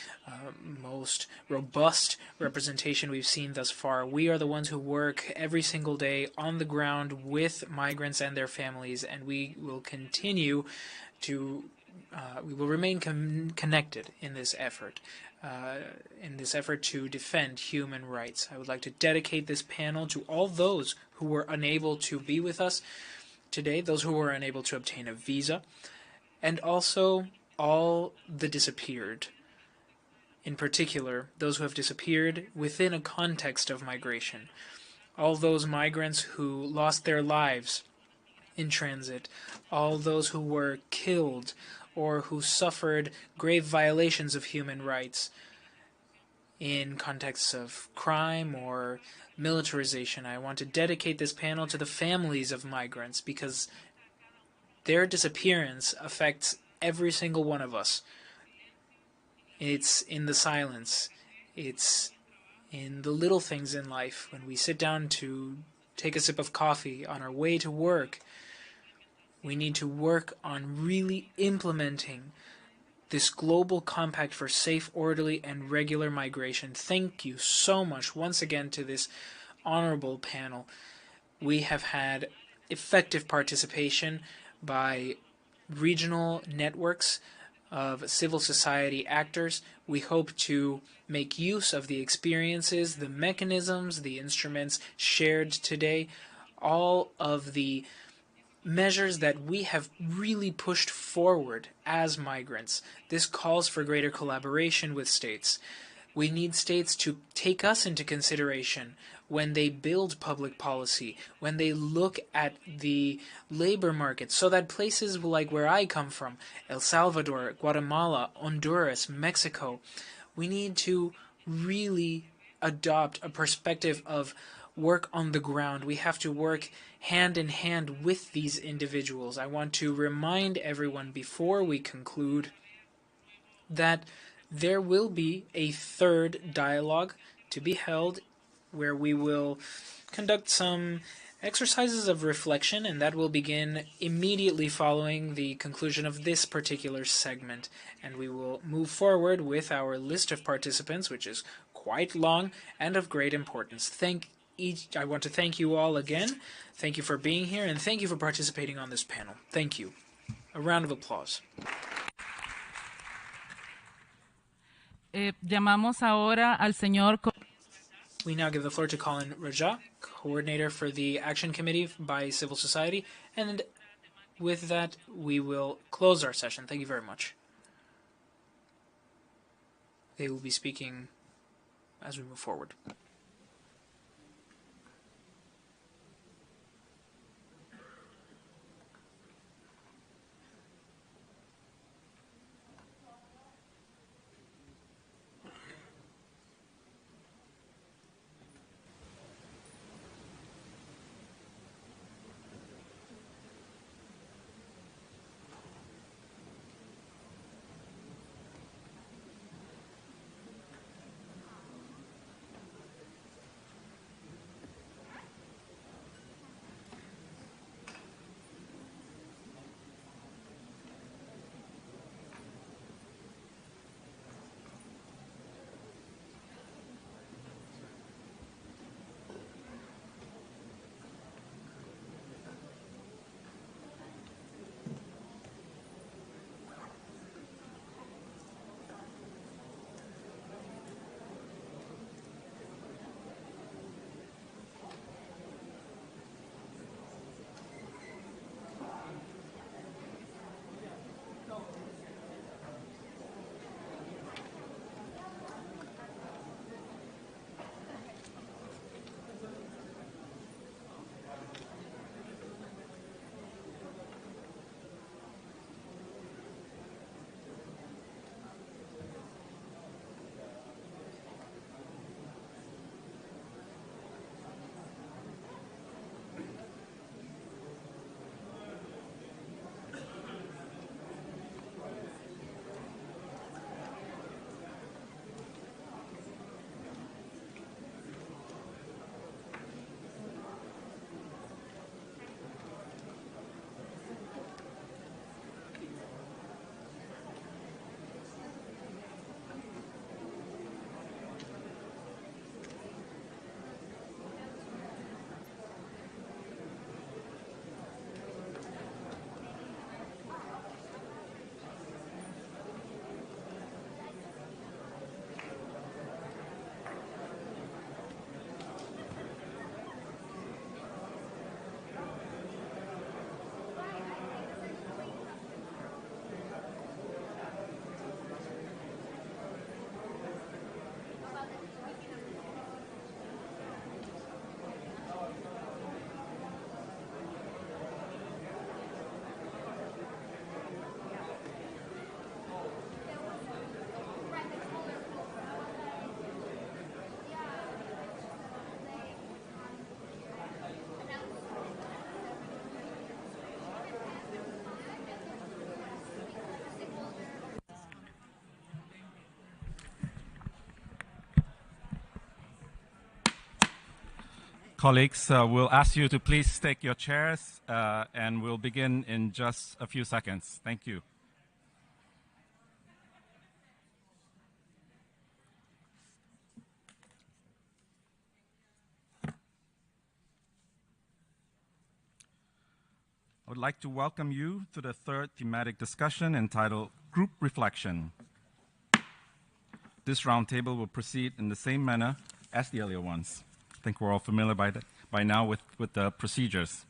most robust representation we've seen thus far. We are the ones who work every single day on the ground with migrants and their families, and we will continue to, we will remain connected in this effort. To defend human rights. I would like to dedicate this panel to all those who were unable to be with us today, those who were unable to obtain a visa, and also all the disappeared. In particular, those who have disappeared within a context of migration. All those migrants who lost their lives in transit, all those who were killed or who suffered grave violations of human rights in contexts of crime or militarization. I want to dedicate this panel to the families of migrants because their disappearance affects every single one of us. It's in the silence. It's in the little things in life. When we sit down to take a sip of coffee on our way to work, we need to work on really implementing this global compact for safe, orderly, and regular migration. Thank you so much once again to this honorable panel. We have had effective participation by regional networks of civil society actors. We hope to make use of the experiences, the mechanisms, the instruments shared today, all of the measures that we have really pushed forward as migrants. This calls for greater collaboration with states. We need states to take us into consideration when they build public policy, when they look at the labor market, so that places like where I come from, El Salvador, Guatemala, Honduras, Mexico, we need to really adopt a perspective of work on the ground. We have to work hand in hand with these individuals. I want to remind everyone before we conclude that there will be a third dialogue to be held where we will conduct some exercises of reflection, and that will begin immediately following the conclusion of this particular segment. And we will move forward with our list of participants, which is quite long and of great importance. I want to thank you all again. Thank you for being here, and thank you for participating on this panel. Thank you. A round of applause. Llamamos ahora al señor. We now give the floor to Colin Raja, coordinator for the Action Committee by Civil Society, and with that, we will close our session. Thank you very much. They will be speaking as we move forward. Colleagues, we'll ask you to please take your chairs and we'll begin in just a few seconds. Thank you. I would like to welcome you to the third thematic discussion entitled Group Reflection. This roundtable will proceed in the same manner as the earlier ones. I think we're all familiar by now with the procedures.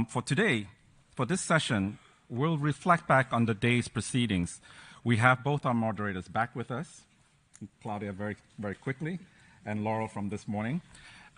For today, for this session, we'll reflect back on the day's proceedings. We have both our moderators back with us, Claudia very, very quickly, and Laurel from this morning.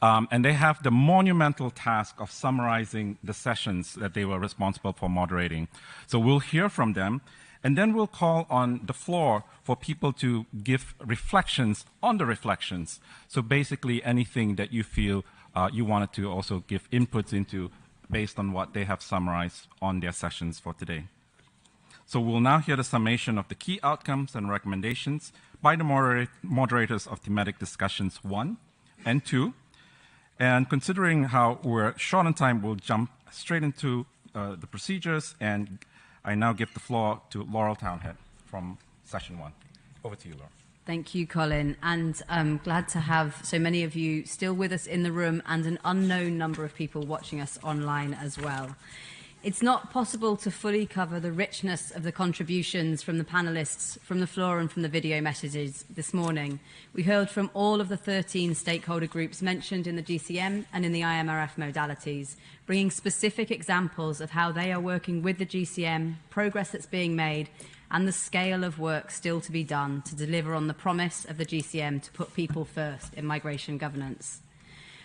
And they have the monumental task of summarizing the sessions that they were responsible for moderating. So we'll hear from them, and then we'll call on the floor for people to give reflections on the reflections. So basically anything that you feel you wanted to also give inputs into based on what they have summarized on their sessions for today. So we'll now hear the summation of the key outcomes and recommendations by the moderators of thematic discussions 1 and 2. And considering how we're short on time, we'll jump straight into the procedures, and I now give the floor to Laurel Townhead from session 1. Over to you, Laurel. Thank you, Colin, and I'm glad to have so many of you still with us in the room and an unknown number of people watching us online as well. It's not possible to fully cover the richness of the contributions from the panelists, from the floor and from the video messages this morning. We heard from all of the 13 stakeholder groups mentioned in the GCM and in the IMRF modalities, bringing specific examples of how they are working with the GCM, progress that's being made, and the scale of work still to be done to deliver on the promise of the GCM to put people first in migration governance.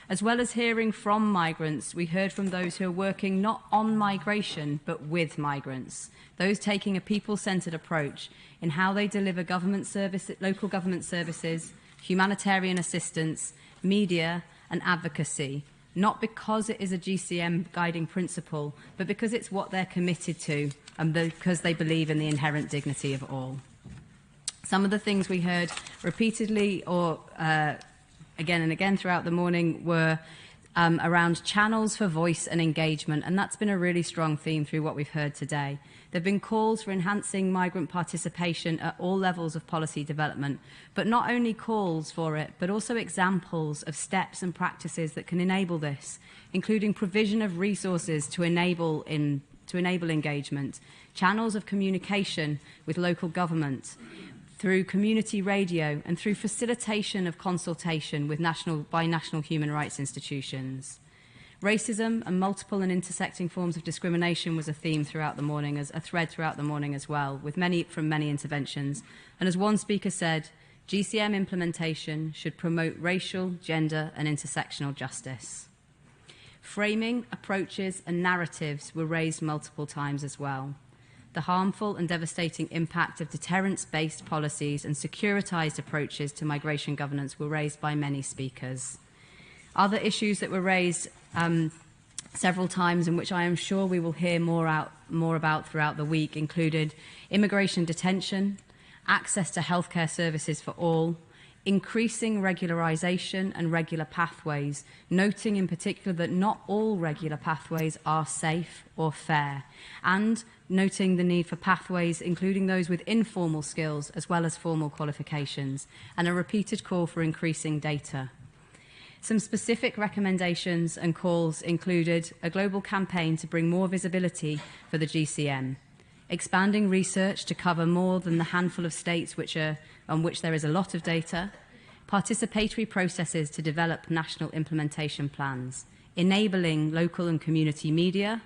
As well as hearing from migrants, we heard from those who are working not on migration, but with migrants, those taking a people-centred approach in how they deliver government local government services, humanitarian assistance, media and advocacy, not because it is a GCM guiding principle, but because it's what they're committed to and because they believe in the inherent dignity of all. Some of the things we heard repeatedly or again and again throughout the morning were around channels for voice and engagement, and that's been a really strong theme through what we've heard today. There have been calls for enhancing migrant participation at all levels of policy development, but not only calls for it, but also examples of steps and practices that can enable this, including provision of resources to enable engagement, channels of communication with local government, through community radio and through facilitation of consultation with by national human rights institutions. Racism and multiple and intersecting forms of discrimination was a theme throughout the morning, as a thread throughout the morning as well, with many interventions. And as one speaker said, GCM implementation should promote racial, gender and intersectional justice. Framing, approaches and narratives were raised multiple times as well. The harmful and devastating impact of deterrence-based policies and securitized approaches to migration governance were raised by many speakers. Other issues that were raised several times, and which I am sure we will hear more about throughout the week, included immigration detention, access to healthcare services for all, increasing regularization and regular pathways, noting in particular that not all regular pathways are safe or fair, and noting the need for pathways, including those with informal skills as well as formal qualifications, and a repeated call for increasing data. Some specific recommendations and calls included a global campaign to bring more visibility for the GCM, expanding research to cover more than the handful of states on which there is a lot of data, participatory processes to develop national implementation plans, enabling local and community media,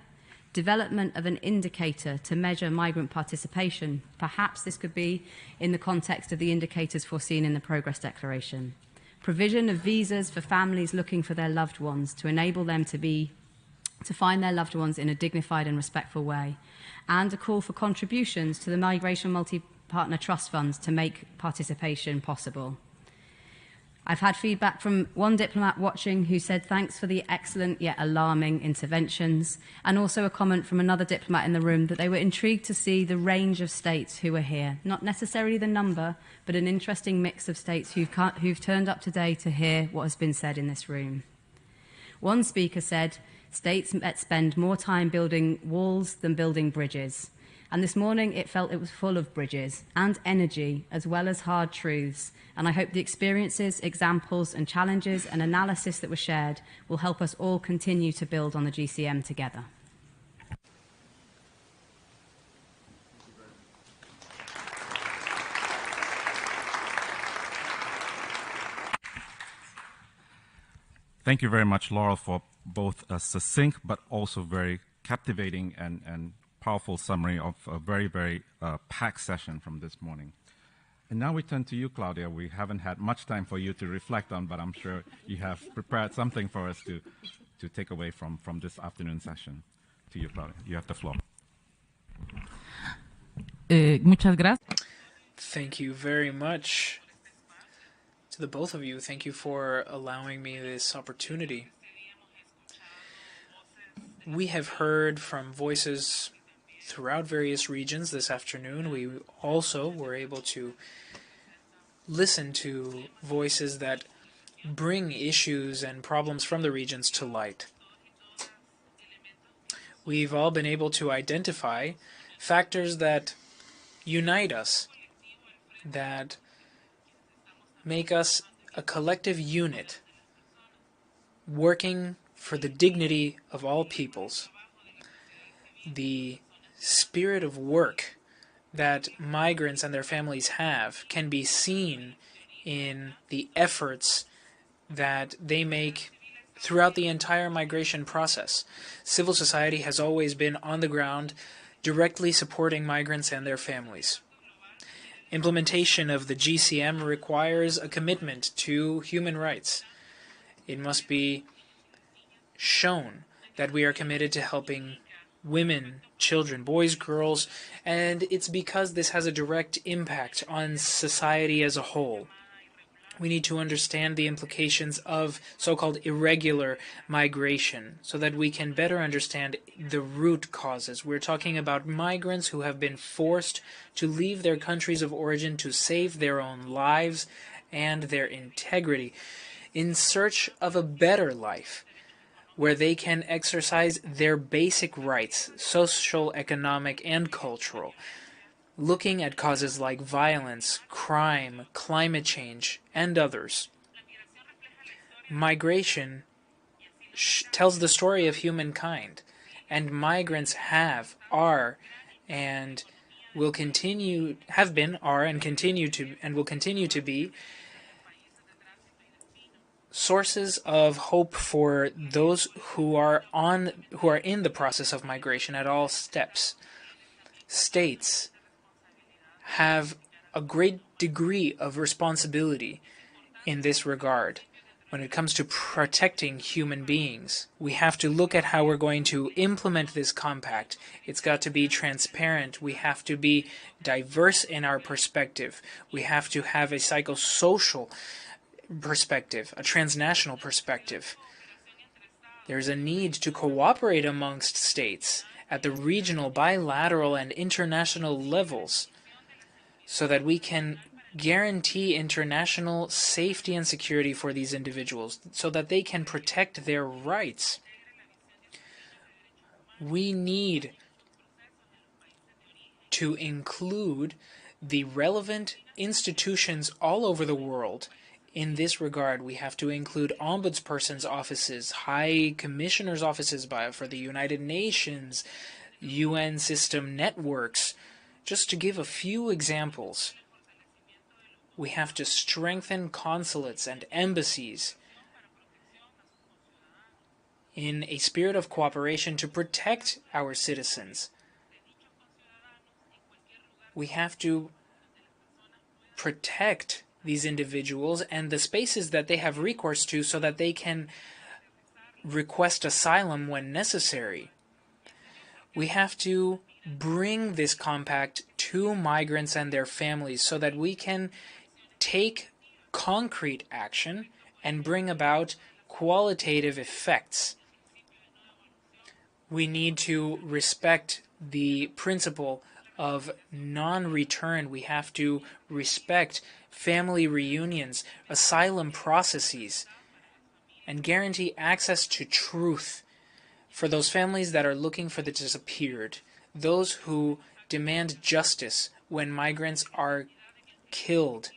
development of an indicator to measure migrant participation. Perhaps this could be in the context of the indicators foreseen in the Progress Declaration. Provision of visas for families looking for their loved ones to enable them to find their loved ones in a dignified and respectful way, and a call for contributions to the Migration Multi-Partner Trust Funds to make participation possible. I've had feedback from one diplomat watching who said thanks for the excellent yet alarming interventions, and also a comment from another diplomat in the room that they were intrigued to see the range of states who were here. Not necessarily the number, but an interesting mix of states who've turned up today to hear what has been said in this room. One speaker said, states spend more time building walls than building bridges. And this morning it felt it was full of bridges and energy as well as hard truths. And I hope the experiences, examples and challenges and analysis that were shared will help us all continue to build on the GCM together. Thank you very much, Laurel, for both a succinct but also very captivating and powerful summary of a very, very packed session from this morning. And now we turn to you, Claudia. We haven't had much time for you to reflect on, but I'm sure you have prepared something for us to take away from this afternoon session. To you, Claudia. You have the floor. Muchas gracias. Thank you very much to the both of you. Thank you for allowing me this opportunity. We have heard from voices throughout various regions this afternoon. We also were able to listen to voices that bring issues and problems from the regions to light. We've all been able to identify factors that unite us, that make us a collective unit, working for the dignity of all peoples. the spirit of work that migrants and their families have can be seen in the efforts that they make throughout the entire migration process. Civil society has always been on the ground, directly supporting migrants and their families. Implementation of the GCM requires a commitment to human rights. It must be shown that we are committed to helping women, children, boys, girls, and it's because this has a direct impact on society as a whole. We need to understand the implications of so-called irregular migration so that we can better understand the root causes. We're talking about migrants who have been forced to leave their countries of origin to save their own lives and their integrity in search of a better life, where they can exercise their basic rights, social, economic, and cultural, looking at causes like violence, crime, climate change, and others. Migration tells the story of humankind, and migrants are, and will continue, have been, are, and continue to, and will continue to be sources of hope for those who are in the process of migration at all steps. States have a great degree of responsibility in this regard. When it comes to protecting human beings, we have to look at how we're going to implement this compact. It's got to be transparent. We have to be diverse in our perspective. We have to have a psychosocial perspective, a transnational perspective. There's a need to cooperate amongst states at the regional, bilateral, and international levels so that we can guarantee international safety and security for these individuals, so that they can protect their rights. We need to include the relevant institutions all over the world. In this regard, we have to include ombudspersons' offices, high commissioners' offices for the United Nations, UN system networks. Just to give a few examples, we have to strengthen consulates and embassies in a spirit of cooperation to protect our citizens. We have to protect these individuals and the spaces that they have recourse to so that they can request asylum when necessary. We have to bring this compact to migrants and their families so that we can take concrete action and bring about qualitative effects. We need to respect the principle of non-return. We have to respect family reunions, asylum processes, and guarantee access to truth for those families that are looking for the disappeared, those who demand justice when migrants are killed.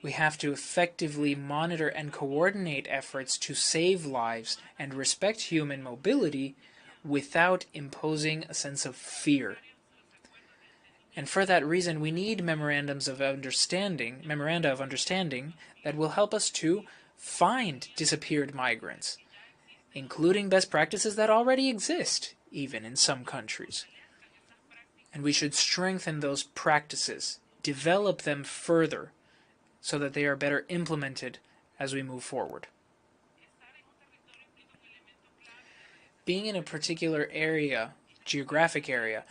We have to effectively monitor and coordinate efforts to save lives and respect human mobility without imposing a sense of fear. And for that reason, we need memoranda of understanding that will help us to find disappeared migrants, including best practices that already exist, even in some countries. And we should strengthen those practices, develop them further, so that they are better implemented as we move forward. Being in a particular area, geographic area,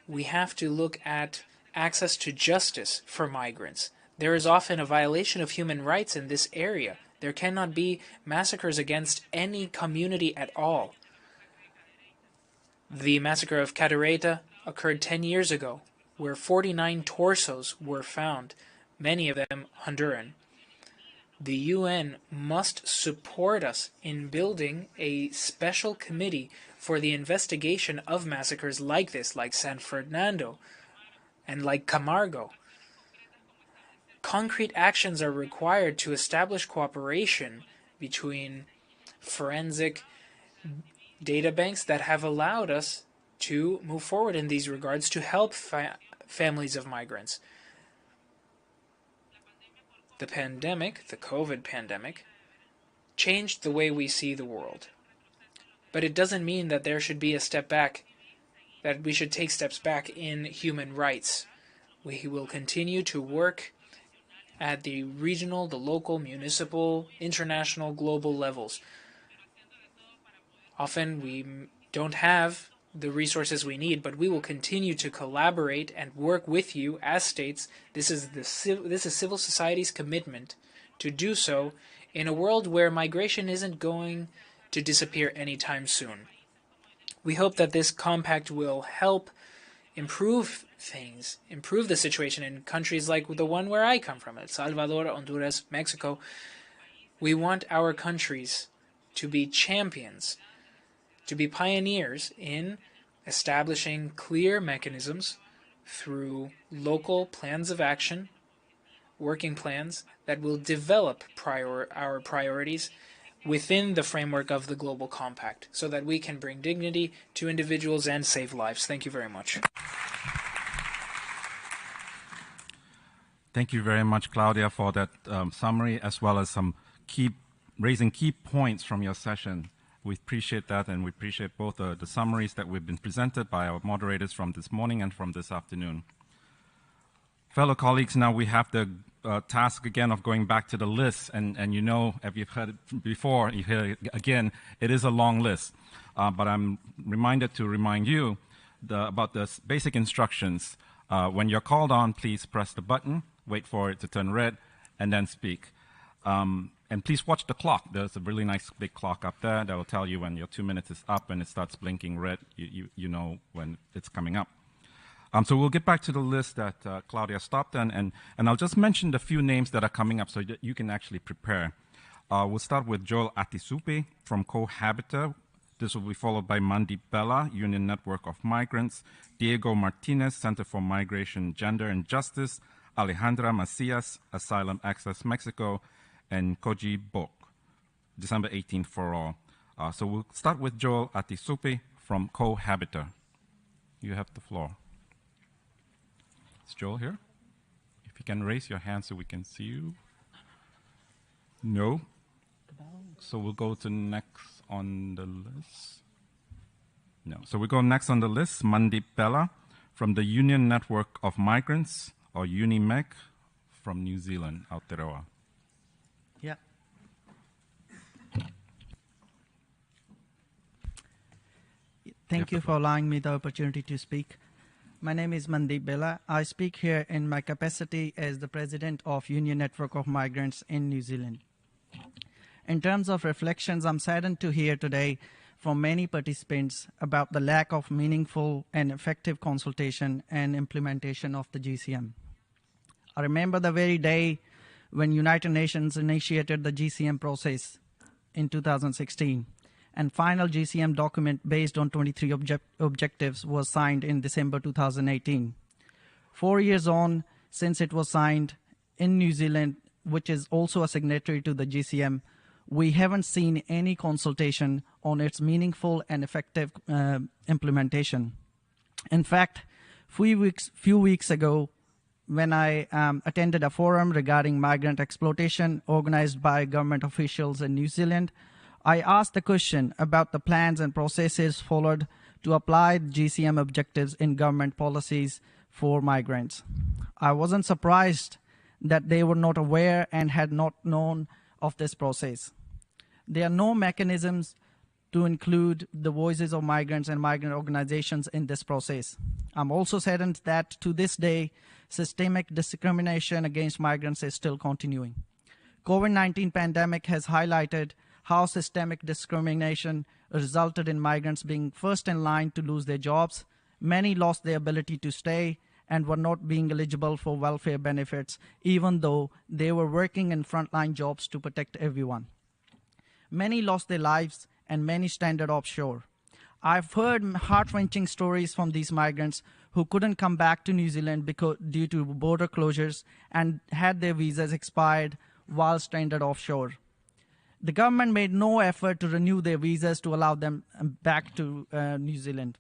we have to look at access to justice for migrants. There is often a violation of human rights in this area. There cannot be massacres against any community at all. The massacre of Cadereyta occurred 10 years ago, where 49 torsos were found, many of them Honduran. The UN must support us in building a special committee for the investigation of massacres like this, like San Fernando and like Camargo. Concrete actions are required to establish cooperation between forensic data banks that have allowed us to move forward in these regards to help families of migrants. The pandemic, the COVID pandemic, changed the way we see the world. But it doesn't mean that there should be a step back, that we should take steps back in human rights. We will continue to work at the regional, the local, municipal, international, global levels. Often we don't have the resources we need, but we will continue to collaborate and work with you as states. This is civil society's commitment to do so in a world where migration isn't going to disappear anytime soon. We hope that this compact will help improve things, improve the situation in countries like the one where I come from, El Salvador, Honduras, Mexico. We want our countries to be champions, to be pioneers in establishing clear mechanisms through local plans of action, working plans that will develop our priorities within the framework of the Global Compact so that we can bring dignity to individuals and save lives. Thank you very much. Thank you very much, Claudia, for that summary, as well as some raising key points from your session. We appreciate that, and we appreciate both the summaries that we've been presented by our moderators from this morning and from this afternoon. Fellow colleagues, now we have the task again of going back to the list, and you know, if you've heard it before, you hear it again, it is a long list. But I'm reminded to remind you about the basic instructions. When you're called on, please press the button, wait for it to turn red, and then speak. And please watch the clock. There's a really nice big clock up there that will tell you when your 2 minutes is up and it starts blinking red. You know when it's coming up. So we'll get back to the list that Claudia stopped on, and I'll just mention the few names that are coming up so that you can actually prepare. We'll start with Joel Atisupe from Cohabita. This will be followed by Mandy Bella, Union Network of Migrants, Diego Martinez, Center for Migration, Gender and Justice, Alejandra Macias, Asylum Access Mexico, and Koji Bok, December 18th for all. So we'll start with Joel Atisupe from Cohabita. You have the floor. Is Joel here? If you can raise your hand so we can see you. No? So we'll go to next on the list. No. So we go next on the list, Mandy Bella from the Union Network of Migrants, or UNIMEG, from New Zealand, Aotearoa. Yeah. Thank you for allowing me the opportunity to speak. My name is Mandeep Bella. I speak here in my capacity as the president of Union Network of Migrants in New Zealand. In terms of reflections, I'm saddened to hear today from many participants about the lack of meaningful and effective consultation and implementation of the GCM. I remember the very day when United Nations initiated the GCM process in 2016. And final GCM document based on 23 objectives was signed in December 2018. 4 years on since it was signed in New Zealand, which is also a signatory to the GCM, we haven't seen any consultation on its meaningful and effective implementation. In fact, few weeks ago, when I attended a forum regarding migrant exploitation organized by government officials in New Zealand, I asked the question about the plans and processes followed to apply GCM objectives in government policies for migrants. I wasn't surprised that they were not aware and had not known of this process. There are no mechanisms to include the voices of migrants and migrant organizations in this process. I'm also saddened that to this day, systemic discrimination against migrants is still continuing. COVID-19 pandemic has highlighted how systemic discrimination resulted in migrants being first in line to lose their jobs. Many lost their ability to stay and were not being eligible for welfare benefits, even though they were working in frontline jobs to protect everyone. Many lost their lives and many stranded offshore. I've heard heart-wrenching stories from these migrants who couldn't come back to New Zealand due to border closures and had their visas expired while stranded offshore. The government made no effort to renew their visas to allow them back to New Zealand.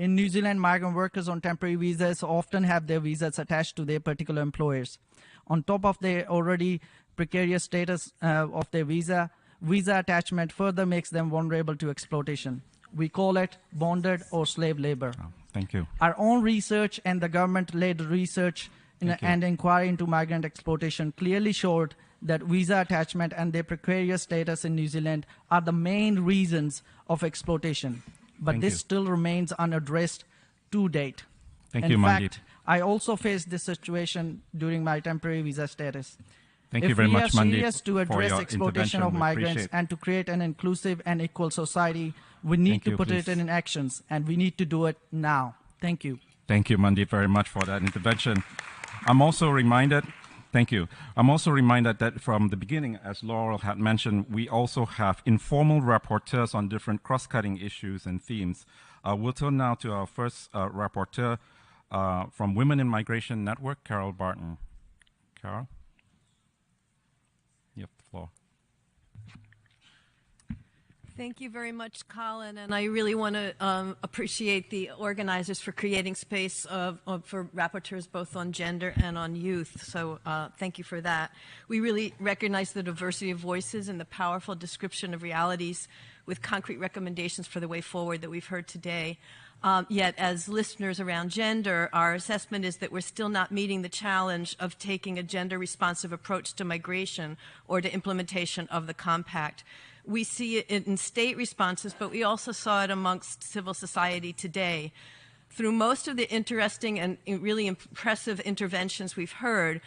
In New Zealand, migrant workers on temporary visas often have their visas attached to their particular employers. On top of their already precarious status of their visa attachment further makes them vulnerable to exploitation. We call it bonded or slave labor. Oh, thank you. Our own research and the government-led research and inquiry into migrant exploitation clearly showed that visa attachment and their precarious status in New Zealand are the main reasons of exploitation. But this still remains unaddressed to date. Thank you, Mandeep. In fact, I also faced this situation during my temporary visa status. Thank you very much, Mandeep, If we are serious to address your exploitation of intervention. We migrants appreciate and to create an inclusive and equal society, we need to put it in actions, and we need to do it now. Thank you. Thank you, Mandeep, very much for that intervention. I'm also reminded, thank you. I'm also reminded that from the beginning, as Laurel had mentioned, we also have informal rapporteurs on different cross-cutting issues and themes. We'll turn now to our first rapporteur from Women in Migration Network, Carol Barton. Carol? You have the floor. Thank you very much, Colin, and I really want to appreciate the organizers for creating space for rapporteurs both on gender and on youth, so thank you for that. We really recognize the diversity of voices and the powerful description of realities with concrete recommendations for the way forward that we've heard today. Yet, as listeners around gender, our assessment is that we're still not meeting the challenge of taking a gender-responsive approach to migration or to implementation of the compact. We see it in state responses, but we also saw it amongst civil society today. Through most of the interesting and really impressive interventions we've heard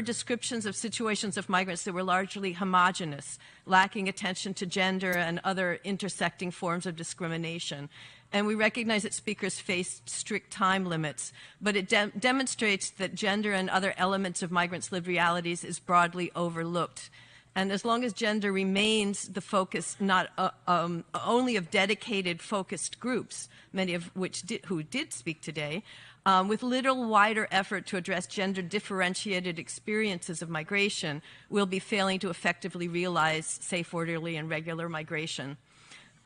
descriptions of situations of migrants that were largely homogenous, lacking attention to gender and other intersecting forms of discrimination. And we recognize that speakers faced strict time limits, but it demonstrates that gender and other elements of migrants' lived realities is broadly overlooked. And as long as gender remains the focus not only of dedicated focused groups, many of which who did speak today, with little wider effort to address gender differentiated experiences of migration, we'll be failing to effectively realize safe, orderly, and regular migration.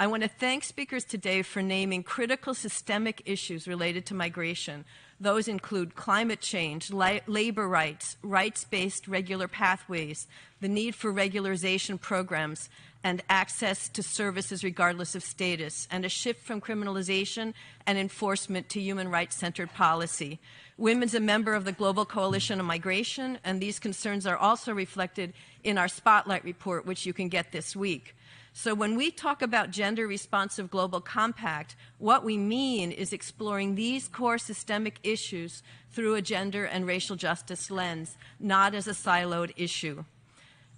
I want to thank speakers today for naming critical systemic issues related to migration. Those include climate change, labor rights, rights-based regular pathways, the need for regularization programs, and access to services regardless of status, and a shift from criminalization and enforcement to human rights-centered policy. Women's a member of the Global Coalition on Migration, and these concerns are also reflected in our Spotlight report, which you can get this week. So when we talk about gender-responsive global compact, what we mean is exploring these core systemic issues through a gender and racial justice lens, not as a siloed issue.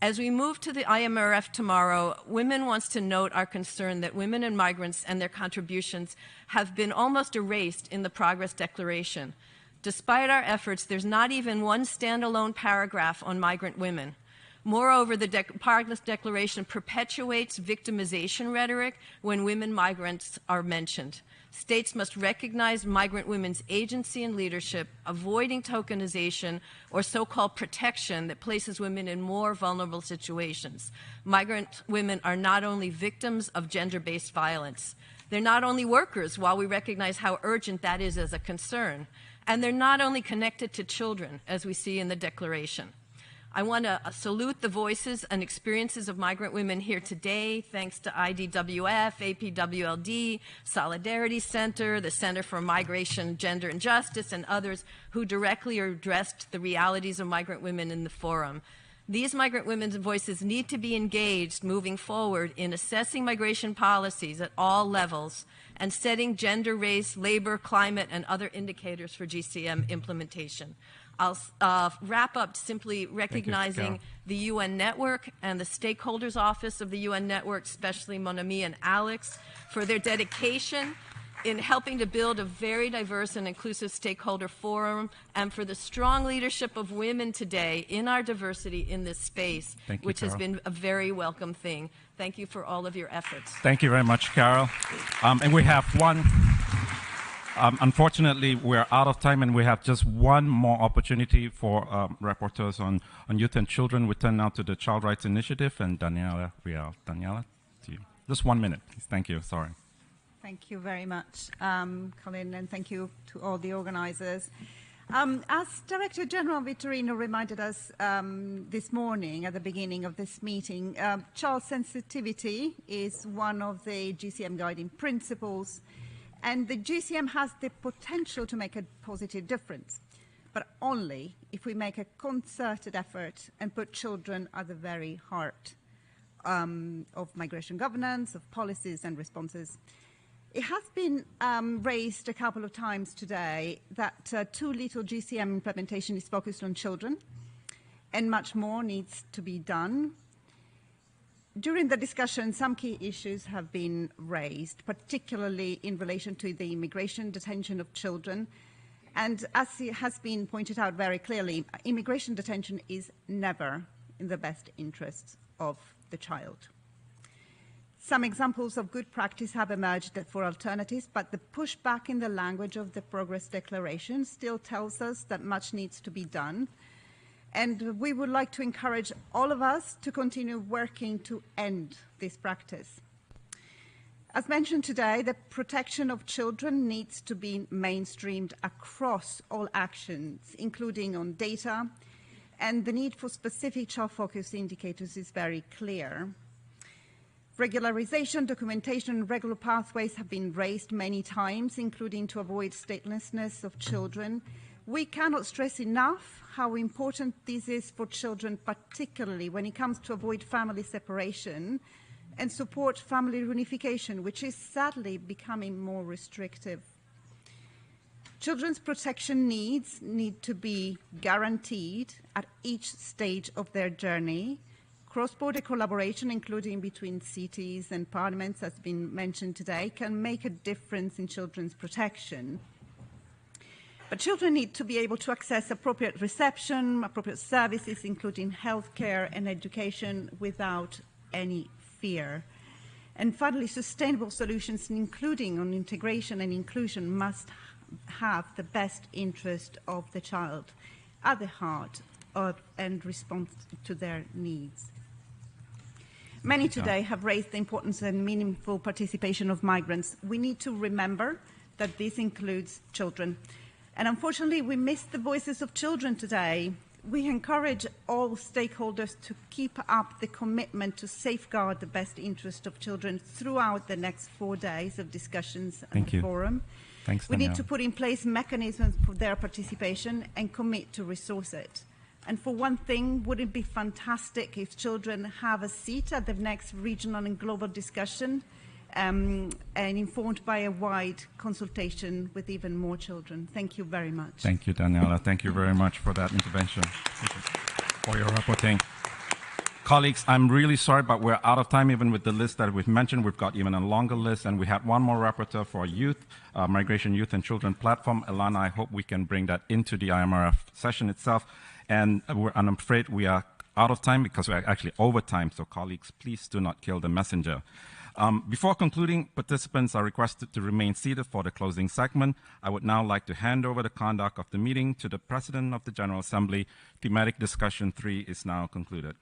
As we move to the IMRF tomorrow, Women wants to note our concern that women and migrants and their contributions have been almost erased in the Progress Declaration. Despite our efforts, there's not even one standalone paragraph on migrant women. Moreover, the Progress Declaration perpetuates victimization rhetoric when women migrants are mentioned. States must recognize migrant women's agency and leadership, avoiding tokenization or so-called protection that places women in more vulnerable situations. Migrant women are not only victims of gender-based violence, they're not only workers, while we recognize how urgent that is as a concern, and they're not only connected to children, as we see in the Declaration. I want to salute the voices and experiences of migrant women here today, thanks to IDWF, APWLD, Solidarity Center, the Center for Migration, Gender and Justice, and others who directly addressed the realities of migrant women in the forum. These migrant women's voices need to be engaged moving forward in assessing migration policies at all levels and setting gender, race, labor, climate, and other indicators for GCM implementation. I'll wrap up simply recognizing the UN Network and the Stakeholders Office of the UN Network, especially Monami and Alex, for their dedication in helping to build a very diverse and inclusive stakeholder forum, and for the strong leadership of women today in our diversity in this space, which has been a very welcome thing. Thank you for all of your efforts. Thank you very much, Carol. And we have one. Unfortunately, we're out of time, and we have just one more opportunity for rapporteurs on youth and children. We turn now to the Child Rights Initiative and Daniela Rial. Daniela, to you. Just 1 minute, please. Thank you. Sorry. Thank you very much, Colin, and thank you to all the organizers. As Director General Vitorino reminded us this morning at the beginning of this meeting, child sensitivity is one of the GCM guiding principles, and the GCM has the potential to make a positive difference, but only if we make a concerted effort and put children at the very heart of migration governance, of policies and responses. It has been raised a couple of times today that too little GCM implementation is focused on children, and much more needs to be done. During the discussion, some key issues have been raised, particularly in relation to the immigration detention of children. And as it has been pointed out very clearly, immigration detention is never in the best interests of the child. Some examples of good practice have emerged for alternatives, but the pushback in the language of the Progress Declaration still tells us that much needs to be done. And we would like to encourage all of us to continue working to end this practice. As mentioned today, the protection of children needs to be mainstreamed across all actions, including on data, and the need for specific child-focused indicators is very clear. Regularization, documentation, and regular pathways have been raised many times, including to avoid statelessness of children. We cannot stress enough how important this is for children, particularly when it comes to avoid family separation and support family reunification, which is sadly becoming more restrictive. Children's protection needs need to be guaranteed at each stage of their journey. Cross-border collaboration, including between cities and parliaments, as has been mentioned today, can make a difference in children's protection. But children need to be able to access appropriate reception, appropriate services, including healthcare and education, without any fear. And finally, sustainable solutions, including on integration and inclusion, must have the best interest of the child at the heart of and respond to their needs. Many today have raised the importance and meaningful participation of migrants. We need to remember that this includes children. And unfortunately, we missed the voices of children today. We encourage all stakeholders to keep up the commitment to safeguard the best interest of children throughout the next 4 days of discussions at the forum. Thanks, we need to put in place mechanisms for their participation and commit to resource it. And for one thing, would it be fantastic if children have a seat at the next regional and global discussion and informed by a wide consultation with even more children? Thank you very much. Thank you, Daniela. Thank you very much for that intervention, for your reporting. Colleagues, I'm really sorry, but we're out of time even with the list that we've mentioned. We've got even a longer list, and we had one more rapporteur for youth, Migration, Youth and Children platform. Elana, I hope we can bring that into the IMRF session itself. And I'm afraid we are out of time because we're actually over time, so colleagues, please do not kill the messenger. Before concluding, participants are requested to remain seated for the closing segment. I would now like to hand over the conduct of the meeting to the President of the General Assembly. Thematic discussion 3 is now concluded.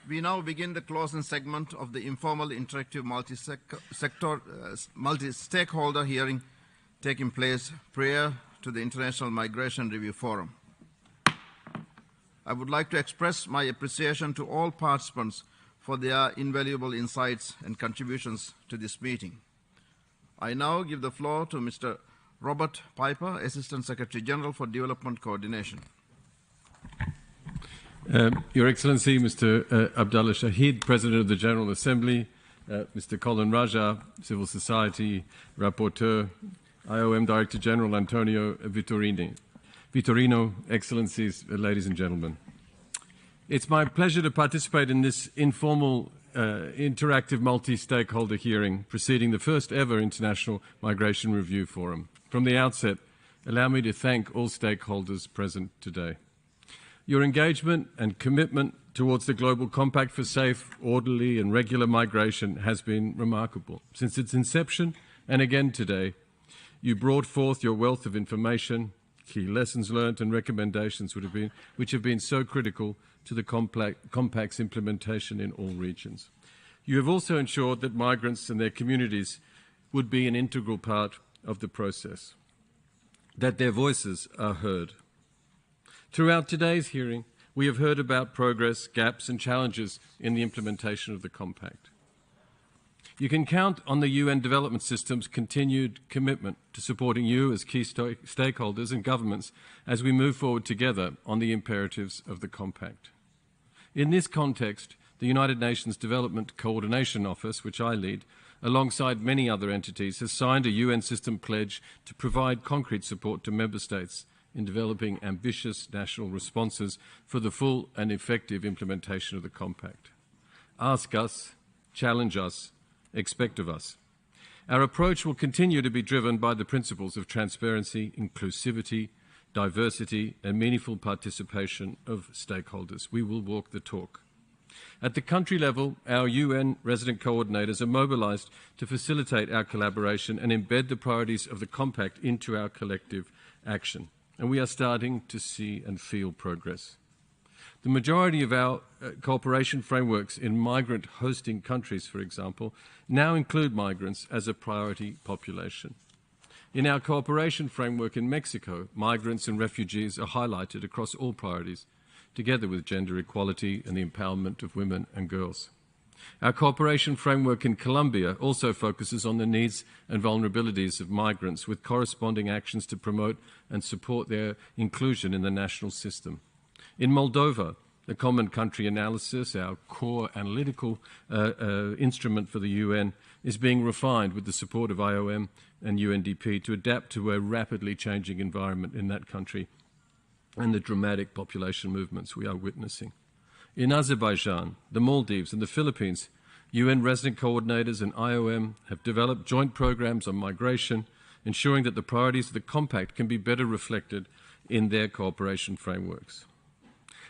We now begin the closing segment of the informal interactive multi-stakeholder hearing taking place prior to the International Migration Review Forum. I would like to express my appreciation to all participants for their invaluable insights and contributions to this meeting. I now give the floor to Mr. Robert Piper, Assistant Secretary General for Development Coordination. Your Excellency, Mr. Abdullah Shahid, President of the General Assembly, Mr. Colin Raja, Civil Society Rapporteur, IOM Director General Antonio Vitorino, Excellencies, ladies and gentlemen. It's my pleasure to participate in this informal interactive multi-stakeholder hearing preceding the first ever International Migration Review Forum. From the outset, allow me to thank all stakeholders present today. Your engagement and commitment towards the Global Compact for Safe, Orderly and Regular Migration has been remarkable. Since its inception, and again today, you brought forth your wealth of information, key lessons learned and recommendations which have been so critical to the Compact's implementation in all regions. You have also ensured that migrants and their communities would be an integral part of the process, that their voices are heard. Throughout today's hearing, we have heard about progress, gaps and challenges in the implementation of the Compact. You can count on the UN Development System's continued commitment to supporting you as key stakeholders and governments as we move forward together on the imperatives of the Compact. In this context, the United Nations Development Coordination Office, which I lead, alongside many other entities, has signed a UN system pledge to provide concrete support to member states in developing ambitious national responses for the full and effective implementation of the Compact. Ask us, challenge us, expect of us. Our approach will continue to be driven by the principles of transparency, inclusivity, diversity and meaningful participation of stakeholders. We will walk the talk. At the country level, our UN resident coordinators are mobilised to facilitate our collaboration and embed the priorities of the Compact into our collective action. And we are starting to see and feel progress. The majority of our cooperation frameworks in migrant hosting countries, for example, now include migrants as a priority population. In our cooperation framework in Mexico, migrants and refugees are highlighted across all priorities, together with gender equality and the empowerment of women and girls. Our cooperation framework in Colombia also focuses on the needs and vulnerabilities of migrants with corresponding actions to promote and support their inclusion in the national system. In Moldova, the Common Country Analysis, our core analytical instrument for the UN, is being refined with the support of IOM and UNDP to adapt to a rapidly changing environment in that country and the dramatic population movements we are witnessing. In Azerbaijan, the Maldives and the Philippines, UN resident coordinators and IOM have developed joint programs on migration, ensuring that the priorities of the Compact can be better reflected in their cooperation frameworks.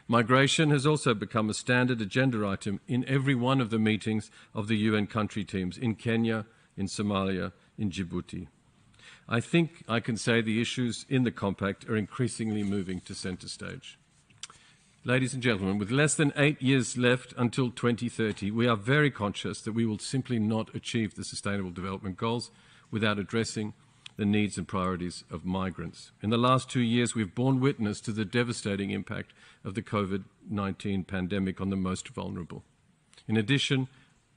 Migration has also become a standard agenda item in every one of the meetings of the UN country teams in Kenya, in Somalia, in Djibouti. I think I can say the issues in the Compact are increasingly moving to centre stage. Ladies and gentlemen, with less than 8 years left until 2030, we are very conscious that we will simply not achieve the Sustainable Development Goals without addressing the needs and priorities of migrants. In the last 2 years, we've borne witness to the devastating impact of the COVID-19 pandemic on the most vulnerable. In addition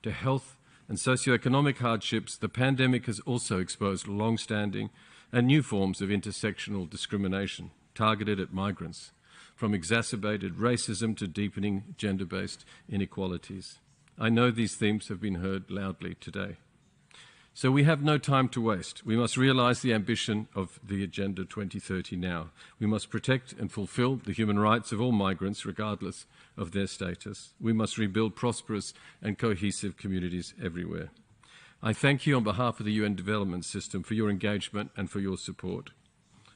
to health and socioeconomic hardships, the pandemic has also exposed long-standing and new forms of intersectional discrimination targeted at migrants, from exacerbated racism to deepening gender-based inequalities. I know these themes have been heard loudly today. So we have no time to waste. We must realise the ambition of the Agenda 2030 now. We must protect and fulfil the human rights of all migrants, regardless of their status. We must rebuild prosperous and cohesive communities everywhere. I thank you on behalf of the UN Development System for your engagement and for your support.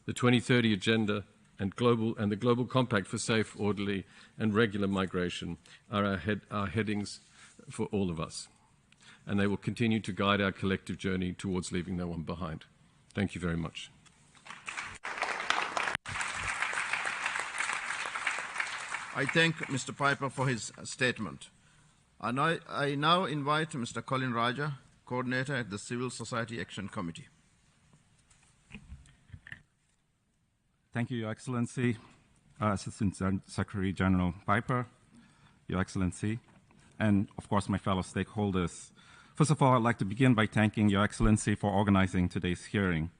The 2030 Agenda and the Global Compact for Safe, Orderly and Regular Migration are our headings for all of us, and they will continue to guide our collective journey towards leaving no one behind. Thank you very much. I thank Mr. Piper for his statement. I now invite Mr. Colin Raja, Coordinator at the Civil Society Action Committee. Thank you, Your Excellency, Assistant Secretary General Piper, Your Excellency, and of course my fellow stakeholders. First of all, I'd like to begin by thanking Your Excellency for organizing today's hearing.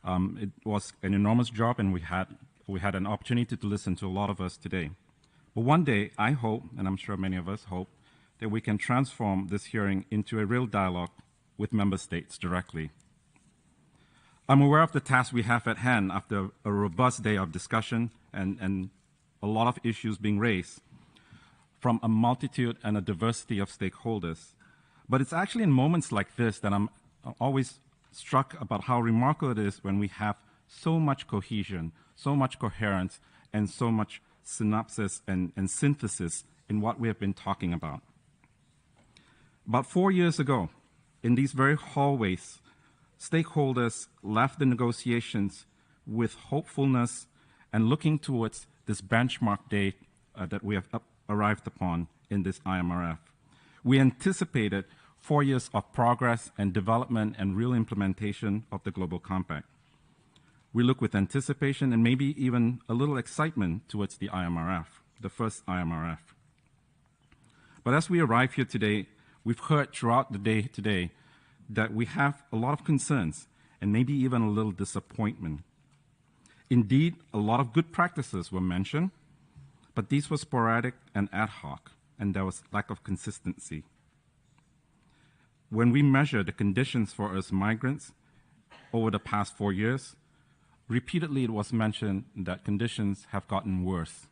It was an enormous job, and we had an opportunity to listen to a lot of us today. But one day, I hope, and I'm sure many of us hope, that we can transform this hearing into a real dialogue with member states directly. I'm aware of the task we have at hand after a robust day of discussion and a lot of issues being raised from a multitude and a diversity of stakeholders. But it's actually in moments like this that I'm always struck about how remarkable it is when we have so much cohesion, so much coherence, and so much synopsis and synthesis in what we have been talking about. About 4 years ago, in these very hallways, stakeholders left the negotiations with hopefulness and looking towards this benchmark date that we have arrived upon in this IMRF. We anticipated 4 years of progress and development and real implementation of the Global Compact. We look with anticipation and maybe even a little excitement towards the IMRF, the first IMRF. But as we arrive here today, we've heard throughout the day today that we have a lot of concerns and maybe even a little disappointment. Indeed, a lot of good practices were mentioned, but these were sporadic and ad hoc, and there was lack of consistency. When we measure the conditions for us migrants over the past 4 years, repeatedly it was mentioned that conditions have gotten worse.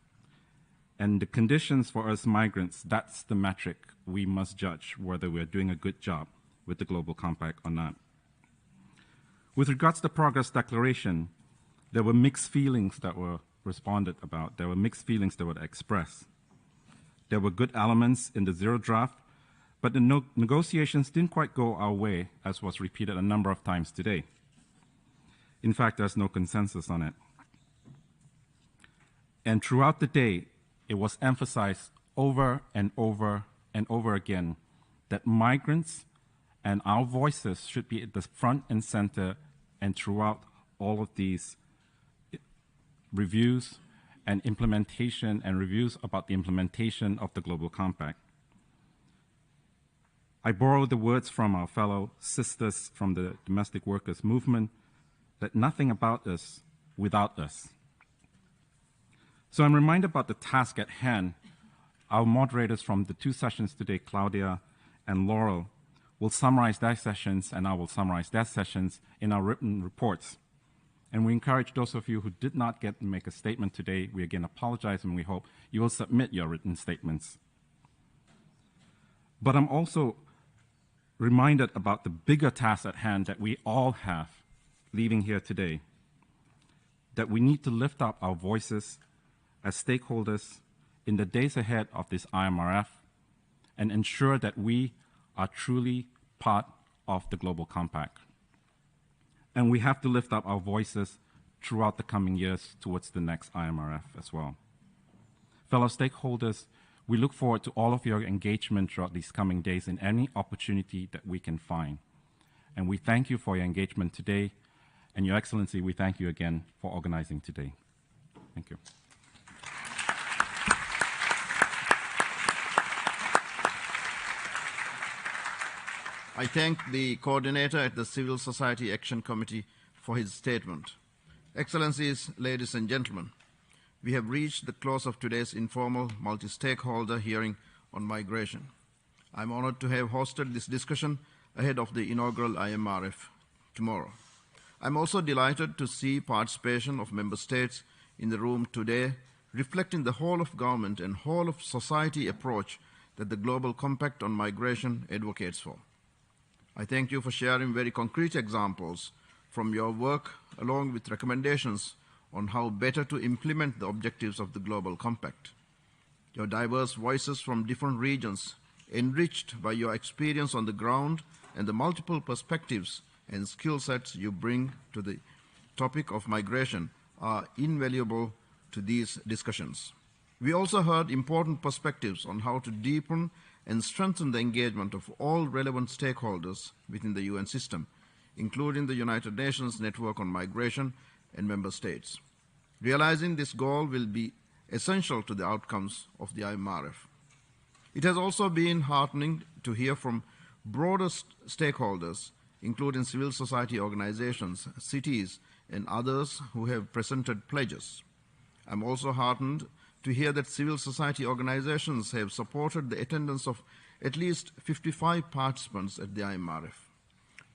And the conditions for us migrants, that's the metric we must judge whether we're doing a good job with the Global Compact or not. With regards to the Progress Declaration, there were mixed feelings that were responded about. There were mixed feelings that were expressed. There were good elements in the zero draft, but the negotiations didn't quite go our way, as was repeated a number of times today. In fact, there's no consensus on it. And throughout the day, it was emphasized over and over and over again that migrants and our voices should be at the front and center and throughout all of these reviews and implementation and reviews about the implementation of the Global Compact. I borrow the words from our fellow sisters from the domestic workers movement that nothing about us without us. So I'm reminded about the task at hand. Our moderators from the 2 sessions today, Claudia and Laurel, will summarize their sessions, and I will summarize their sessions in our written reports. And we encourage those of you who did not get to make a statement today, we again apologize and we hope you will submit your written statements. But I'm also reminded about the bigger task at hand that we all have leaving here today, that we need to lift up our voices as stakeholders in the days ahead of this IMRF and ensure that we are truly part of the Global Compact. And we have to lift up our voices throughout the coming years towards the next IMRF as well. Fellow stakeholders, we look forward to all of your engagement throughout these coming days in any opportunity that we can find. And we thank you for your engagement today. And Your Excellency, we thank you again for organizing today. Thank you. I thank the coordinator at the Civil Society Action Committee for his statement. Excellencies, ladies and gentlemen, we have reached the close of today's informal multi-stakeholder hearing on migration. I'm honored to have hosted this discussion ahead of the inaugural IMRF tomorrow. I'm also delighted to see participation of member states in the room today, reflecting the whole of government and whole of society approach that the Global Compact on Migration advocates for. I thank you for sharing very concrete examples from your work, along with recommendations on how better to implement the objectives of the Global Compact. Your diverse voices from different regions, enriched by your experience on the ground and the multiple perspectives and skill sets you bring to the topic of migration, are invaluable to these discussions. We also heard important perspectives on how to deepen and strengthen the engagement of all relevant stakeholders within the UN system, including the United Nations Network on Migration and member states. Realizing this goal will be essential to the outcomes of the IMRF. It has also been heartening to hear from broader stakeholders, including civil society organizations, cities, and others who have presented pledges. I'm also heartened to hear that civil society organizations have supported the attendance of at least 55 participants at the IMRF.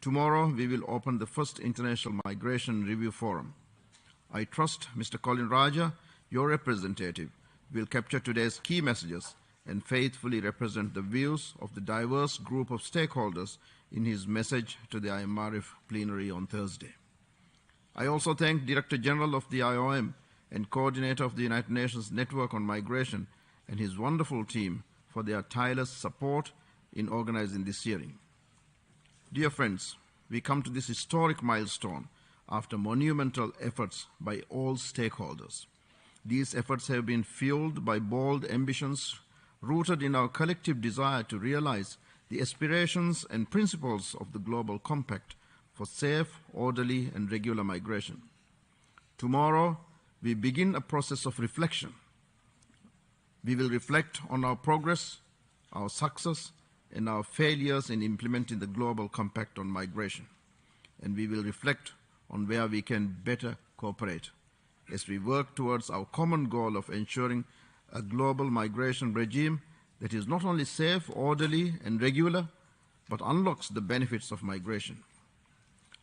Tomorrow, we will open the first International Migration Review Forum. I trust Mr. Colin Raja, your representative, will capture today's key messages and faithfully represent the views of the diverse group of stakeholders in his message to the IMRF plenary on Thursday. I also thank Director General of the IOM and Coordinator of the United Nations Network on Migration and his wonderful team for their tireless support in organizing this hearing. Dear friends, we come to this historic milestone after monumental efforts by all stakeholders. These efforts have been fueled by bold ambitions rooted in our collective desire to realize the aspirations and principles of the Global Compact for safe, orderly, and regular migration. Tomorrow, we begin a process of reflection. We will reflect on our progress, our success, and our failures in implementing the Global Compact on migration. And we will reflect on where we can better cooperate as we work towards our common goal of ensuring a global migration regime that is not only safe, orderly, and regular, but unlocks the benefits of migration.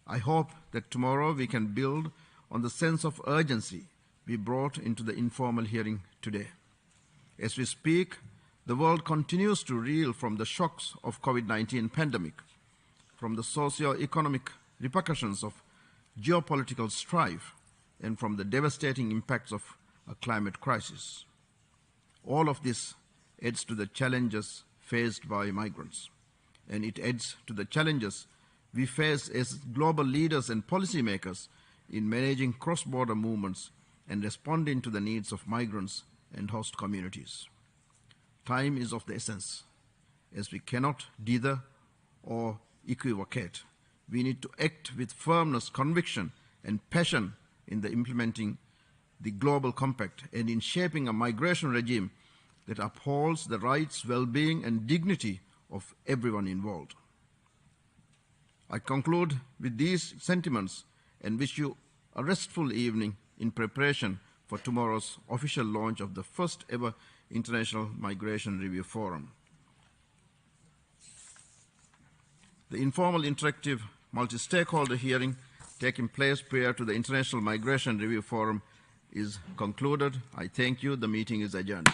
I hope that tomorrow we can build on the sense of urgency we brought into the informal hearing today. As we speak, the world continues to reel from the shocks of COVID-19 pandemic, from the socio-economic repercussions of geopolitical strife, and from the devastating impacts of a climate crisis. All of this adds to the challenges faced by migrants, and it adds to the challenges we face as global leaders and policymakers in managing cross-border movements and responding to the needs of migrants and host communities. Time is of the essence, as we cannot dither or equivocate. We need to act with firmness, conviction, and passion in the implementing the Global Compact and in shaping a migration regime that upholds the rights, well-being, and dignity of everyone involved. I conclude with these sentiments and wish you a restful evening in preparation for tomorrow's official launch of the first ever International Migration Review Forum. The informal interactive multi-stakeholder hearing taking place prior to the International Migration Review Forum is concluded. I thank you. The meeting is adjourned.